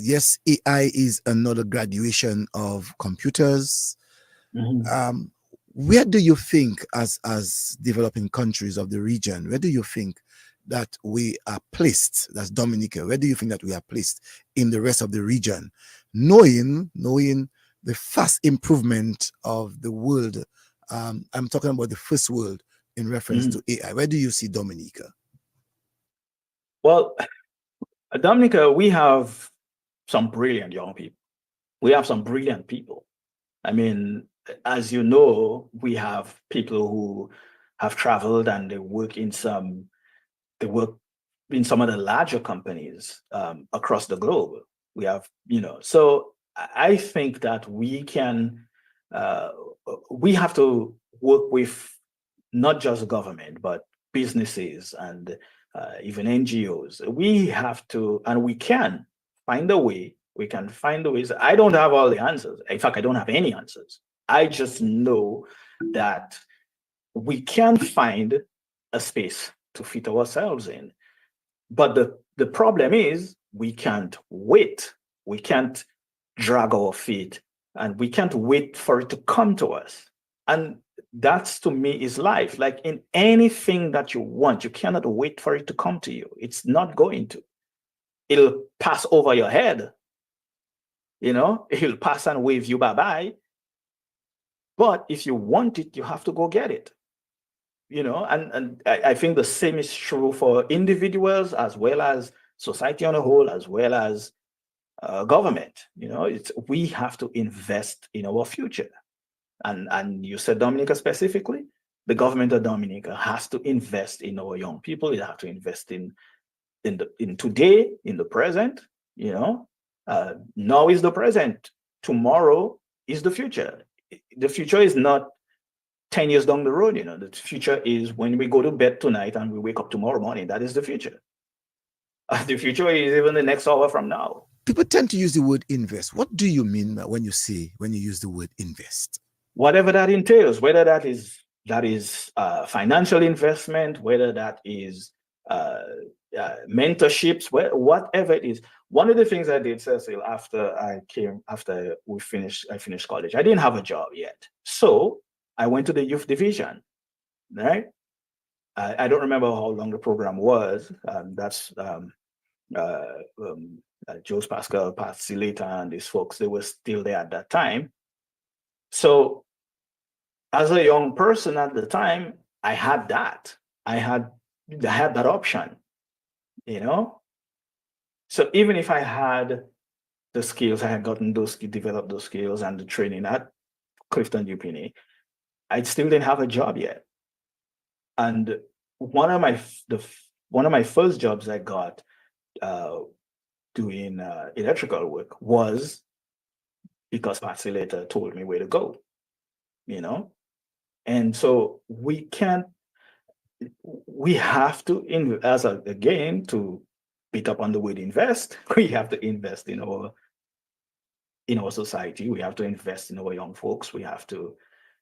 Yes, AI is another graduation of computers. Where do you think, as developing countries of the region, where do you think that we are placed, that's Dominica, where do you think that we are placed in the rest of the region, knowing the fast improvement of the world? I'm talking about the first world in reference to AI. Where do you see Dominica? Well, Dominica, we have some brilliant young people. We have some brilliant people. I mean, as you know, we have people who have traveled and they work in some of the larger companies across the globe. We have, so I think that we have to work with not just government, but businesses and even NGOs. We have to, and we can find a way. We can find the ways. I don't have all the answers. In fact, I don't have any answers. I just know that we can find a space to fit ourselves in. But the problem is we can't wait. We can't drag our feet, and we can't wait for it to come to us. And that's, to me, is life. Like in anything that you want, you cannot wait for it to come to you. It's not going to. It'll pass over your head. It'll pass and wave you bye-bye. But if you want it, you have to go get it. And I think the same is true for individuals as well as society on a whole, as well as government. We have to invest in our future. And you said Dominica specifically, the government of Dominica has to invest in our young people. It has to invest in today, in the present. Now is the present. Tomorrow is the future. The future is not 10 years down the road. The future is when we go to bed tonight and we wake up tomorrow morning. That is the future. The future is even the next hour from now. People tend to use the word invest. What do you mean when you use the word invest? Whatever that entails, whether that is financial investment, whether that is mentorships, whatever it is. One of the things I did, Cecil, after I finished college, I didn't have a job yet. So I went to the youth division, right? I don't remember how long the program was. That's Jose Pascal, Pat Silita, and these folks, they were still there at that time. So as a young person at the time, I had that. I had that option, So even if I had the skills, I had gotten those, developed those skills and the training at Clifton UPenny, I still didn't have a job yet. And one of my first jobs I got doing electrical work was because Patsy later told me where to go, you know? And so we have to, again, to beat up on the word invest, we have to invest in our society. We have to invest in our young folks. We have to,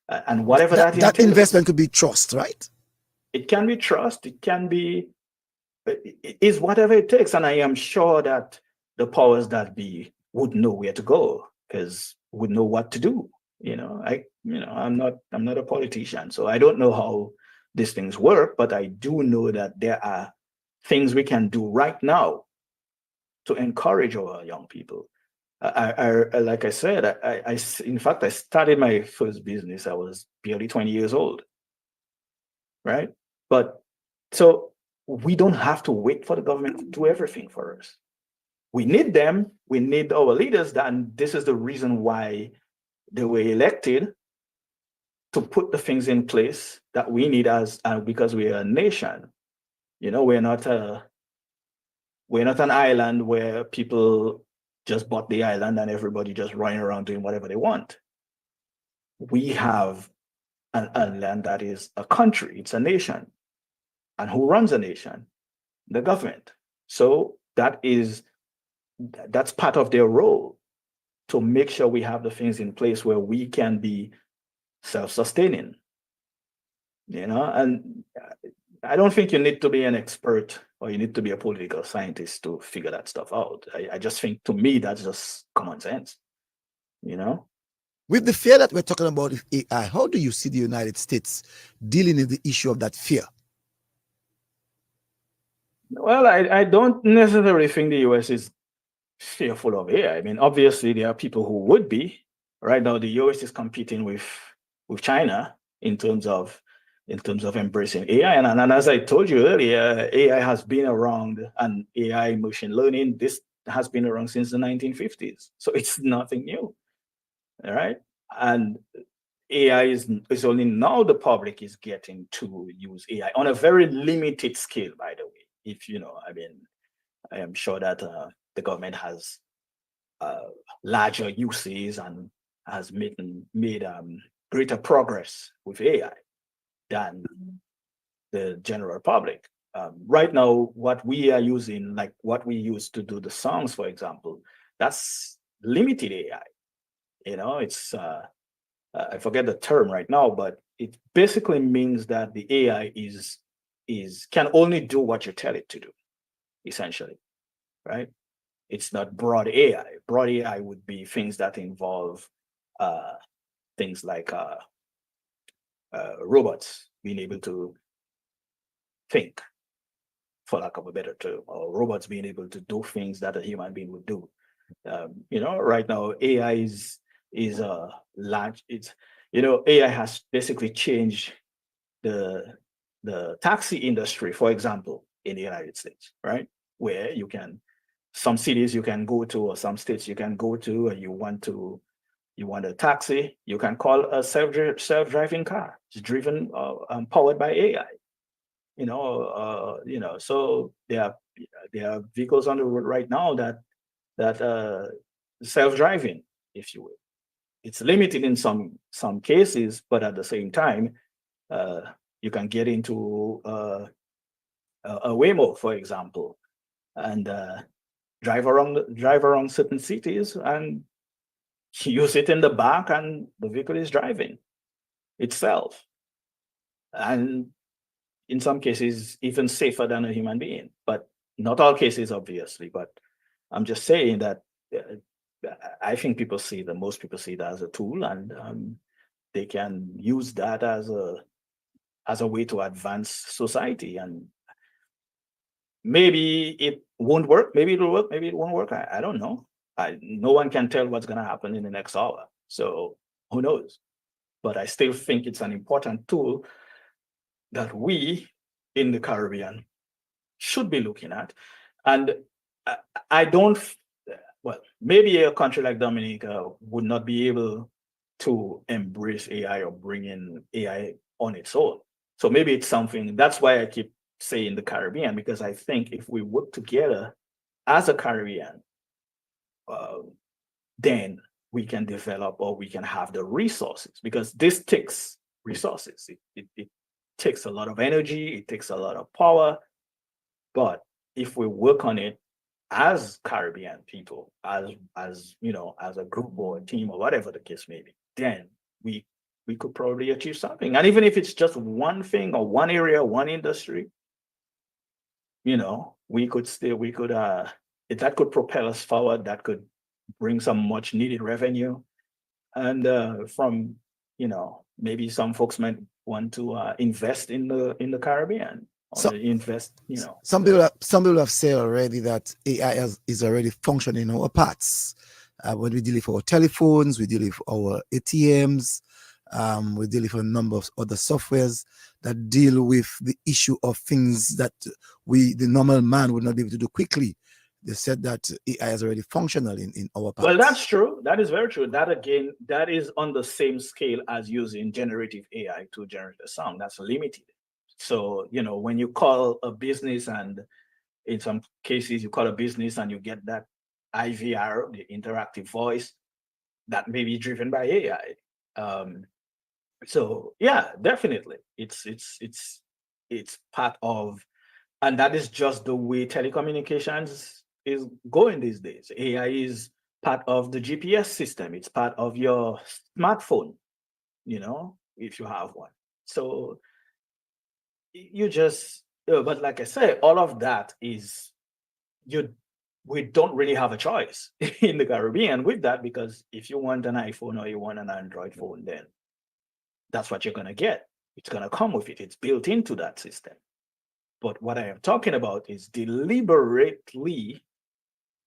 and whatever that that investment could be trust, right? It can be trust. It can be, it is whatever it takes. And I am sure that the powers that be would know where to go, because would know what to do. I'm not a politician, so I don't know how these things work, but I do know that there are things we can do right now to encourage our young people. Like I said, in fact, I started my first business. I was barely 20 years old, right? But so we don't have to wait for the government to do everything for us. We need them. We need our leaders. And this is the reason why they were elected, to put the things in place that we need because we are a nation. We're not an island where people just bought the island and everybody just running around doing whatever they want. We have a land that is a country. It's a nation. And who runs a nation? The government. So that's part of their role, to make sure we have the things in place where we can be self-sustaining. And I don't think you need to be an expert or you need to be a political scientist to figure that stuff out. I just think, to me, that's just common sense. With the fear that we're talking about with AI, how do you see the United States dealing with the issue of that fear? Well, I don't necessarily think the US is fearful of AI. I mean, obviously, there are people who would be. Right now, the US is competing with China in terms of embracing AI. And as I told you earlier, AI has been around, and AI machine learning, this has been around since the 1950s. So it's nothing new. All right. And AI is only now the public is getting to use AI on a very limited scale, by the way. I am sure that the government has larger uses and has made greater progress with AI than the general public. Right now, what we are using, like what we use to do the songs, for example, that's limited AI. It's I forget the term right now, but it basically means that the AI can only do what you tell it to do, essentially, right? It's not broad AI. Broad AI would be things that involve things like robots being able to think, for lack of a better term, or robots being able to do things that a human being would do. Right now, AI is a large. AI has basically changed the taxi industry, for example, in the United States, right? Where some cities you can go to, or some states you can go to, and you want a taxi, you can call a self-driving car. It's driven, powered by AI. So there are vehicles on the road right now that self-driving, if you will. It's limited in some cases, but at the same time, you can get into a Waymo, for example, and drive around certain cities, and you sit in the back and the vehicle is driving itself. And in some cases, even safer than a human being, but not all cases, obviously. But I'm just saying that I think most people see that as a tool, and they can use that as a way to advance society. And maybe it won't work, maybe it'll work, maybe it won't work. I don't know. No one can tell what's going to happen in the next hour. So who knows? But I still think it's an important tool that we in the Caribbean should be looking at. And I don't. Well, maybe a country like Dominica would not be able to embrace AI or bring in AI on its own. So maybe it's something. That's why I keep saying the Caribbean, because I think if we work together as a Caribbean, uh, then we can develop, or we can have the resources, because this takes resources. It takes a lot of energy. It takes a lot of power. But if we work on it as Caribbean people, as as a group or a team or whatever the case may be, then we we could probably achieve something. And even if it's just one thing or one area, one industry, we could that could propel us forward. That could bring some much needed revenue. And from maybe some folks might want to invest in the Caribbean, or So invest, some people have said already that AI is already functioning in our parts. When we deal with our telephones, we deal with our ATMs, we deal with a number of other softwares that deal with the issue of things that the normal man would not be able to do quickly. They said that AI is already functional in our parts. Well, that's true. That is very true. That again, that is on the same scale as using generative AI to generate a song. That's limited. So, when you call a business, and in some cases you call a business and you get that IVR, the interactive voice, that may be driven by AI. So yeah, definitely. It's part of, and that is just the way telecommunications is going these days. AI is part of the GPS system. It's part of your smartphone, if you have one. So you just, but like I say, all of that is we don't really have a choice in the Caribbean with that, because if you want an iPhone or you want an Android phone, then that's what you're going to get. It's going to come with it. It's built into that system. But what I am talking about is deliberately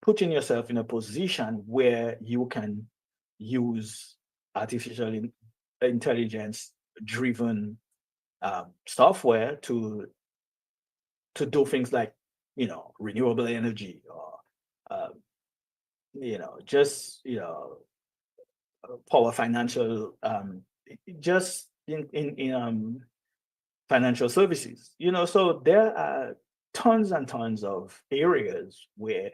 putting yourself in a position where you can use artificial intelligence driven software to do things like renewable energy, or just power financial, just in financial services. So there are tons and tons of areas where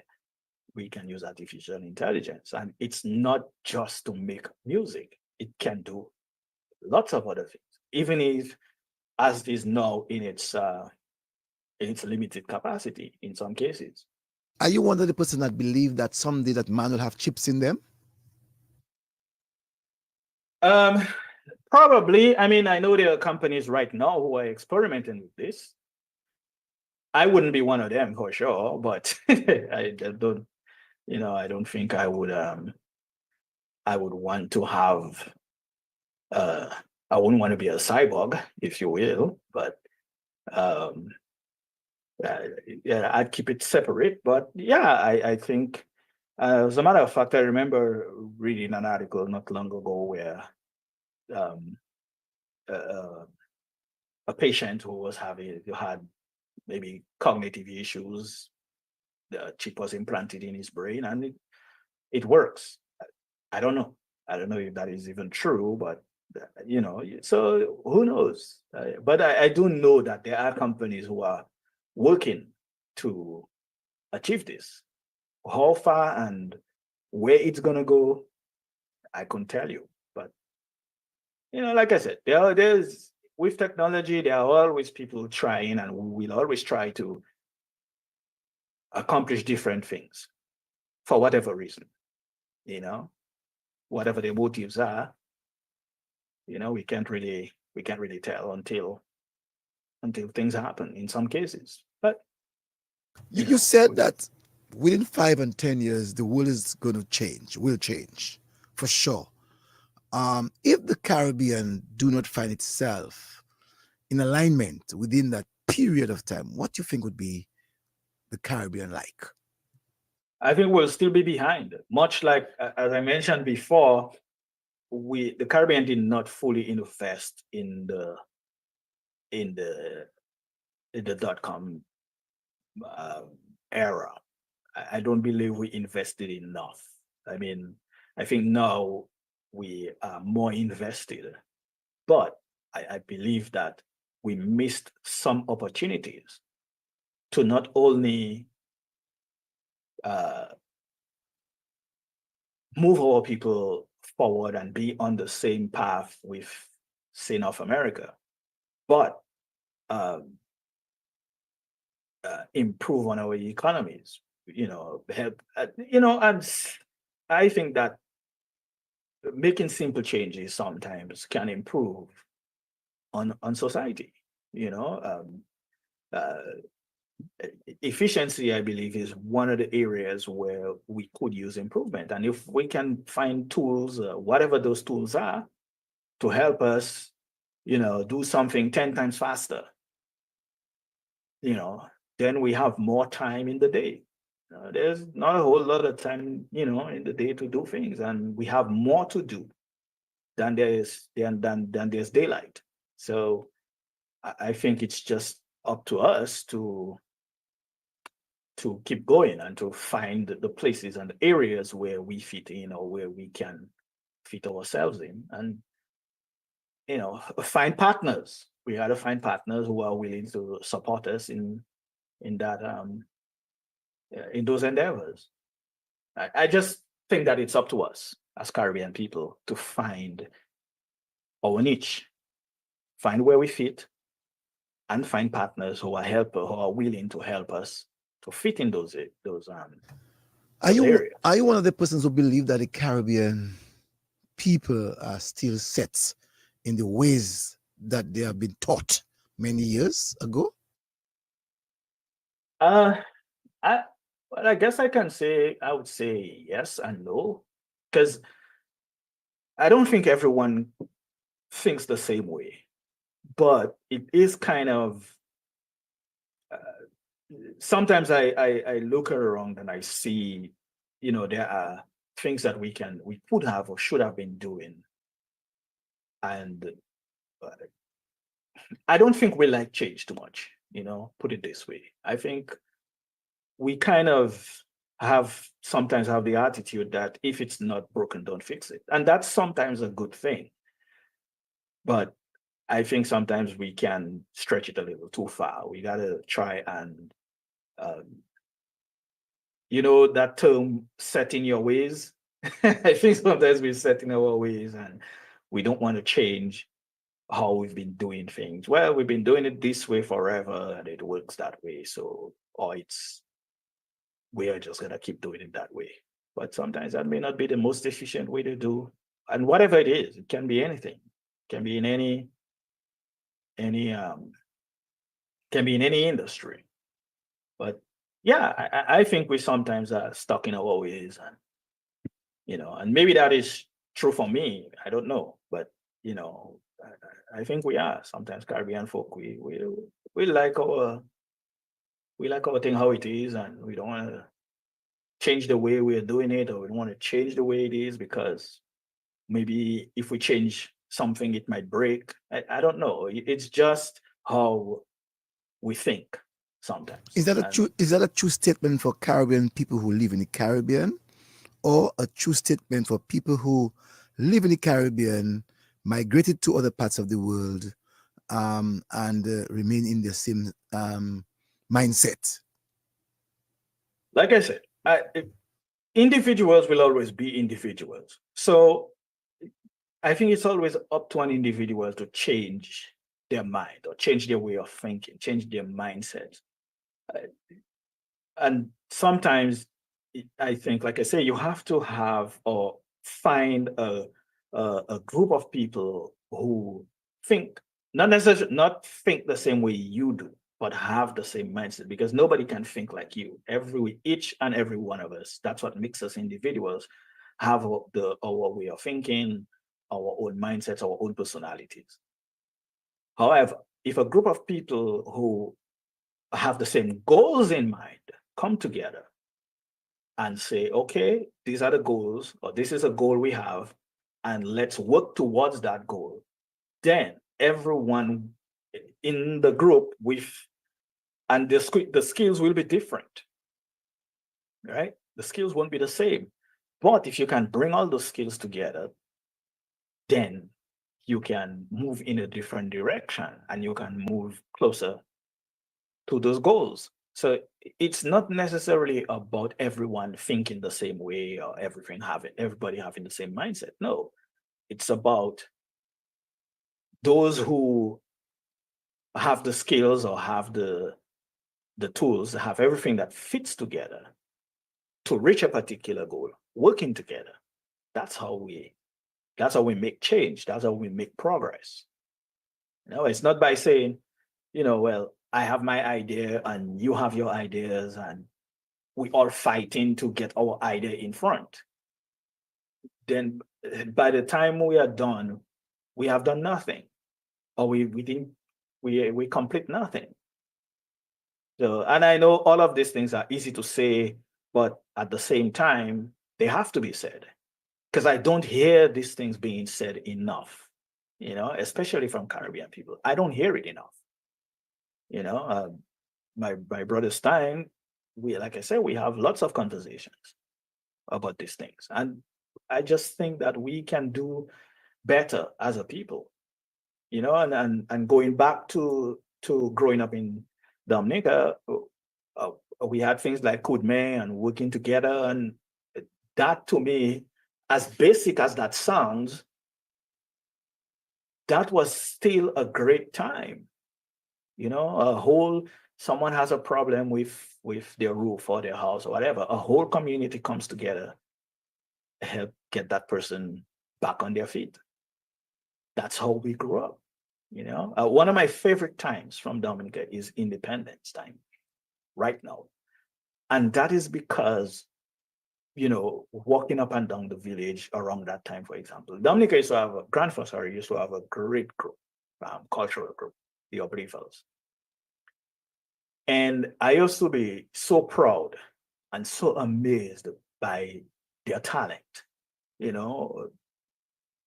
we can use artificial intelligence, and it's not just to make music. It can do lots of other things, even if, as it is now, in its limited capacity in some cases. Are you one of the person that believe that someday that man will have chips in them? Probably. I mean, I know there are companies right now who are experimenting with this. I wouldn't be one of them for sure, but I don't, I don't think I would want to have, I wouldn't want to be a cyborg, if you will, but yeah, I'd keep it separate. But yeah, I think, as a matter of fact, I remember reading an article not long ago where a patient who had maybe cognitive issues, the chip was implanted in his brain, and it works. I don't know. I don't know if that is even true, but so who knows? But I do know that there are companies who are working to achieve this. How far and where it's gonna go, I couldn't tell you. But like I said, there's with technology, there are always people trying, and we will always try to accomplish different things for whatever reason. Whatever their motives are, we can't really tell until things happen in some cases. But You said that within 5 and 10 years, the world is going to change, will change for sure. If the Caribbean do not find itself in alignment within that period of time, what do you think would be the Caribbean like? I think we'll still be behind. Much like, as I mentioned before, the Caribbean did not fully invest in the .com era. I don't believe we invested enough. I mean, I think now we are more invested, but I believe that we missed some opportunities to not only uh, move our people forward and be on the same path with, say, North America, but um, improve on our economies. Help. And I think that making simple changes sometimes can improve on society. Uh, Efficiency, I believe, is one of the areas where we could use improvement. And if we can find tools, whatever those tools are, to help us, do something 10 times faster, then we have more time in the day. There's not a whole lot of time, in the day to do things, and we have more to do than there's daylight. So I think it's just up to us to keep going and to find the places and the areas where we fit in, or where we can fit ourselves in, and find partners. We got to find partners who are willing to support us in that in those endeavors. I just think that it's up to us as Caribbean people to find our niche, find where we fit, and find partners who are willing to help us to fit in those areas. Are you one of the persons who believe that the Caribbean people are still set in the ways that they have been taught many years ago? I guess I would say yes and no, because I don't think everyone thinks the same way, but it is kind of sometimes I look around and I see, there are things that we could have or should have been doing, and I don't think we like change too much. Put it this way. I think we kind of sometimes have the attitude that if it's not broken, don't fix it. And that's sometimes a good thing. But I think sometimes we can stretch it a little too far. We got to try and, that term, set in your ways. I think sometimes we set in our ways and we don't want to change how we've been doing things. Well, we've been doing it this way forever and it works that way. So, we are just going to keep doing it that way. But sometimes that may not be the most efficient way to do. And whatever it is, it can be anything. It can be in any industry. But yeah, I think we sometimes are stuck in our ways, and maybe that is true for me. I don't know, but I think we are sometimes Caribbean folk. We like our thing how it is, and we don't want to change the way we're doing it, or we don't want to change the way it is because maybe if we change something, it might break. I don't know. It's just how we think sometimes. Is that a true statement for Caribbean people who live in the Caribbean, or a true statement for people who live in the Caribbean, migrated to other parts of the world, and remain in the same mindset? Like I said, individuals will always be individuals. So I think it's always up to an individual to change their mind or change their way of thinking, change their mindset. And sometimes I think, like I say, you have to have or find a group of people who think, not think the same way you do, but have the same mindset, because nobody can think like you. Each and every one of us, that's what makes us individuals, have our way of thinking, our own mindsets, our own personalities. However, if a group of people who have the same goals in mind come together and say, okay, these are the goals, or this is a goal we have, and let's work towards that goal, then everyone in the group and the skills will be different. right? The skills won't be the same. But if you can bring all those skills together, then you can move in a different direction and you can move closer to those goals. So it's not necessarily about everyone thinking the same way or everybody having the same mindset. No, it's about those who have the skills or have the tools, have everything that fits together to reach a particular goal, working together. That's how we make change. That's how we make progress. It's not by saying, well, I have my idea and you have your ideas and we all fighting to get our idea in front. Then by the time we are done, we have done nothing, or we complete nothing. So, and I know all of these things are easy to say, but at the same time, they have to be said because I don't hear these things being said enough, especially from Caribbean people. I don't hear it enough. My brother Stein, like I said, we have lots of conversations about these things. And I just think that we can do better as a people, and going back to growing up in Dominica, we had things like Kudme and working together. And that to me, as basic as that sounds, that was still a great time. Someone has a problem with their roof or their house or whatever, a whole community comes together, help get that person back on their feet. That's how we grew up. One of my favorite times from Dominica is Independence time right now. And that is because, walking up and down the village around that time, for example, Dominica used to have Grand Fossari used to have a great group, cultural group, the Opry Fellows. And I used to be so proud and so amazed by their talent,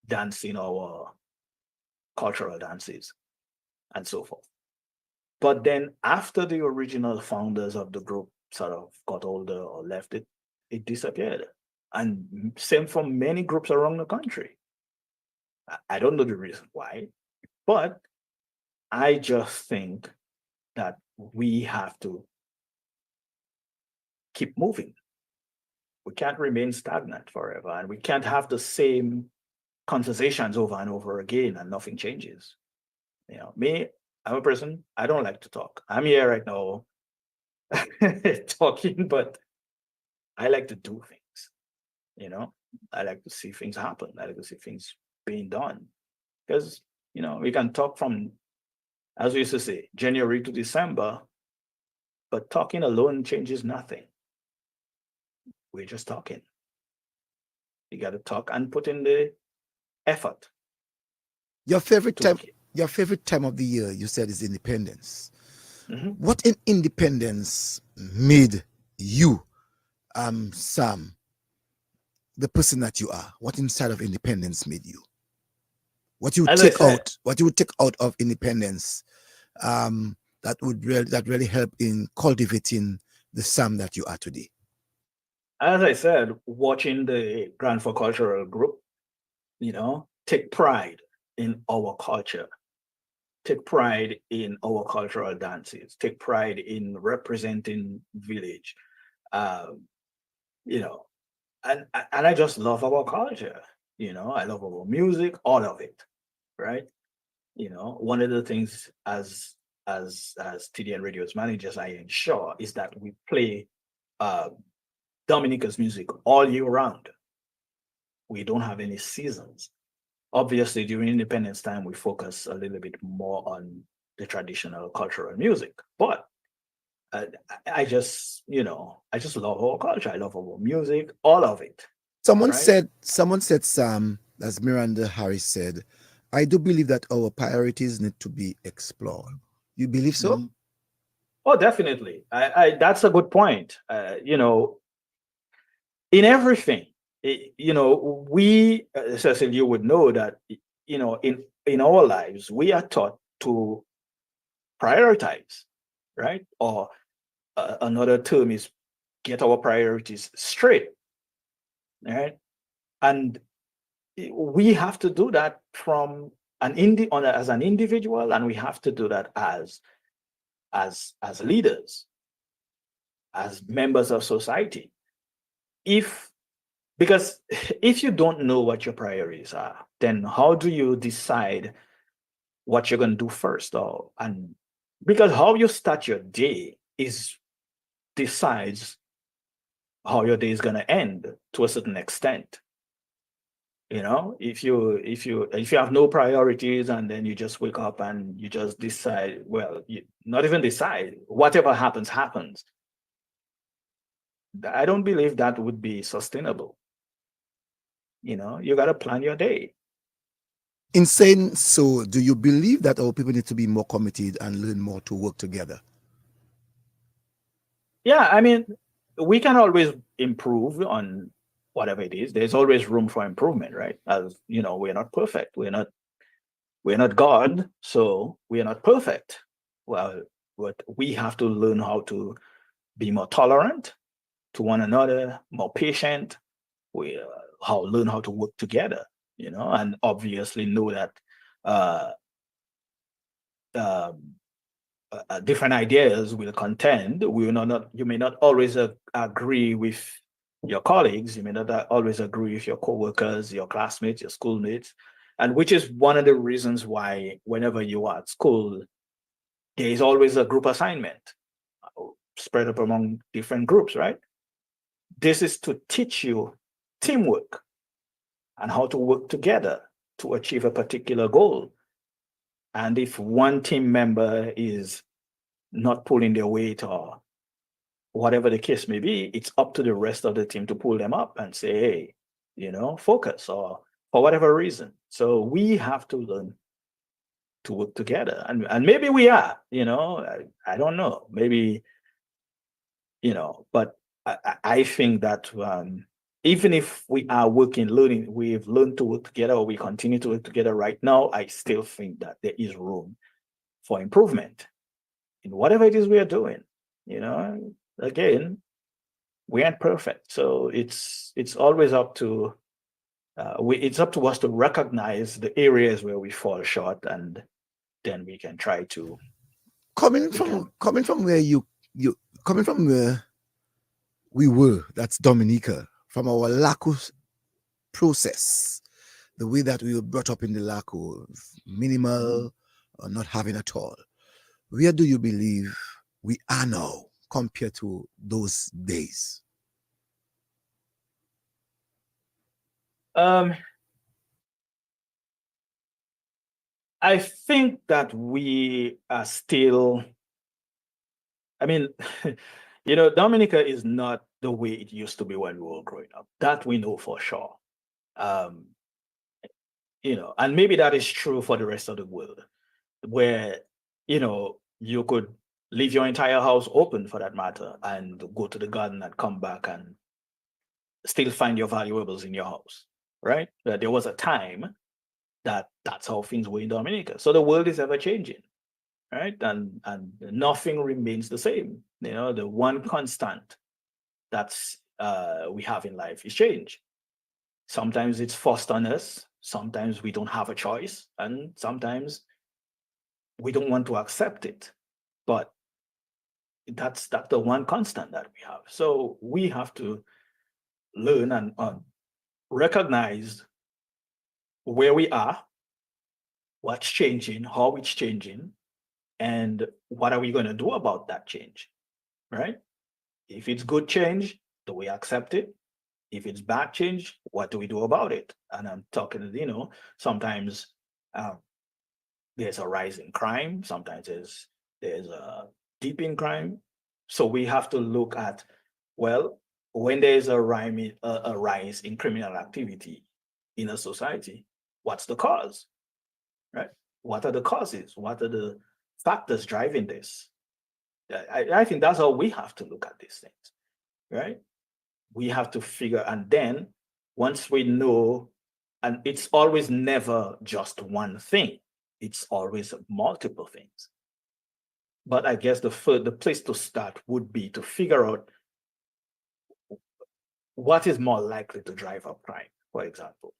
dancing our cultural dances and so forth. But then after the original founders of the group sort of got older or left it disappeared. And same for many groups around the country. I don't know the reason why, but I just think that we have to keep moving. We can't remain stagnant forever, and we can't have the same conversations over and over again and nothing changes. Me, I'm a person, I don't like to talk. I'm here right now talking, but I like to do things. I like to see things happen. I like to see things being done. Because, we can talk from, as we used to say, January to December, but talking alone changes nothing. We're just talking. You got to talk and put in the effort. Your favorite time of the year, you said, is Independence. Mm-hmm. What in Independence made you, Sam, the person that you are? What inside of Independence made you? What you take out of Independence, that really help in cultivating the Sam that you are today? As I said, watching the Grand for Cultural Group, take pride in our culture, take pride in our cultural dances, take pride in representing village, and I just love our culture. I love our music, all of it, right? One of the things as TDN Radio's managers, I ensure is that we play Dominica's music all year round. We don't have any seasons. Obviously, during Independence time, we focus a little bit more on the traditional cultural music. But I just love our culture. I love our music, all of it. Someone said, Sam, as Miranda Harris said, I do believe that our priorities need to be explored. You believe so? Mm-hmm. Oh, definitely. That's a good point. In everything, we, Cecil, you would know that, in our lives, we are taught to prioritize, right? Or another term is get our priorities straight, right? And we have to do that from as an individual, and we have to do that as leaders, as members of society. Because if you don't know what your priorities are, then how do you decide what you're going to do first? Because how you start your day decides how your day is going to end to a certain extent. If you have no priorities and then you just wake up and you just decide, well, you not even decide, whatever happens, happens. I don't believe that would be sustainable. You got to plan your day. In saying so, do you believe that our people need to be more committed and learn more to work together? Yeah, I mean, we can always improve on whatever it is. There's always room for improvement, right? As you know, we're not perfect. We're not God, so we are not perfect. Well, but we have to learn how to be more tolerant to one another, more patient. We learn how to work together, and obviously know that different ideas will contend. You may not always agree with your colleagues. You may not always agree with your coworkers, your classmates, your schoolmates, and which is one of the reasons why whenever you are at school, there is always a group assignment spread up among different groups, right? This is to teach you teamwork and how to work together to achieve a particular goal. And if one team member is not pulling their weight or whatever the case may be, it's up to the rest of the team to pull them up and say, hey, focus, or for whatever reason. So we have to learn to work together. And maybe we are, I don't know, maybe, but I think that even if we are we've learned to work together, or we continue to work together right now, I still think that there is room for improvement in whatever it is we are doing. Again, we aren't perfect, so it's always up to it's up to us to recognize the areas where we fall short, and then we can try to coming from where coming from where we were, that's Dominica, from our Lakou process, the way that we were brought up in the Lakou, minimal or not having at all. Where do you believe we are now compared to those days? I think that we are still, I mean, Dominica is not the way it used to be when we were growing up. That we know for sure. And maybe that is true for the rest of the world, where, you could leave your entire house open, for that matter, and go to the garden and come back and still find your valuables in your house, right? There was a time that's how things were in Dominica. So the world is ever changing, right? And nothing remains the same. The one constant that's we have in life is change. Sometimes it's forced on us. Sometimes we don't have a choice, and sometimes we don't want to accept it. But that's the one constant that we have. So we have to learn and recognize where we are, what's changing, how it's changing, and what are we going to do about that change, right? If it's good change, do we accept it? If it's bad change, what do we do about it? And I'm talking, sometimes there's a rise in crime, sometimes there's a dip in crime. So we have to look at, well, when there's a rise in criminal activity in a society, what's the cause, right? What are the causes? What are the factors driving this? I think that's how we have to look at these things, right? We have to figure, and then once we know, and it's always never just one thing, it's always multiple things. But I guess the place to start would be to figure out what is more likely to drive up crime, for example,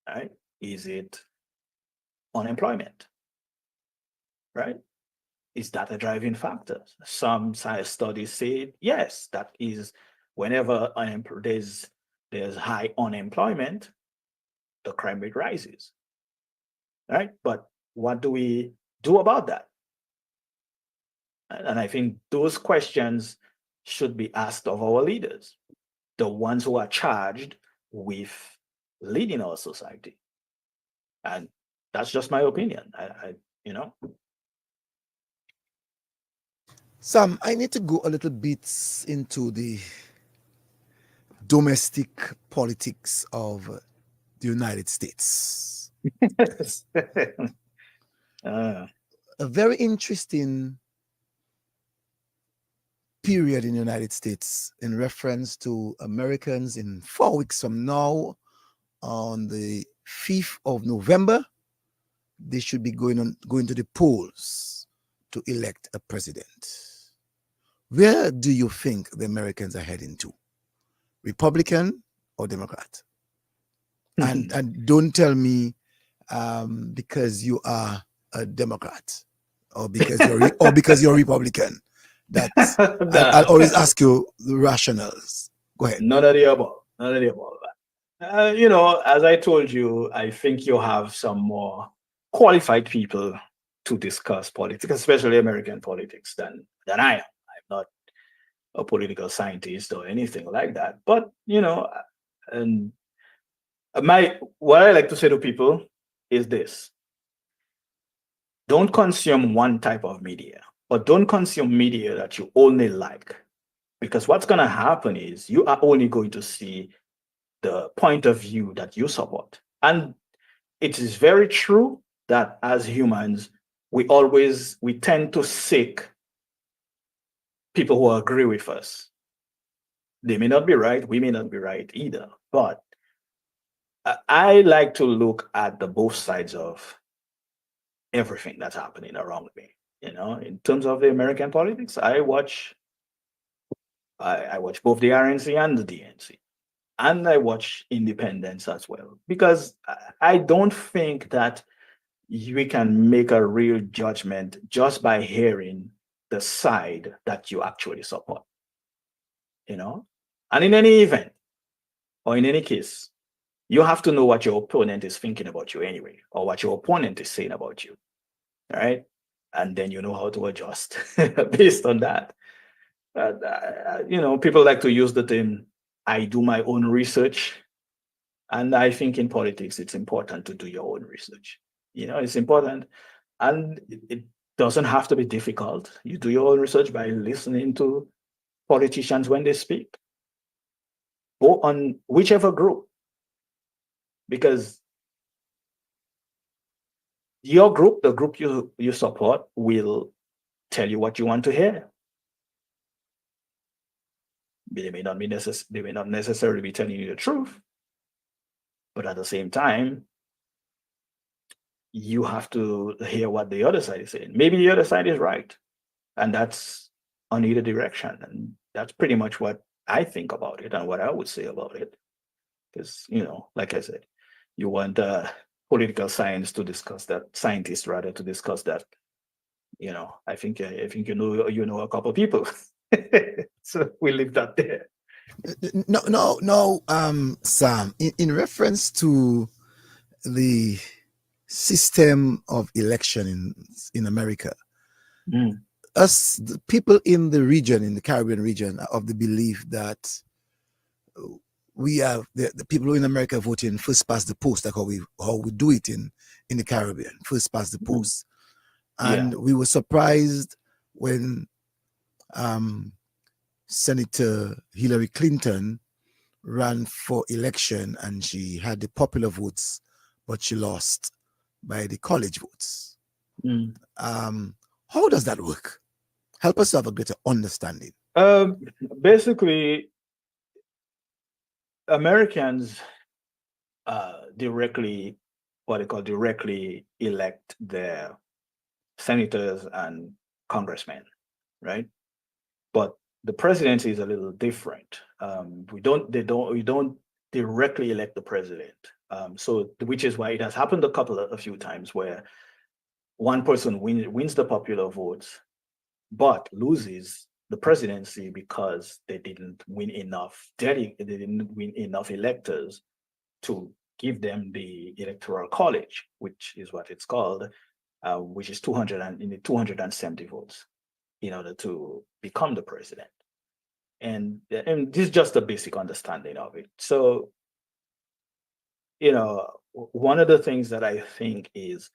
right? Is it unemployment, right? Is that a driving factor? Some science studies say yes, that is whenever there's high unemployment, the crime rate rises, right? But what do we do about that? And I think those questions should be asked of our leaders, the ones who are charged with leading our society. And that's just my opinion. You know. Sam, I need to go a little bit into the domestic politics of the United States. Uh, A very interesting period in the United States in reference to Americans in 4 weeks from now, on the 5th of November, they should be going to the polls to elect a president. Where do you think the Americans are heading to? Republican or Democrat? And don't tell me because you are a Democrat or because you're Republican. That's I'll always ask you the rationals. Go ahead. None of the above. None of the above. You know, as I told you, I think you have some more qualified people to discuss politics, especially American politics, than I am. I'm not a political scientist or anything like that. But you know, and what I like to say to people is this: don't consume one type of media, or don't consume media that you only like, because what's going to happen is you are only going to see the point of view that you support. And it is very true that as humans, we tend to seek people who agree with us. They may not be right, we may not be right either, but I like to look at the both sides of everything that's happening around me. You know, in terms of the American politics, I watch both the RNC and the DNC, and I watch independents as well, because I don't think that we can make a real judgment just by hearing the side that you actually support. You know, and in any event or in any case, you have to know what your opponent is thinking about you anyway, or what your opponent is saying about you. All right. And then you know how to adjust based on that. You know, people like to use the term, I do my own research. And I think in politics, it's important to do your own research. You know, it's important. And it doesn't have to be difficult. You do your own research by listening to politicians when they speak. Go on whichever group. Because your group, the group you support, will tell you what you want to hear. They may not necessarily be telling you the truth, but at the same time, you have to hear what the other side is saying. Maybe the other side is right, and that's on either direction. And that's pretty much what I think about it and what I would say about it. Because, you know, like I said, you want political science to discuss that, scientists rather to discuss that. You know, I think you know a couple of people. So we leave that there. No, Sam, in reference to the system of election in America, us, the people in the region, in the Caribbean region, are of the belief that we have the people in America voting first past the post, like how we do it in the Caribbean, first past the post. And we were surprised when Senator Hillary Clinton ran for election and she had the popular votes, but she lost by the college votes. How does that work? Help us to have a greater understanding. Basically, Americans directly elect their senators and congressmen, right? But the presidency is a little different. We don't directly elect the president. So which is why it has happened a few times where one person wins the popular votes, but loses the presidency because they didn't win enough. They didn't win enough electors to give them the electoral college, which is what it's called, which is 270 votes in order to become the president. And this is just a basic understanding of it. So, one of the things that I think is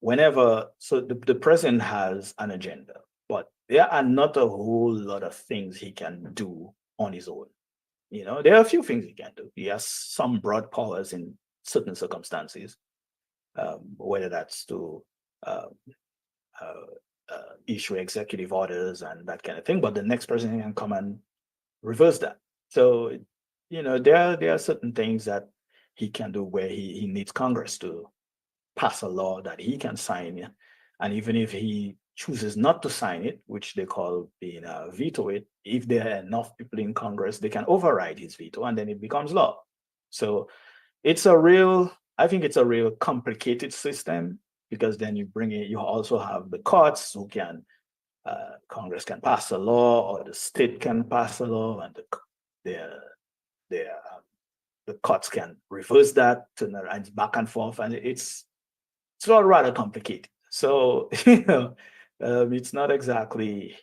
the president has an agenda, but there are not a whole lot of things he can do on his own. There are a few things he can do. He has some broad powers in certain circumstances, whether that's to issue executive orders and that kind of thing. But the next president can come and reverse that. So, there are certain things that he can do where he needs Congress to pass a law that he can sign. And even if he chooses not to sign it, which they call being veto it, if there are enough people in Congress, they can override his veto and then it becomes law. So I think it's a real complicated system, because then you also have the courts who can, Congress can pass a law or the state can pass a law, and the courts can reverse that, and it's back and forth, and it's all rather complicated. So it's not exactly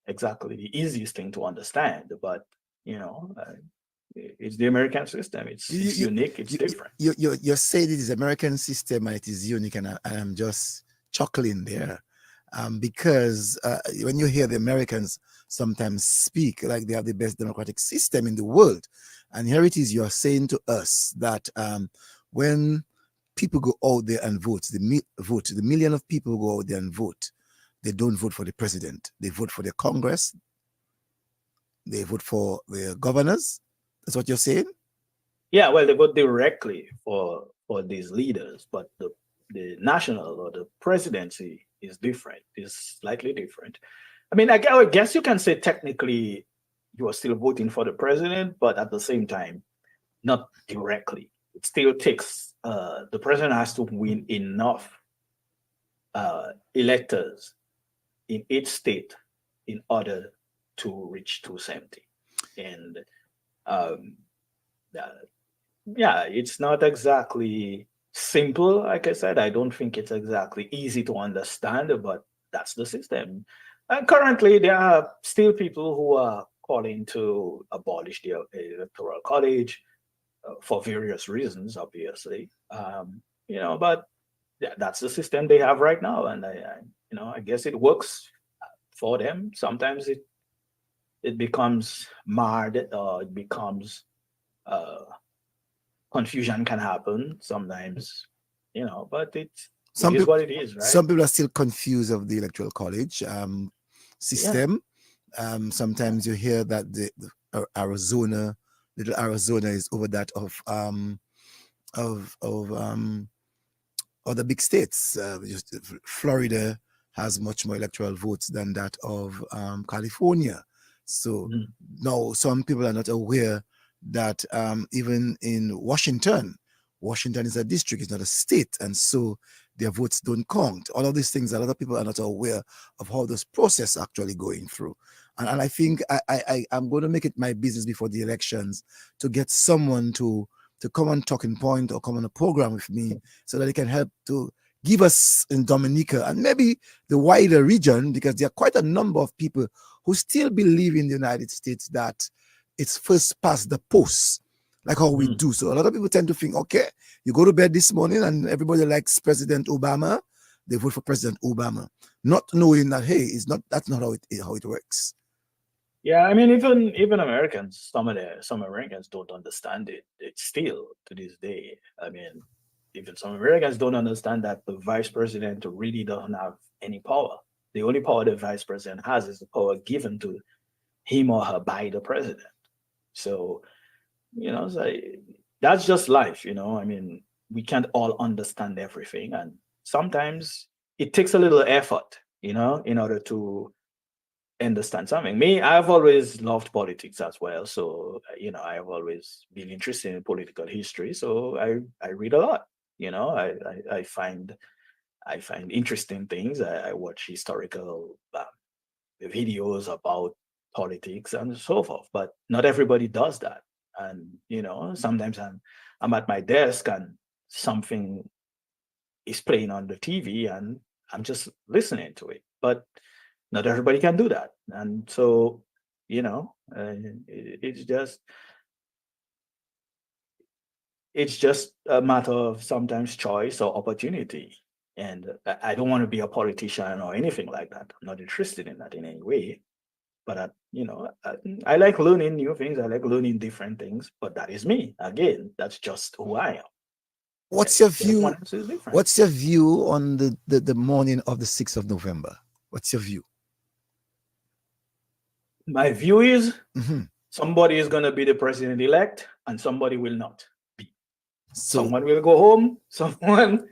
the easiest thing to understand, but it's the American system. It's unique. It's different. You're saying it is American system and it is unique, and I'm just chuckling there, because when you hear the Americans sometimes speak like they have the best democratic system in the world, and here it is, you're saying to us that when people go out there and vote, the million of people who go out there and vote, they don't vote for the president. They vote for the Congress. They vote for the governors. That's what you're saying? Yeah, well, they vote directly for these leaders, but the national or the presidency is different, is slightly different. I mean, I guess you can say technically you are still voting for the president, but at the same time, not directly. It still takes, the president has to win enough electors in each state in order to reach 270. And it's not exactly simple. Like I said, I don't think it's exactly easy to understand, but that's the system. And currently, there are still people who are calling to abolish the electoral college for various reasons, obviously. But that's the system they have right now, and I guess it works for them. Sometimes it becomes marred, or it becomes confusion can happen sometimes, but it is what it is, right? Some people are still confused of the electoral college system. Yeah. Sometimes you hear that the Arizona is over that of other big states. Florida has much more electoral votes than that of California. So now some people are not aware that even in Washington is a district, it's not a state, and so their votes don't count. All of these things, a lot of people are not aware of how this process actually going through. And I think I'm going to make it my business before the elections to get someone to come on Talking Point or come on a program with me so that they can help to give us in Dominica and maybe the wider region, because there are quite a number of people who still believe in the United States that it's first past the post, like how we do. So a lot of people tend to think, okay, you go to bed this morning and everybody likes President Obama, they vote for President Obama, not knowing that, hey, that's not how it works. Yeah, I mean, even Americans, some Americans don't understand it. It's still to this day. I mean, even some Americans don't understand that the vice president really doesn't have any power. The only power the vice president has is the power given to him or her by the president. So, that's just life, I mean, we can't all understand everything. And sometimes it takes a little effort, in order to understand something. Me, I've always loved politics as well. So, I've always been interested in political history. So I read a lot. I find interesting things. I watch historical videos about politics and so forth. But not everybody does that. And sometimes I'm at my desk and something is playing on the TV and I'm just listening to it. But not everybody can do that. And so, it's just a matter of sometimes choice or opportunity. And I don't want to be a politician or anything like that. I'm not interested in that in any way. But I like learning new things. I like learning different things. But that is me. Again, that's just who I am. What's your Everyone view? else is different. What's your view on the morning of the 6th of November? What's your view? My view is Mm-hmm. somebody is going to be the president-elect and somebody will not be. So Someone will go home. Someone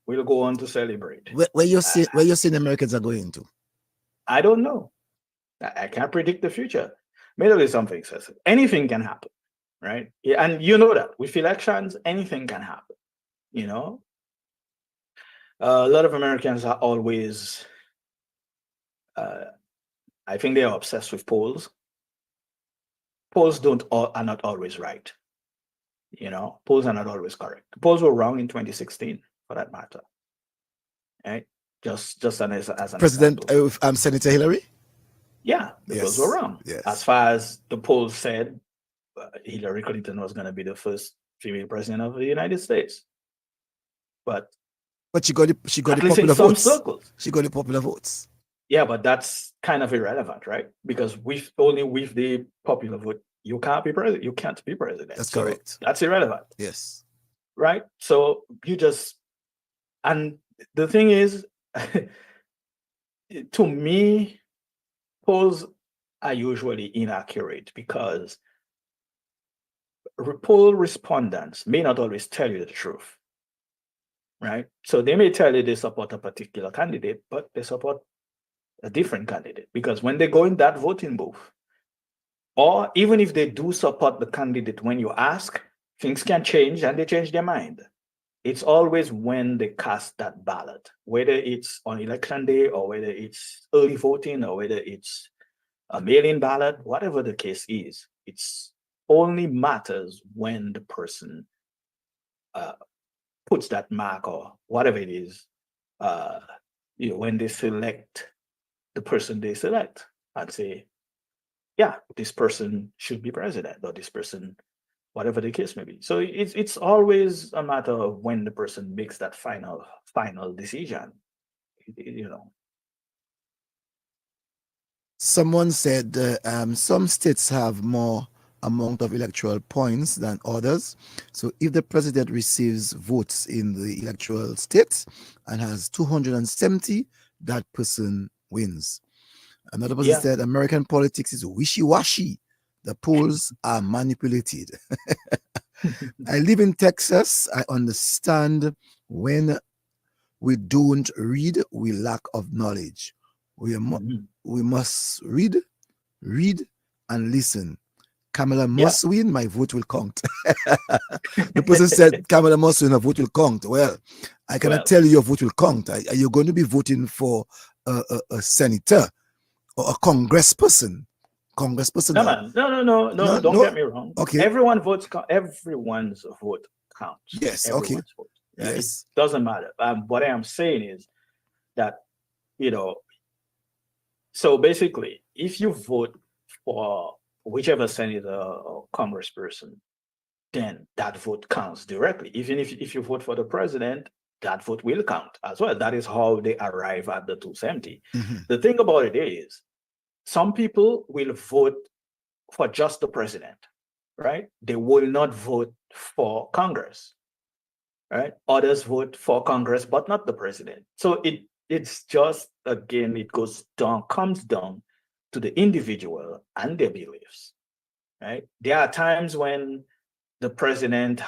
will go on to celebrate. where you're saying Americans are going to? I don't know. I can't predict the future. Middle is something says anything can happen, right? Yeah, and you know that with elections, anything can happen. A lot of Americans are always, I think they are obsessed with polls. Polls are not always right. Polls are not always correct. The polls were wrong in 2016, for that matter. Right? Just as an President example. Senator Hillary? Yeah, the polls were wrong. Yes. As far as the polls said, Hillary Clinton was going to be the first female president of the United States. But she got the popular votes. Circles. She got the popular votes. Yeah, but that's kind of irrelevant, right? Because only with the popular vote, you can't be president. You can't be president. That's correct. That's irrelevant. Yes. Right? So and the thing is, to me, polls are usually inaccurate because poll respondents may not always tell you the truth. Right? So they may tell you they support a particular candidate, but they support a different candidate because when they go in that voting booth, or even if they do support the candidate when you ask, things can change and they change their mind. It's always when they cast that ballot, whether it's on election day or whether it's early voting or whether it's a mail-in ballot, whatever the case is, it's only matters when the person puts that mark or whatever it is, when they select the person they select and say, yeah, this person should be president or this person, whatever the case may be. So it's always a matter of when the person makes that final decision, Someone said some states have more amount of electoral points than others. So if the president receives votes in the electoral states and has 270, that person wins. Another person said American politics is wishy-washy. The polls are manipulated. I live in Texas. I understand when we don't read, we lack of knowledge. We must read, and listen. Kamala must win, my vote will count. The person said Kamala must win, her vote will count. Well, I cannot tell you your vote will count. Are you going to be voting for a senator or a congressperson? No, don't get me wrong. Okay. Everyone's vote counts. Yes, everyone's vote. Yes. It doesn't matter. What I am saying is that, so basically, if you vote for whichever senator or congressperson, then that vote counts directly. Even if you vote for the president, that vote will count as well. That is how they arrive at the 270. Mm-hmm. The thing about it is, some people will vote for just the president, right? They will not vote for Congress, right? Others vote for Congress, but not the president. So it's just, again, comes down to the individual and their beliefs, right? There are times when the president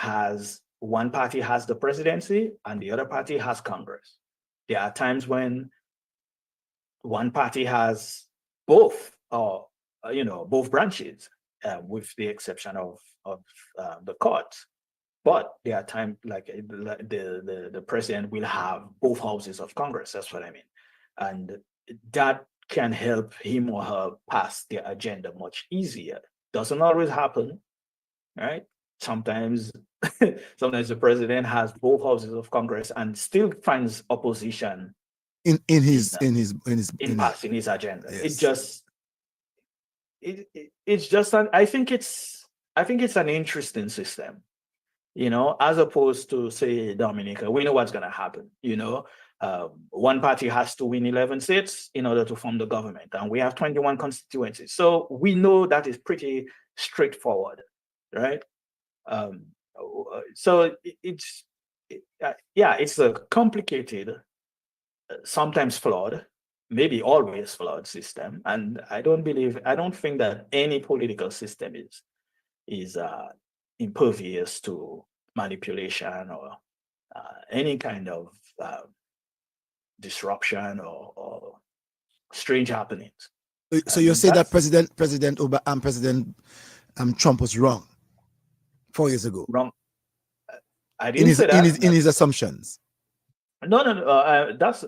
one party has the presidency and the other party has Congress. There are times when one party has both are, both branches, with the exception of the courts. But there are times like the president will have both houses of Congress. That's what I mean, and that can help him or her pass their agenda much easier. Doesn't always happen, right? Sometimes, sometimes the president has both houses of Congress and still finds opposition in in his passing his agenda. yes. It's just I think it's an interesting system, as opposed to, say, Dominica. We know what's going to happen. One party has to win 11 seats in order to form the government, and we have 21 constituencies. So we know that is pretty straightforward, right? So it's a complicated, sometimes flawed, maybe always flawed system, and I don't think that any political system is impervious to manipulation or any kind of disruption or strange happenings. So you say that President Trump was wrong 4 years ago. Wrong. I didn't say that. In his assumptions. No. That's.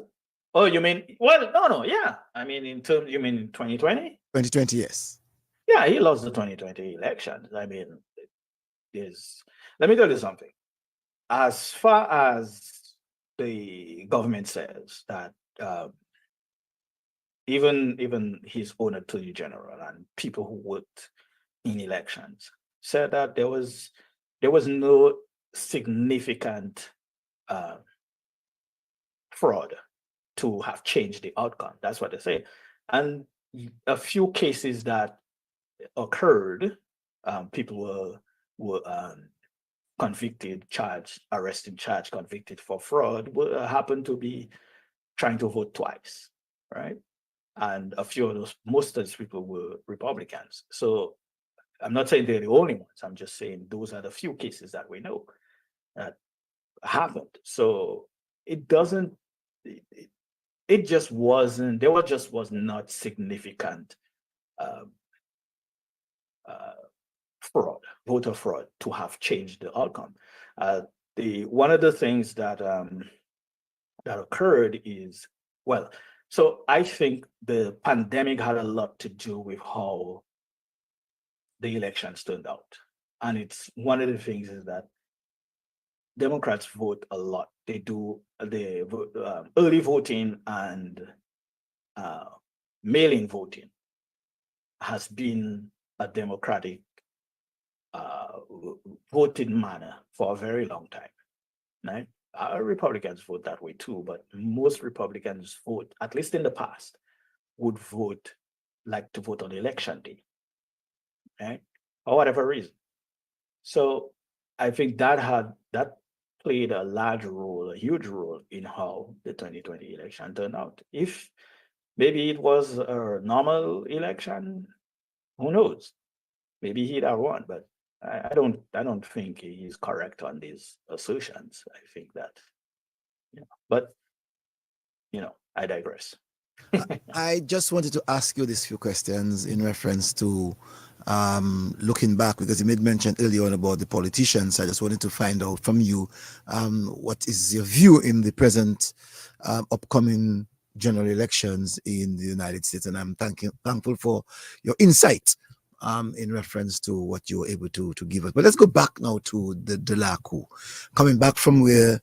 Oh, you mean? Well, no. Yeah, I mean, you mean 2020? 2020, yes. Yeah, he lost the 2020 elections. I mean, let me tell you something. As far as the government says that, even his own attorney general and people who worked in elections said that there was no significant fraud to have changed the outcome. That's what they say. And a few cases that occurred, people were convicted, arrested, convicted for fraud, happened to be trying to vote twice, right? And a few of most of those people were Republicans. So I'm not saying they're the only ones. I'm just saying those are the few cases that we know that happened. So it doesn't. It just wasn't. There was not significant fraud, voter fraud, to have changed the outcome. One of the things that occurred is, well, so I think the pandemic had a lot to do with how the elections turned out. And it's one of the things is that Democrats vote a lot. They do early voting and mail-in voting has been a Democratic voting manner for a very long time. Right? Republicans vote that way too, but most Republicans vote, at least in the past, would like to vote on election day, right? For whatever reason. So I think that played a huge role in how the 2020 election turned out. If maybe it was a normal election, who knows? Maybe he'd have won, but I don't think he's correct on these assertions. I think that, but I digress. I just wanted to ask you these few questions in reference to looking back, because you made mention earlier on about the politicians. I just wanted to find out from you what is your view in the present upcoming general elections in the United States, and I'm thankful for your insight in reference to what you were able to give us. But let's go back now to the Lakou, coming back from where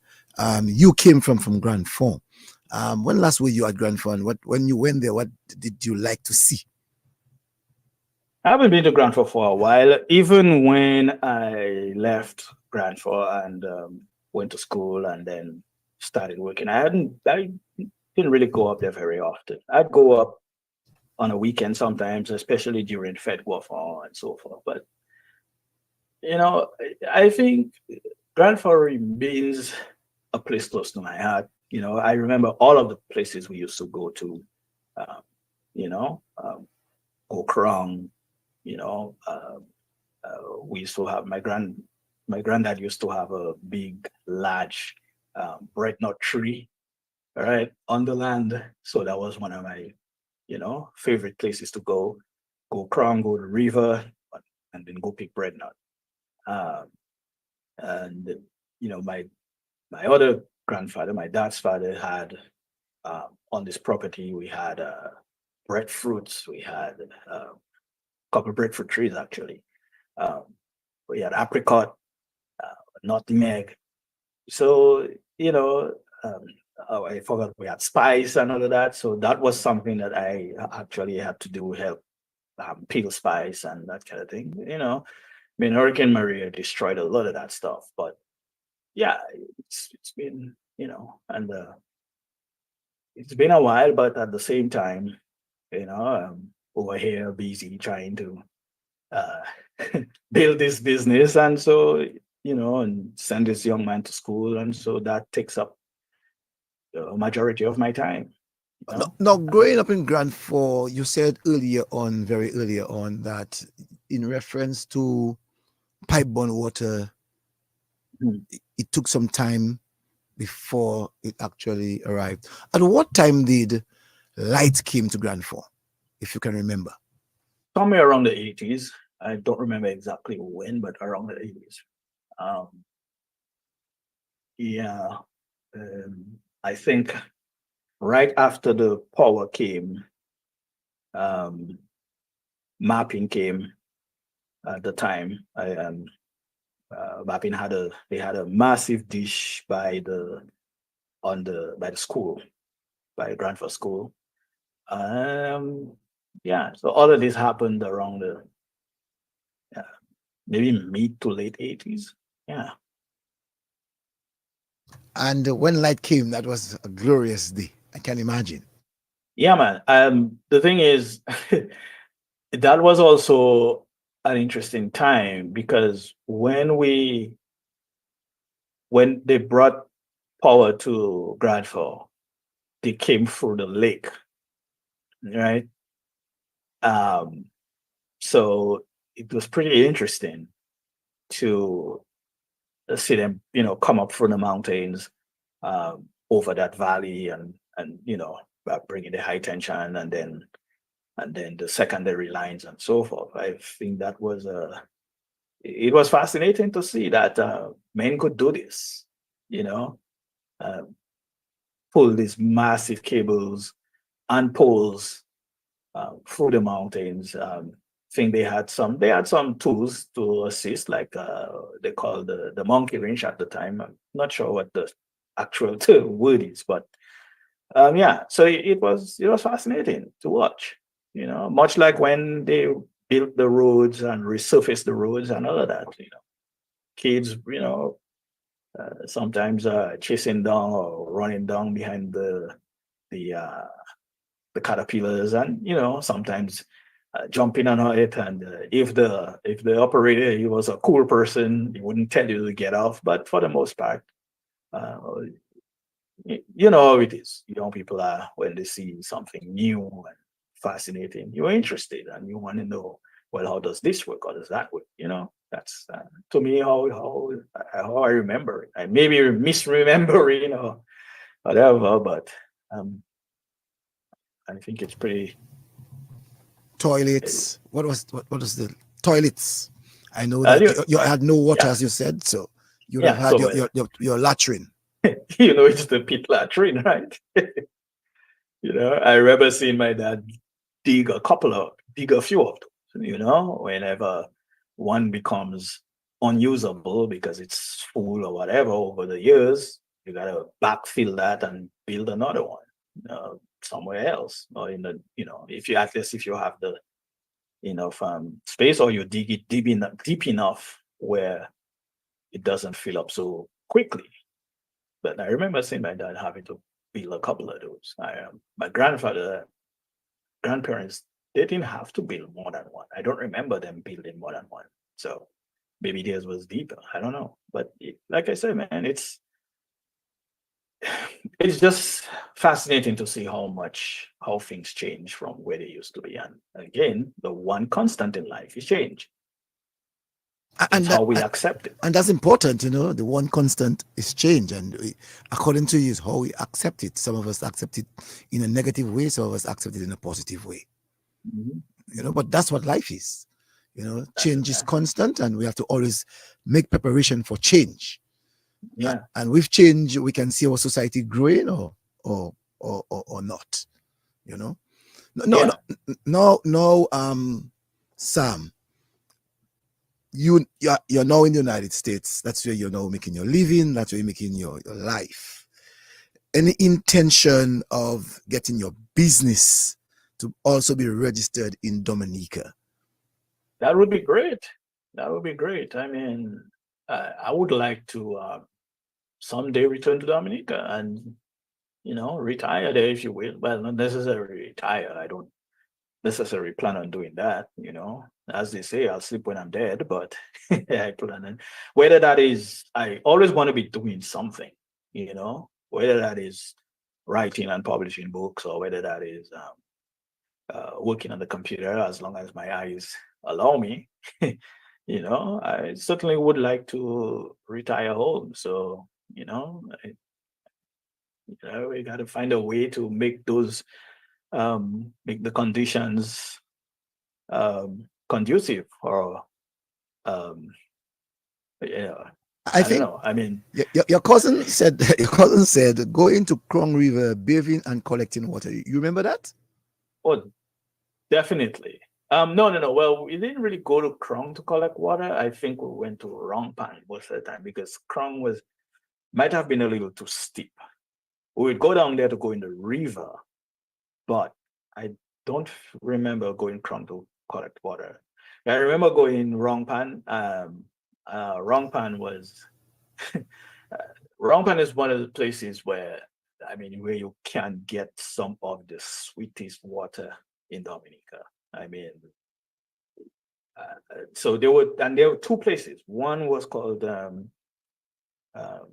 you came from Grand Fond. When last were you at Grand Fond? When you went there, what did you like to see? I haven't been to Grand Fond for a while. Even when I left Grand Fond and went to school and then started working, I didn't really go up there very often. I'd go up on a weekend sometimes, especially during Fête Guafon and so forth. But I think Grand Fond remains a place close to my heart. I remember all of the places we used to go to, Okrong, we used to have, my granddad used to have a big, large bread nut tree, right, on the land. So that was one of my favorite places to go Crown, go to River, and then go pick bread nut. And my other grandfather, my dad's father, had on this property we had breadfruits, we had a couple of breadfruit trees actually. We had apricot, nutmeg. So I forgot we had spice and all of that. So that was something that I actually had to do, help peel spice and that kind of thing. Hurricane Maria destroyed a lot of that stuff, but yeah, it's been, and it's been a while, but at the same time, over here busy trying to build this business, and so and send this young man to school, and so that takes up the majority of my time. Now, growing up in Grand Four, you said very earlier on, that in reference to pipe-borne water, it took some time before it actually arrived. At what time did light came to Grand Four, if you can remember? Somewhere around the 80s. I don't remember exactly when, but around the 80s. I think right after the power came, mapping came at the time. Mapping had a massive dish by the school, by Grandford School. So all of this happened around the maybe mid to late 80s. Yeah. And when light came, that was a glorious day. I can imagine. Yeah, man. The thing is, that was also an interesting time, because when they brought power to Gradford, they came through the lake, right? So it was pretty interesting to see them, come up from the mountains, over that valley, and bringing the high tension, and then the secondary lines and so forth. I think that was it was fascinating to see that men could do this, pull these massive cables and poles through the mountains. Think they had some tools to assist, like they called the monkey wrench at the time. I'm not sure what the actual word is, but so it was fascinating to watch, much like when they built the roads and resurfaced the roads and all of that. Kids, sometimes chasing down or running down behind the caterpillars, and sometimes jumping on it. And if the operator, he was a cool person, he wouldn't tell you to get off. But for the most part, you know how it is. Young people are, when they see something new and fascinating, you're interested and you want to know, well, how does this work? How does that work? That's to me how I remember it. I maybe misremember, whatever, but I think it's pretty. Toilets. What was the toilets? I know that you had no water, as you said, so you would have had your latrine. It's the pit latrine, right? I remember seeing my dad dig a few of them, whenever one becomes unusable because it's full or whatever over the years, you gotta backfill that and build another one somewhere else, or if you have the enough space, or you dig it deep enough where it doesn't fill up so quickly. But I remember seeing my dad having to build a couple of those. My grandparents, they didn't have to build more than one. I don't remember them building more than one. So maybe theirs was deeper. I don't know. But like I said, man, it's just fascinating to see how things change from where they used to be. And again, the one constant in life is change. It's And how we accept it. and that's important, the one constant is change, and according to you is how we accept it. Some of us accept it in a negative way, some of us accept it in a positive way, Mhm. but that's what life is. That's Change is exactly. constant, and we have to always make preparation for change. Yeah. And with change we can see our society growing or not. No, no, Yeah. no, no. Sam, you're now in the United States. That's where you're now making your living. That's where you're making your life. Any intention of getting your business to also be registered in Dominica? That would be great. That would be great. I mean, I would like to someday return to Dominica and retire there, if you will. Well, not necessarily retire. I don't necessarily plan on doing that. As they say, I'll sleep when I'm dead. But I plan on whether that is. I always want to be doing something. Whether that is writing and publishing books, or whether that is working on the computer, as long as my eyes allow me. I certainly would like to retire home. So, we got to find a way to make make the conditions conducive for, um, yeah, I I don't think know. I mean, your cousin said your cousin said go into Krong River bathing and collecting water. You remember that? oh, definitely. No, no, no. Well, we didn't really go to Krong to collect water. I think we went to Rongpan most of the time because Krong might have been a little too steep. We would go down there to go in the river, but I don't remember going Krong to collect water. I remember going Rongpan. Rongpan was Rongpan is one of the places where where you can get some of the sweetest water in Dominica. I mean, so there were two places. One was called um, oh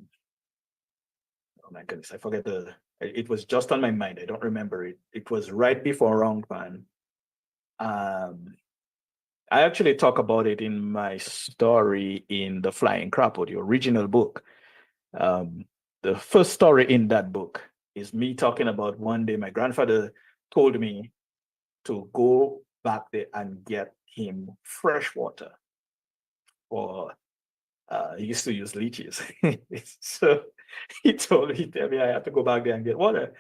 my goodness, I forget it was just on my mind. I don't remember it. It was right before Rongpan. Um, I actually talk about it in my story in The Flying Crapo, the original book. Um, the first story in that book is me talking about one day my grandfather told me to go back there and get him fresh water for he used to use leeches. So he told me I had to go back there and get water.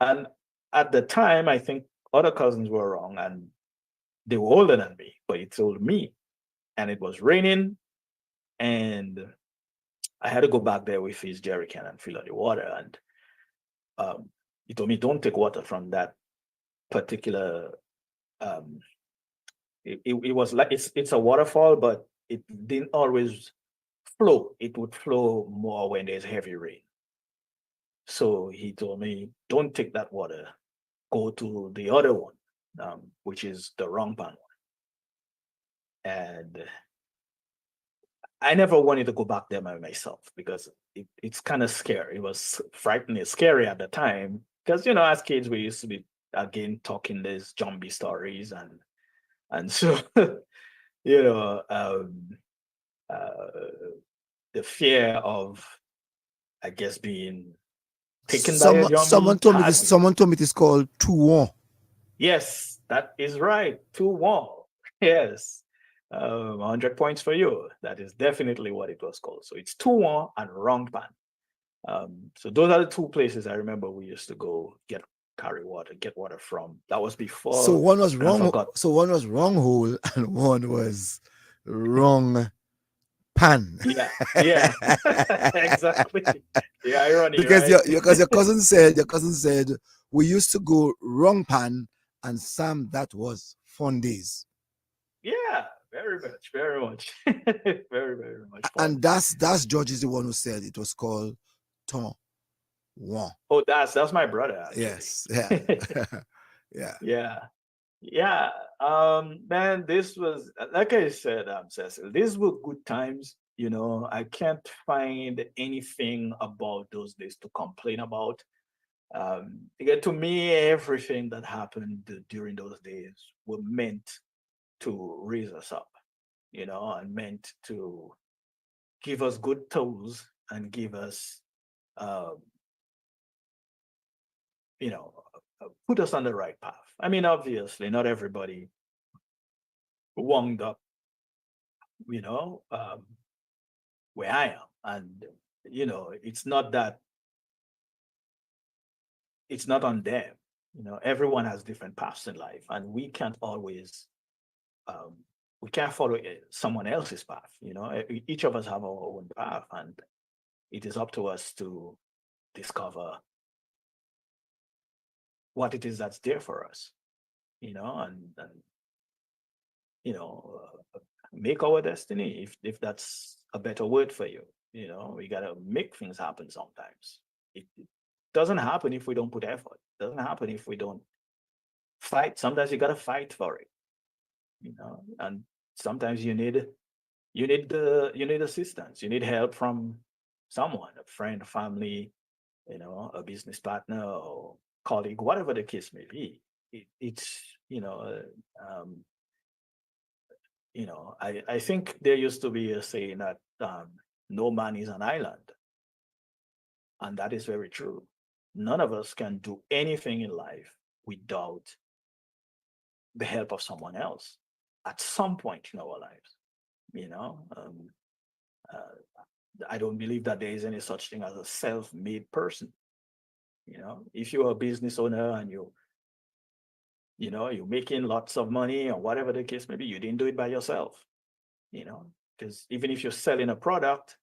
And at the time, I think other cousins were wrong and they were older than me, but he told me, and it was raining, and I had to go back there with his jerry can and fill out the water. And he told me, don't take water from that particular. Um, it was like it's a waterfall, but it didn't always flow. It would flow more when there's heavy rain. So he told me, don't take that water. Go to the other one, which is the wrong pan one. And I never wanted to go back there by myself because it's kind of scary. It was frightening, scary at the time. Because, as kids, we used to be, again, talking these zombie stories. And so, you know, um, uh, the fear of, I guess, being taken by a zombie had me. Someone told me it is called Tuon. Yes, that is right. 2-1. Yes. 100 points for you. That is definitely what it was called. So it's 2-1 and Rongpan. So those are the two places I remember we used to go get water from. That was So before, one was and I wrong. forgot. So one was wrong hole, and one was wrong pan. Yeah, yeah, exactly. The irony, Because right? your cousin said we used to go wrong pan, and Sam, that was fun days. Yeah, very much, very much, very, very much fun. And that's George is the one who said it was called Ton One. Oh, that's my brother actually. Yes, yeah, yeah. Yeah. Yeah, man, this was like I said, Cecil, these were good times. I can't find anything about those days to complain about. Again, to me, everything that happened during those days were meant to raise us up. and meant to give us good tools and give us, put us on the right path. I mean, obviously, not everybody wound up, where I am. And, it's not that, it's not on them. Everyone has different paths in life, and we can't always, we can't follow someone else's path. Each of us have our own path, and it is up to us to discover what it is that's there for us, and make our destiny, if that's a better word for you. We gotta make things happen sometimes. It doesn't happen if we don't put effort. It doesn't happen if we don't fight. Sometimes you gotta fight for it, and sometimes you need assistance. You need help from someone, a friend, a family, a business partner or colleague, whatever the case may be. I think there used to be a saying that no man is an island. And that is very true. None of us can do anything in life without the help of someone else at some point in our lives. I don't believe that there is any such thing as a self-made person. If you're a business owner and you're making lots of money or whatever the case may be, you didn't do it by yourself. Because even if you're selling a product,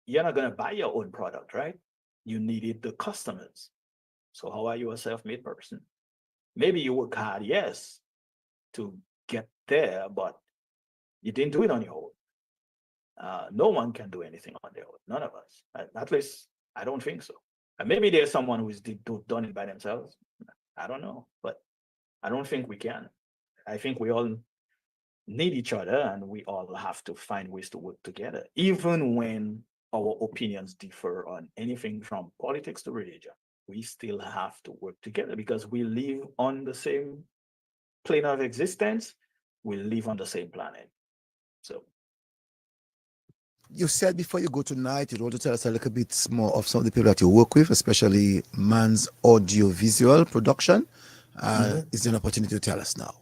you're not going to buy your own product, right? You needed the customers. So how are you a self-made person? Maybe you work hard, yes, to get there, but you didn't do it on your own. No one can do anything on their own. None of us. At least I don't think so. And maybe there's someone who's done it by themselves. I don't know, but I don't think we can. I think we all need each other, and we all have to find ways to work together, even when our opinions differ on anything from politics to religion. We still have to work together because we live on the same plane of existence. We live on the same planet. So You said before you go tonight, you want to tell us a little bit more of some of the people that you work with, especially Man's audio-visual production. Is there an opportunity to tell us now?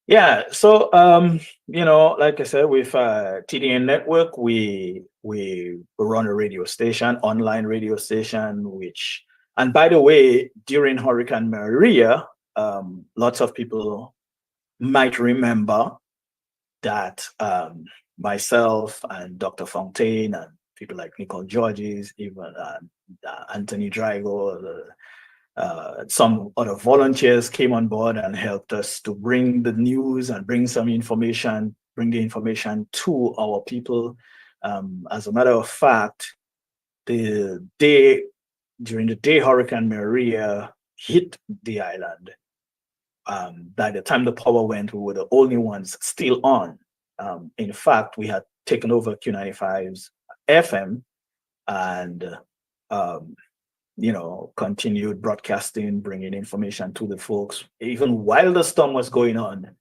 Yeah, so like I said, with TDN Network, we run a radio station, online radio station, and by the way, during Hurricane Maria, lots of people might remember that myself and Dr. Fontaine and people like Nicole Georges, even Anthony Drago, some other volunteers came on board and helped us to bring the news and bring the information to our people. As a matter of fact, during the day Hurricane Maria hit the island, by the time the power went, we were the only ones still on. In fact, we had taken over Q95's FM and continued broadcasting, bringing information to the folks. Even while the storm was going on,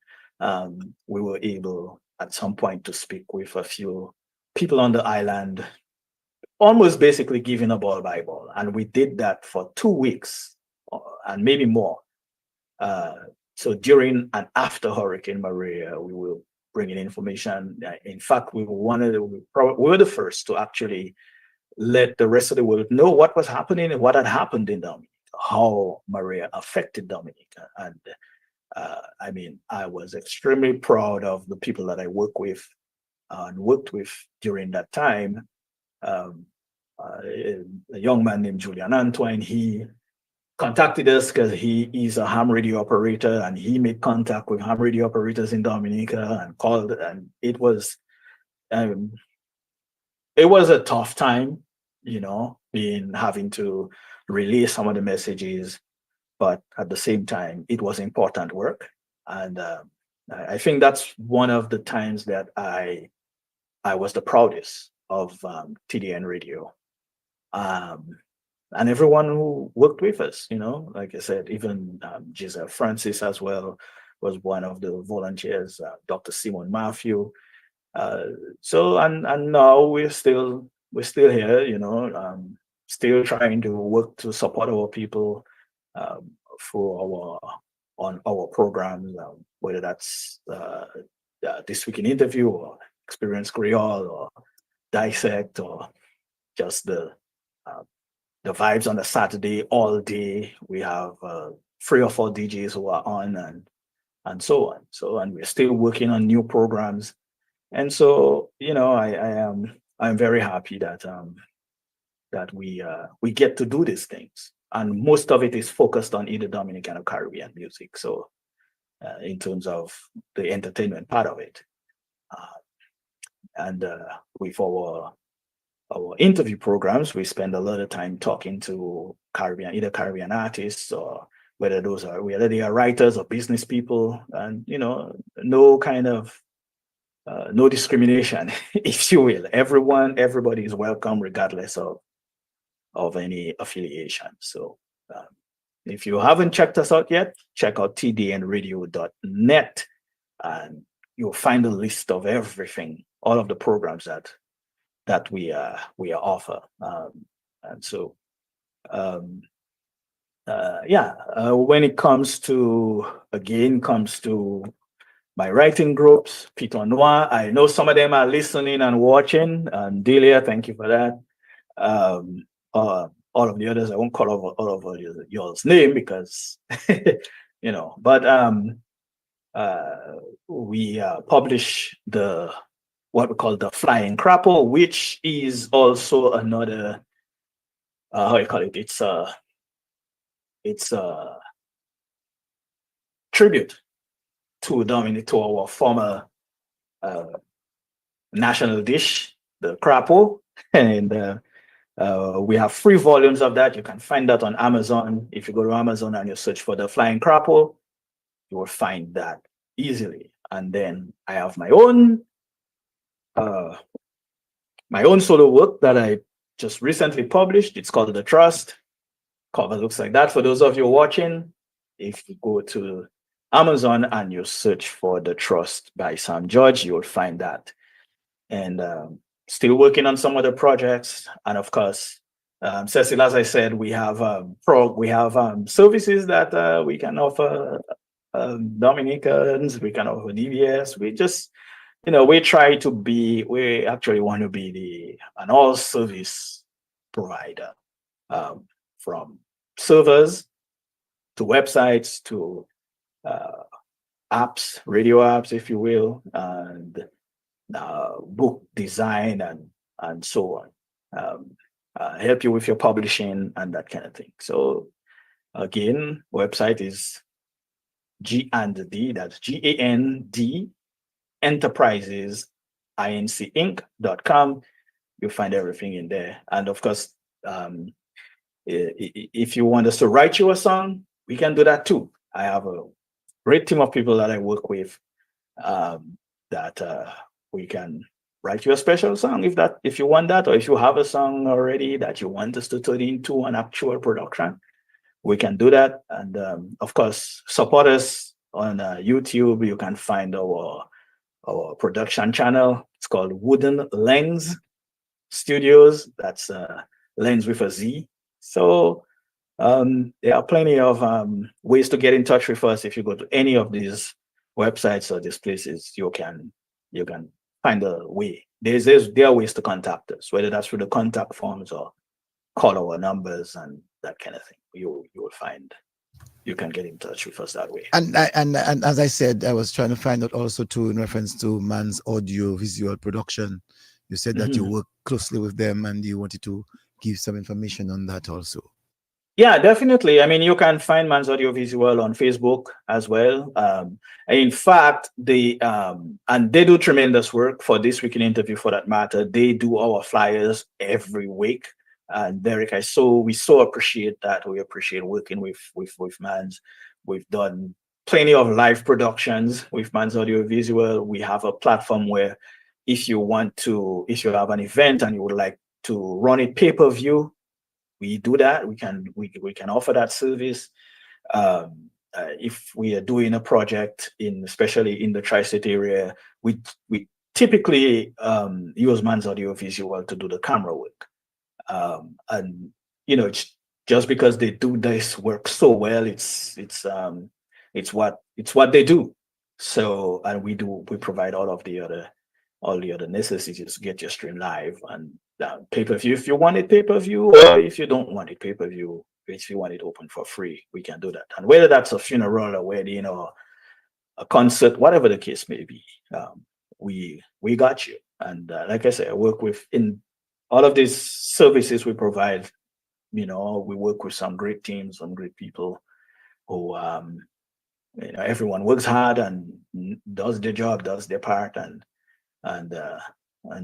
we were able at some point to speak with a few people on the island, almost basically giving a ball by ball. And we did that for 2 weeks and maybe more. So during and after Hurricane Maria, we were bringing information. In fact, we were the first to actually let the rest of the world know what was happening and what had happened in Dominica, how Maria affected Dominica. And I was extremely proud of the people that I worked with during that time. A young man named Julian Antoine, he contacted us because he is a ham radio operator, and he made contact with ham radio operators in Dominica and called, and it was a tough time, having to relay some of the messages, but at the same time, it was important work. And I think that's one of the times that I was the proudest of TDN Radio. And everyone who worked with us, like I said, even Giselle Francis as well, was one of the volunteers, Dr. Simon Matthew. So and now we're still here, still trying to work to support our people for our programs, whether that's This Week in Interview or Experience Creole or Dissect or just the vibes on a Saturday all day. We have 3 or 4 DJs who are on and so on. And we're still working on new programs. And so, I'm very happy that that we get to do these things. And most of it is focused on either Dominican or Caribbean music. So in terms of the entertainment part of it. And with our interview programs, we spend a lot of time talking to either Caribbean artists or whether they are writers or business people, and no kind of no discrimination, if you will. Everybody is welcome regardless of any affiliation. So if you haven't checked us out yet, check out tdnradio.net and you'll find a list of everything, all of the programs that we offer. And so when it comes to my writing groups, Peter Noir, I know some of them are listening and watching, and Delia, thank you for that. All of the others, I won't call all of y'all's name because, but we publish what we call the Flying Crapple, which is also another, how you call it? It's a tribute to our former national dish, the crapple, and we have 3 volumes of that. You can find that on Amazon. If you go to Amazon and you search for the Flying Crapple, you will find that easily. And then I have my own solo work that I just recently published. It's called The Trust. Cover looks like that. For those of you watching, if you go to Amazon and you search for The Trust by Sam George, you will find that. And still working on some other projects. And of course, Cecil, as I said, we have services that we can offer Dominicans, we can offer DBS. We just, we actually want to be an all service provider, from servers to websites to apps, radio apps, if you will, and book design and so on. Help you with your publishing and that kind of thing. So again, website is G&D, that's GAND Enterprises Inc.com. You'll find everything in there. And of course, if you want us to write you a song, we can do that too. I have a great team of people that I work with that we can write you a special song if you want that, or if you have a song already that you want us to turn into an actual production, we can do that. And of course, support us on YouTube. You can find our production channel. It's called Wooden Lens Studios. That's Lens with a Z. So there are plenty of ways to get in touch with us. If you go to any of these websites or these places, you can find a way. There are ways to contact us, whether that's through the contact forms or call our numbers and that kind of thing. You will find you can get in touch with us that way. And as I said, I was trying to find out also too, in reference to Man's audio visual production. You said that you work closely with them and you wanted to give some information on that also. Yeah, definitely. I mean, you can find Man's Audiovisual on Facebook as well. In fact, and they do tremendous work for This Week in Interview, for that matter. They do our flyers every week. And Derek, we so appreciate that. We appreciate working with Man's. We've done plenty of live productions with Man's Audiovisual. We have a platform where if you have an event and you would like to run it pay-per-view, we do that. We can offer that service. if we are doing a project especially in the tri-state area, we typically use Man's Audio Visual to do the camera work. And it's just because they do this work so well, it's what they do. So, and we provide all the other necessities to get your stream live and pay-per-view if you want it pay-per-view, or if you don't want it pay-per-view, if you want it open for free, we can do that. And whether that's a funeral, a wedding, or a concert, whatever the case may be, we got you. And like I said, I work with in all of these services we provide. We work with some great teams, some great people who everyone works hard and does their job, does their part, and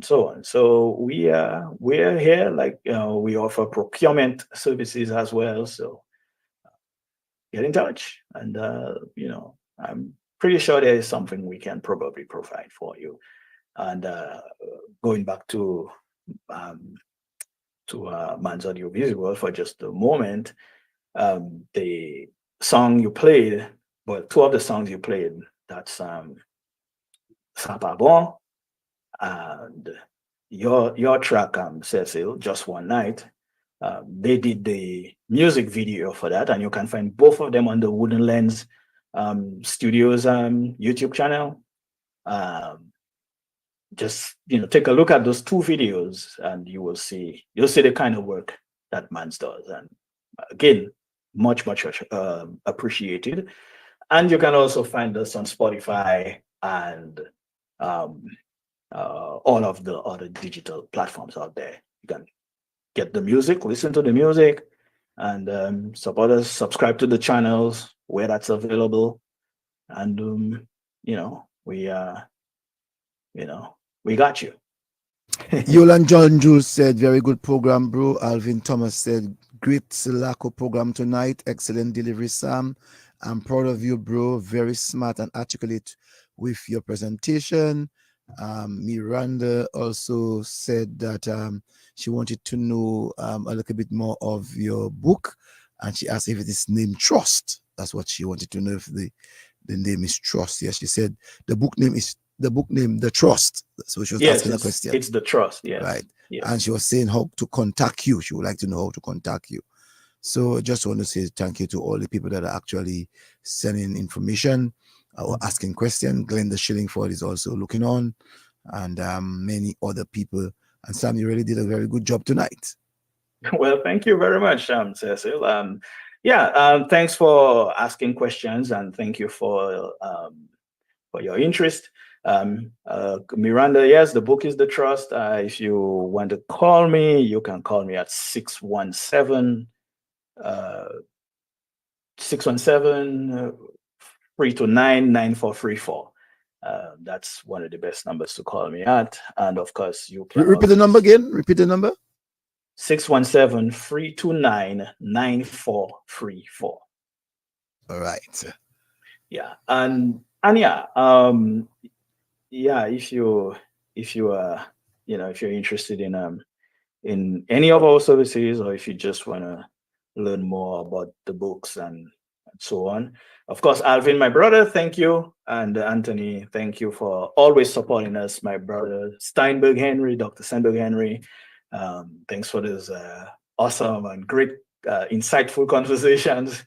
so on. So we're here, like we offer procurement services as well. So get in touch, and I'm pretty sure there is something we can probably provide for you. And going back to Man's Audio Visual for just a moment, the song you played, well, two of the songs you played, that's Sapa Bon and your track, Cecil, Just One Night. They did the music video for that, and you can find both of them on the Wooden Lens Studios YouTube channel. Just take a look at those two videos, and you'll see the kind of work that Mans does, and again, much appreciated. And you can also find us on Spotify and all of the other digital platforms out there. You can get the music, listen to the music, and support us, subscribe to the channels where that's available. And we got you. Yolan John Jules said, very good program, bro. Alvin Thomas said, great Lakou program tonight. Excellent delivery, Sam. I'm proud of you, bro. Very smart and articulate with your presentation. Miranda also said that she wanted to know a little bit more of your book, and she asked if it is named Trust. That's what she wanted to know, if the name is Trust. Yes, she said the book name The Trust. So she was asking a question. It's The Trust, yes. Right. Yes. And she was saying how to contact you. She would like to know how to contact you. So I just want to say thank you to all the people that are actually sending information or asking questions. Glenn the Shillingford is also looking on, and many other people. And Sam, you really did a very good job tonight. Well, thank you very much, Cecil. Thanks for asking questions, and thank you for your interest. Miranda, yes, the book is The Trust. If you want to call me, you can call me at 617 329-9434. That's one of the best numbers to call me at. And of course, you can repeat the number again. Repeat the number. 617-329-9434. All right. Yeah, if you are if you're interested in any of our services, or if you just want to learn more about the books and so on. Of course, Alvin, my brother, thank you. And Anthony, thank you for always supporting us. My brother Steinberg Henry, Dr. Steinberg Henry. Thanks for this awesome and great, insightful conversations.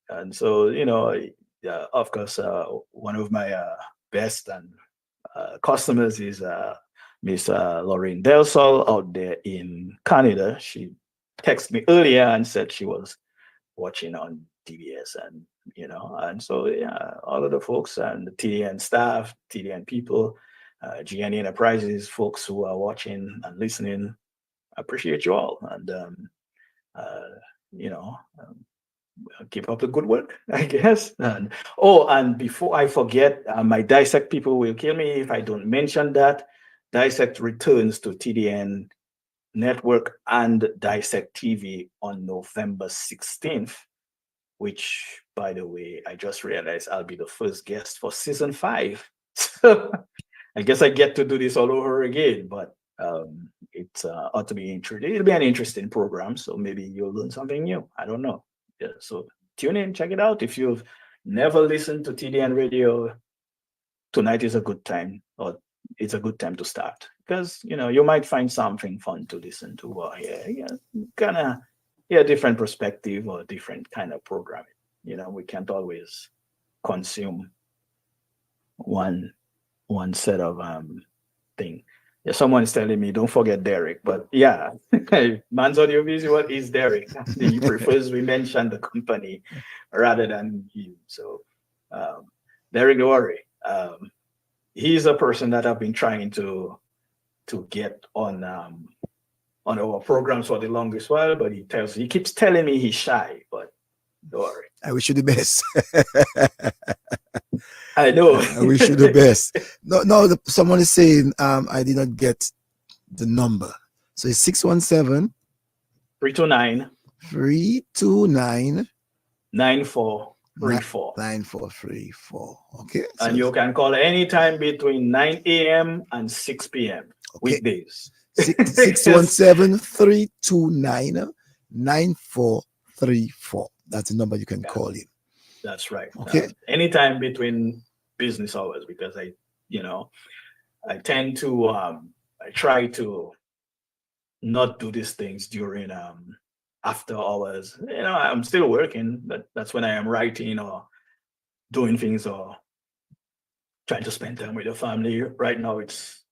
And so, of course, one of my best and customers is Miss Lorraine Delsol out there in Canada. She texted me earlier and said she was watching on DBS, and so all of the folks and the TDN staff, TDN people, GNE Enterprises folks who are watching and listening, I appreciate you all, and keep up the good work, I guess. And before I forget, my Dissect people will kill me if I don't mention that. Dissect returns to TDN Network and Dissect TV on November 16th, which, by the way, I just realized I'll be the first guest for season 5. So I guess I get to do this all over again, but it ought to be interesting. It'll be an interesting program, so maybe you'll learn something new. I don't know. Yeah, so tune in, check it out. If you've never listened to TDN Radio, tonight is a good time, or it's a good time to start, because you might find something fun to listen to, or kind of different perspective or different kind of programming. We can't always consume one set of thing. Yeah, someone is telling me don't forget Derek, but yeah, Man's Audiovisual is Derek. He prefers we mention the company rather than him. So Derek, don't worry. He's a person that I've been trying to get on our programs for the longest while, but he keeps telling me he's shy, but don't worry. I wish you the best. I know. I wish you the best. No, someone is saying I did not get the number. So it's 617 329 329 9434. 9434. Okay. So And you can call anytime between 9 a.m. and 6 p.m. weekdays. 617 329 9434. That's the number you can call in. That's right. Okay. Anytime between business hours, because I tend to I try to not do these things during after hours. I'm still working, but that's when I am writing or doing things or trying to spend time with the family. Right now it's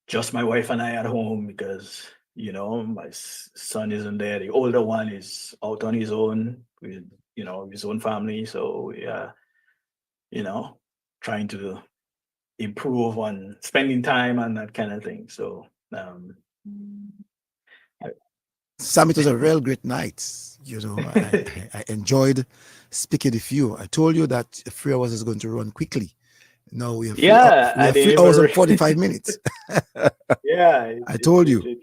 just my wife and I at home because my son isn't there. The older one is out on his own with his own family. So trying to improve on spending time and that kind of thing. So Sam, it was a real great night. I enjoyed speaking with you. I told you that 3 hours is going to run quickly. No, we have 3 hours and 45 minutes. I told you,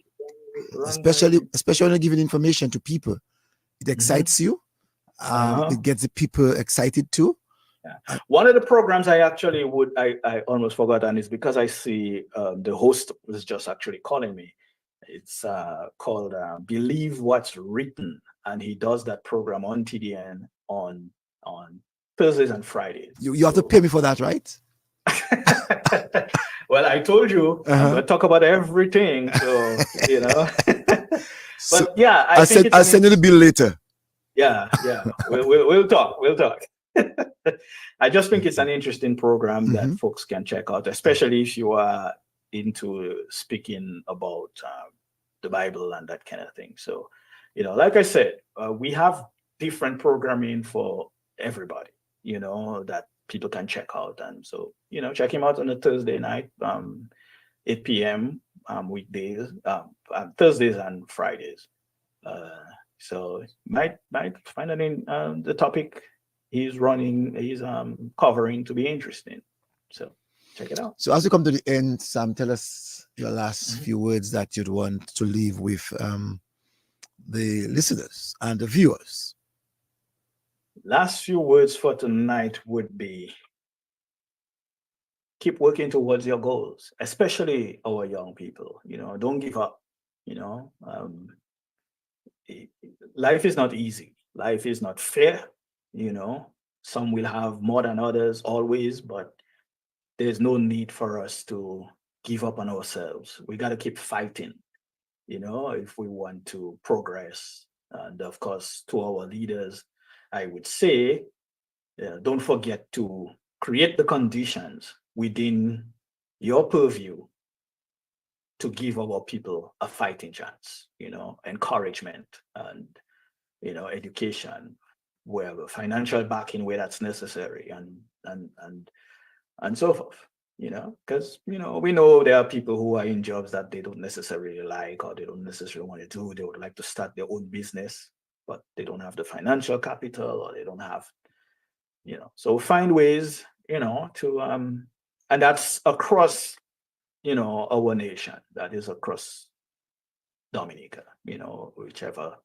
especially when you're giving information to people, it excites you. It gets the people excited too. Yeah. One of the programs I almost forgot, and it's because I see the host was just actually calling me. It's called Believe What's Written, and he does that program on TDN on Thursdays and Fridays. You have to pay me for that, right? Well, I told you I'm going to talk about everything, so But So, yeah, I'll send you the bill later. Yeah, we'll talk. I just think it's an interesting program that folks can check out, especially if you are into speaking about the Bible and that kind of thing. So, like I said, we have different programming for everybody, that people can check out. And so, check him out on a Thursday night, 8 p.m. Weekdays, Thursdays and Fridays. So might find the topic he's covering to be interesting. So check it out. So as we come to the end, Sam, tell us your last few words that you'd want to leave with the listeners and the viewers. Last few words for tonight would be keep working towards your goals, especially our young people. Don't give up. Life is not easy. Life is not fair. Some will have more than others always, but there's no need for us to give up on ourselves. We got to keep fighting, if we want to progress. And of course, to our leaders, I would say, don't forget to create the conditions within your purview to give our people a fighting chance, encouragement and, education, wherever, financial backing where that's necessary, and so forth, because, we know there are people who are in jobs that they don't necessarily like, or they don't necessarily want to do. They would like to start their own business, but they don't have the financial capital, or they don't have, so find ways, to, and that's across, our nation. That is across Dominica, whichever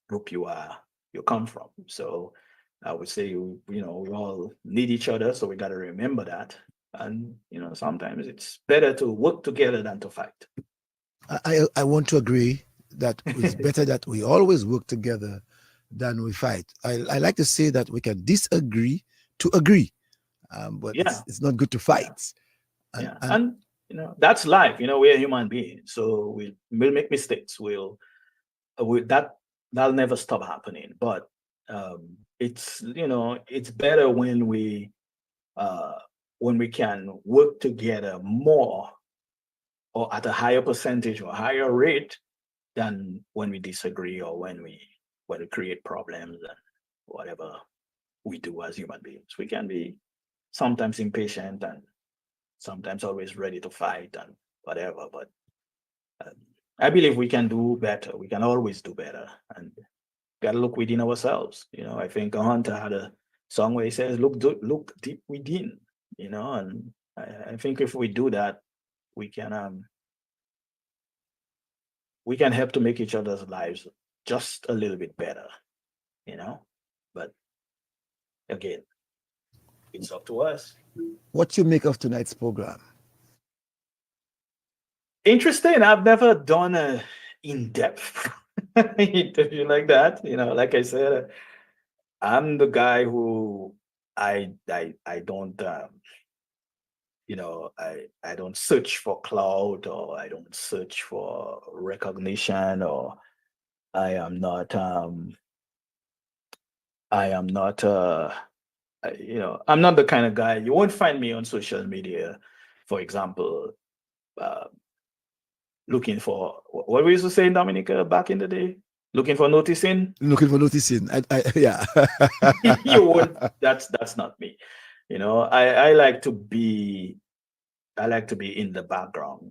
group you come from. So I would say, we all need each other. So we got to remember that. And, sometimes it's better to work together than to fight. I want to agree that it's better that we always work together than we fight. I like to say that we can disagree to agree, but Yeah, it's not good to yeah, fight. yeah. And And that's life. We're human beings, so we'll make mistakes. That'll never stop happening. But it's better when we can work together more or at a higher percentage or higher rate than when we disagree or when we create problems and whatever we do as human beings. We can be sometimes impatient and sometimes always ready to fight and whatever, but um, I believe we can do better. We can always do better, and got to look within ourselves. I think Hunter had a song where he says, "Look deep within." And I think if we do that, we can we can help to make each other's lives just a little bit better. You know, but again, it's up to us. what you make of tonight's program? Interesting. I've never done a in-depth interview like that. Like I said, I'm the guy who I don't I don't search for clout, or I don't search for recognition, or I am not I am not I'm not the kind of guy. You won't find me on social media, for example, uh, looking for what we used to say in Dominica back in the day, looking for noticing. Looking for noticing. Yeah. You won't. That's not me. I like to be in the background,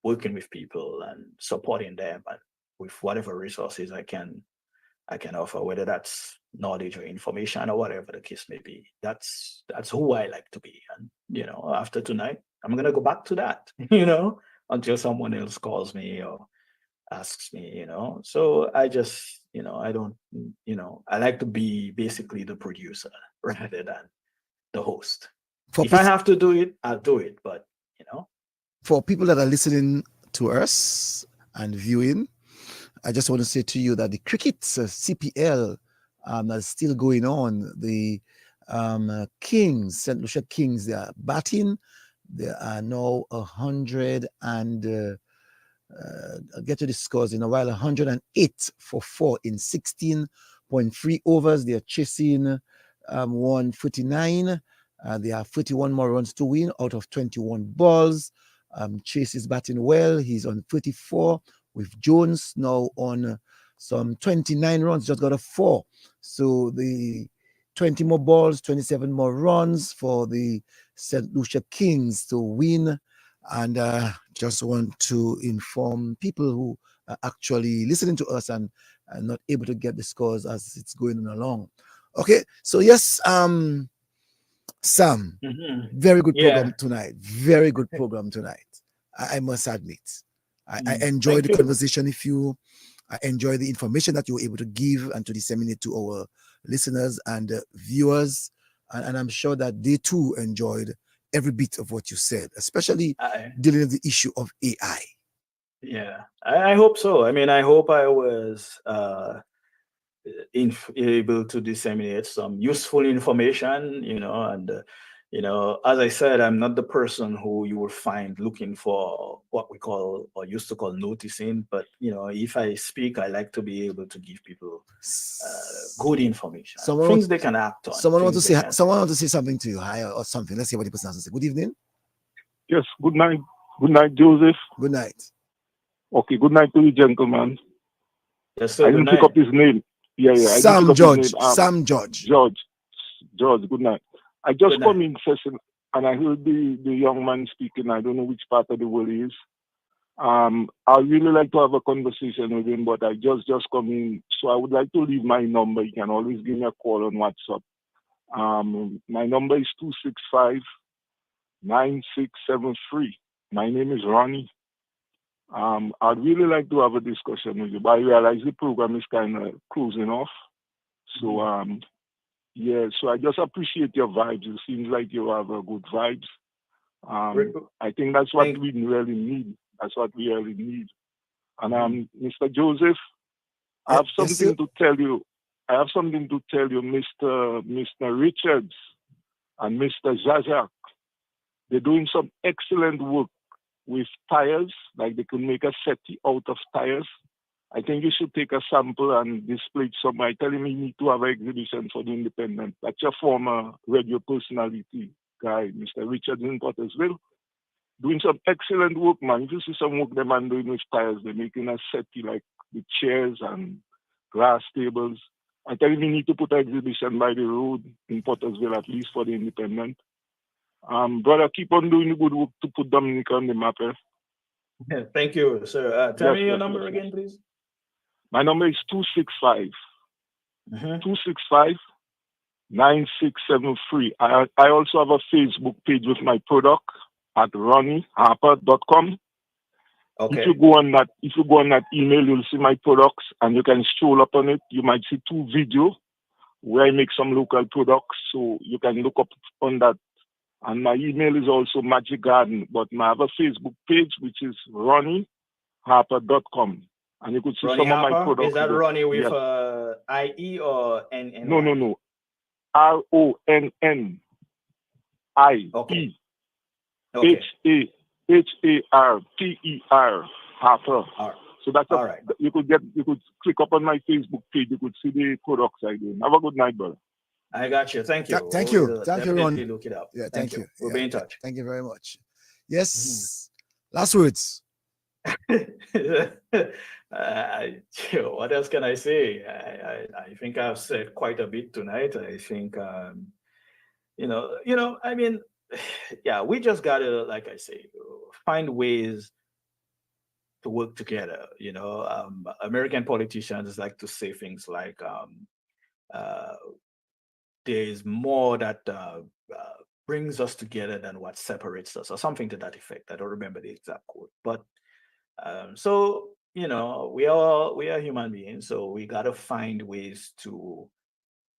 working with people and supporting them, and with whatever resources I can offer, whether that's knowledge or information or whatever the case may be. That's who I like to be. And after tonight, I'm gonna go back to that. Until someone else calls me or asks me. So I just I don't I like to be basically the producer rather than the host. for If I pers- have to do it, I'll do it. But for people that are listening to us and viewing, I just want to say to you that the cricket CPL is still going on. The Kings, St. Lucia Kings, they are batting. They are now 100 and I'll get to the scores in a while. 108 for 4 in 16.3 overs. They are chasing 149. They have 41 more runs to win out of 21 balls. Chase is batting well. He's on 34 with Jones now on some 29 runs, just got a 4. So the 20 more balls, 27 more runs for the St. Lucia Kings to win. And just want to inform people who are actually listening to us and are not able to get the scores as it's going along. Okay, so yes, Sam, very good yeah, program tonight. Very good program tonight. I must admit. I enjoy thank the you. conversation with you. I enjoy the information that you were able to give and to disseminate to our listeners and viewers. And I'm sure that they too enjoyed every bit of what you said, especially dealing with the issue of AI. Yeah, I hope so. I mean, I hope I was able to disseminate some useful information, and as I said, I'm not the person who you will find looking for what we call or used to call noticing. But if I speak, I like to be able to give people good information, things they can act on. Someone want to say something to you, hi, or something. Let's see what the person has to say. Good evening. Yes, good night. Good night, Joseph. Good night. Okay, good night to you, gentlemen. Yes, sir. I didn't pick up his name. Yeah. Sam George. Sam George. George, good night. I just come in session and I heard the young man speaking. I don't know which part of the world he is. I really like to have a conversation with him, but I just come in. So I would like to leave my number. You can always give me a call on WhatsApp. My number is 265-9673. My name is Ronnie. I'd really like to have a discussion with you, but I realize the program is kind of closing off. So, so I just appreciate your vibes. It seems like you have good vibes. I think that's what we really need. That's what we really need. And Mr. Joseph, I have Yes, something sir. to tell you. I have something to tell you, Mr. Richards and Mr. Zazak. They're doing some excellent work with tires, like they can make a settee out of tires. I think you should take a sample and display it somewhere. Tell him you need to have an exhibition for the Independent. That's your former radio personality guy, Mr. Richards in Pottersville. Doing some excellent work, man. If you see some work the man doing with tires, they're making a settee like with chairs and glass tables. I tell him you need to put an exhibition by the road in Pottersville, at least for the Independent. Brother, keep on doing the good work to put Dominica on the map. Yeah, thank you, sir. Tell me your number again, please. My number is 265 Mhm. 265 9673. I also have a Facebook page with my product at ronnieharper.com. Okay. If you go on that email, you'll see my products and you can stroll up on it. You might see 2 videos where I make some local products, so you can look up on that. And my email is also Magic Garden, but I have a Facebook page which is ronnieharper.com. And you could see Ronnie some of my Harper? products. Is that there. Ronnie with Yes. IE or NNY? No. RONNIE Okay. Okay. HARPER Harper. All right. So that's All right. you could click up on my Facebook page. You could see the products I do. Have a good night, brother. I got you. Thank you. Thank you. We'll Thank you, definitely Ron. look it up. Yeah, Thank thank you. We'll Yeah, be in touch. Thank you very much. Yes. Last words. What else can I say? I think I've said quite a bit tonight. I think I mean, yeah, we just gotta, like I say, find ways to work together. American politicians like to say things like there is more that brings us together than what separates us, or something to that effect. I don't remember the exact quote, but so we are human beings, so we got to find ways to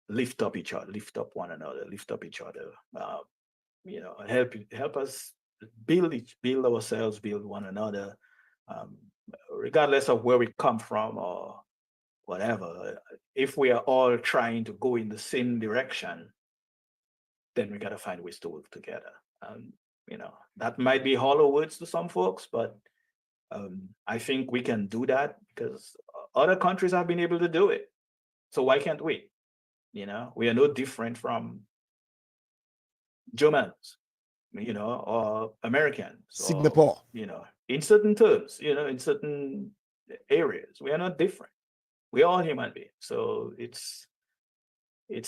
lift up each other, lift up one another, lift up each other. Help us build ourselves, build one another, regardless of where we come from or whatever. If we are all trying to go in the same direction, then we got to find ways to work together. That might be hollow words to some folks, but I think we can do that because other countries have been able to do it. So why can't we? We are no different from Germans, or Americans, Singapore. or, in certain terms, in certain areas, we are not different. We're all human beings. So it's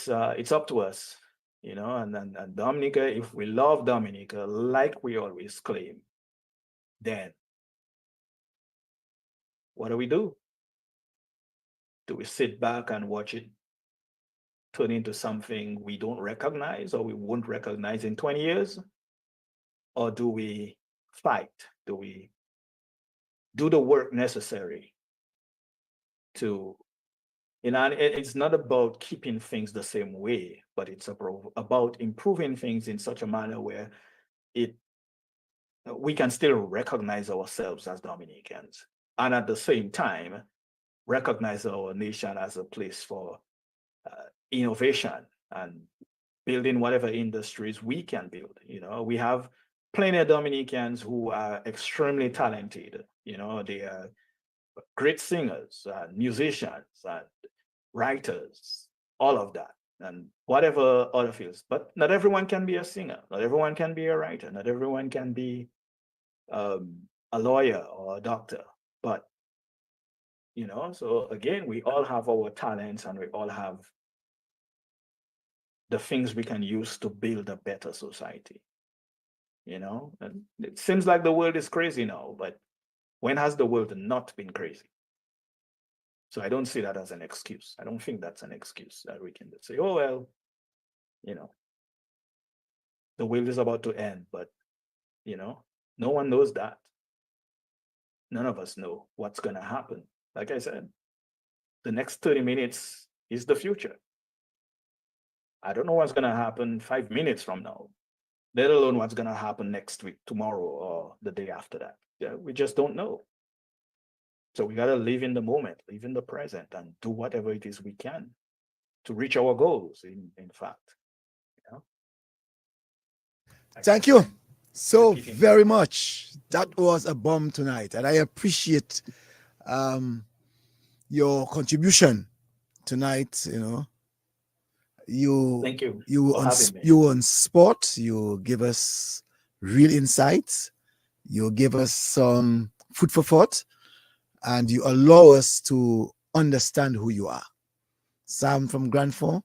up to us, and Dominica, if we love Dominica, like we always claim, then what do? Do we sit back and watch it turn into something we don't recognize or we won't recognize in 20 years? Or do we fight? Do we do the work necessary to, it's not about keeping things the same way, but it's about improving things in such a manner where we can still recognize ourselves as Dominicans, and at the same time, recognize our nation as a place for innovation and building whatever industries we can build. We have plenty of Dominicans who are extremely talented. They are great singers, musicians, and writers, all of that, and whatever other fields. But not everyone can be a singer. Not everyone can be a writer. Not everyone can be a lawyer or a doctor. But so again, we all have our talents and we all have the things we can use to build a better society. And it seems like the world is crazy now, but when has the world not been crazy? So I don't see that as an excuse. I don't think that's an excuse that we can say, oh, well, the world is about to end, but, no one knows that. None of us know what's going to happen. Like I said, the next 30 minutes is the future. I don't know what's going to happen 5 minutes from now, let alone what's going to happen next week, tomorrow, or the day after that. Yeah, we just don't know. So we got to live in the moment, live in the present, and do whatever it is we can to reach our goals. In fact, you know. Thank you so Repeating. very much. That was a bomb tonight, and I appreciate your contribution tonight. You know, Thank you. you for on having me. you on sport. You give us real insights. You give us some food for thought, and you allow us to understand who you are. Sam from Grand Fort,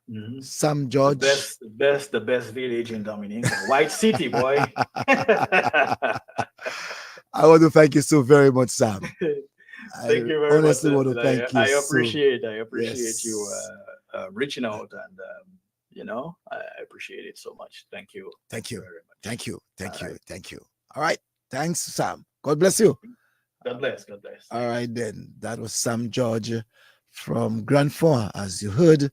Mhm. Sam The George. the best village in Dominica. White City, boy. I want to thank you so very much, Sam. Thank you very much. honestly want to Cecily. thank you. I so- appreciate you Yes. reaching out, and I appreciate it so much. Thank you. Thank you. very much. Thank you. Thank All you. right. Thank you. All right. Thanks, Sam. God bless you. God bless. God bless. All right, then. That was Sam George from Grand Fort, as you heard.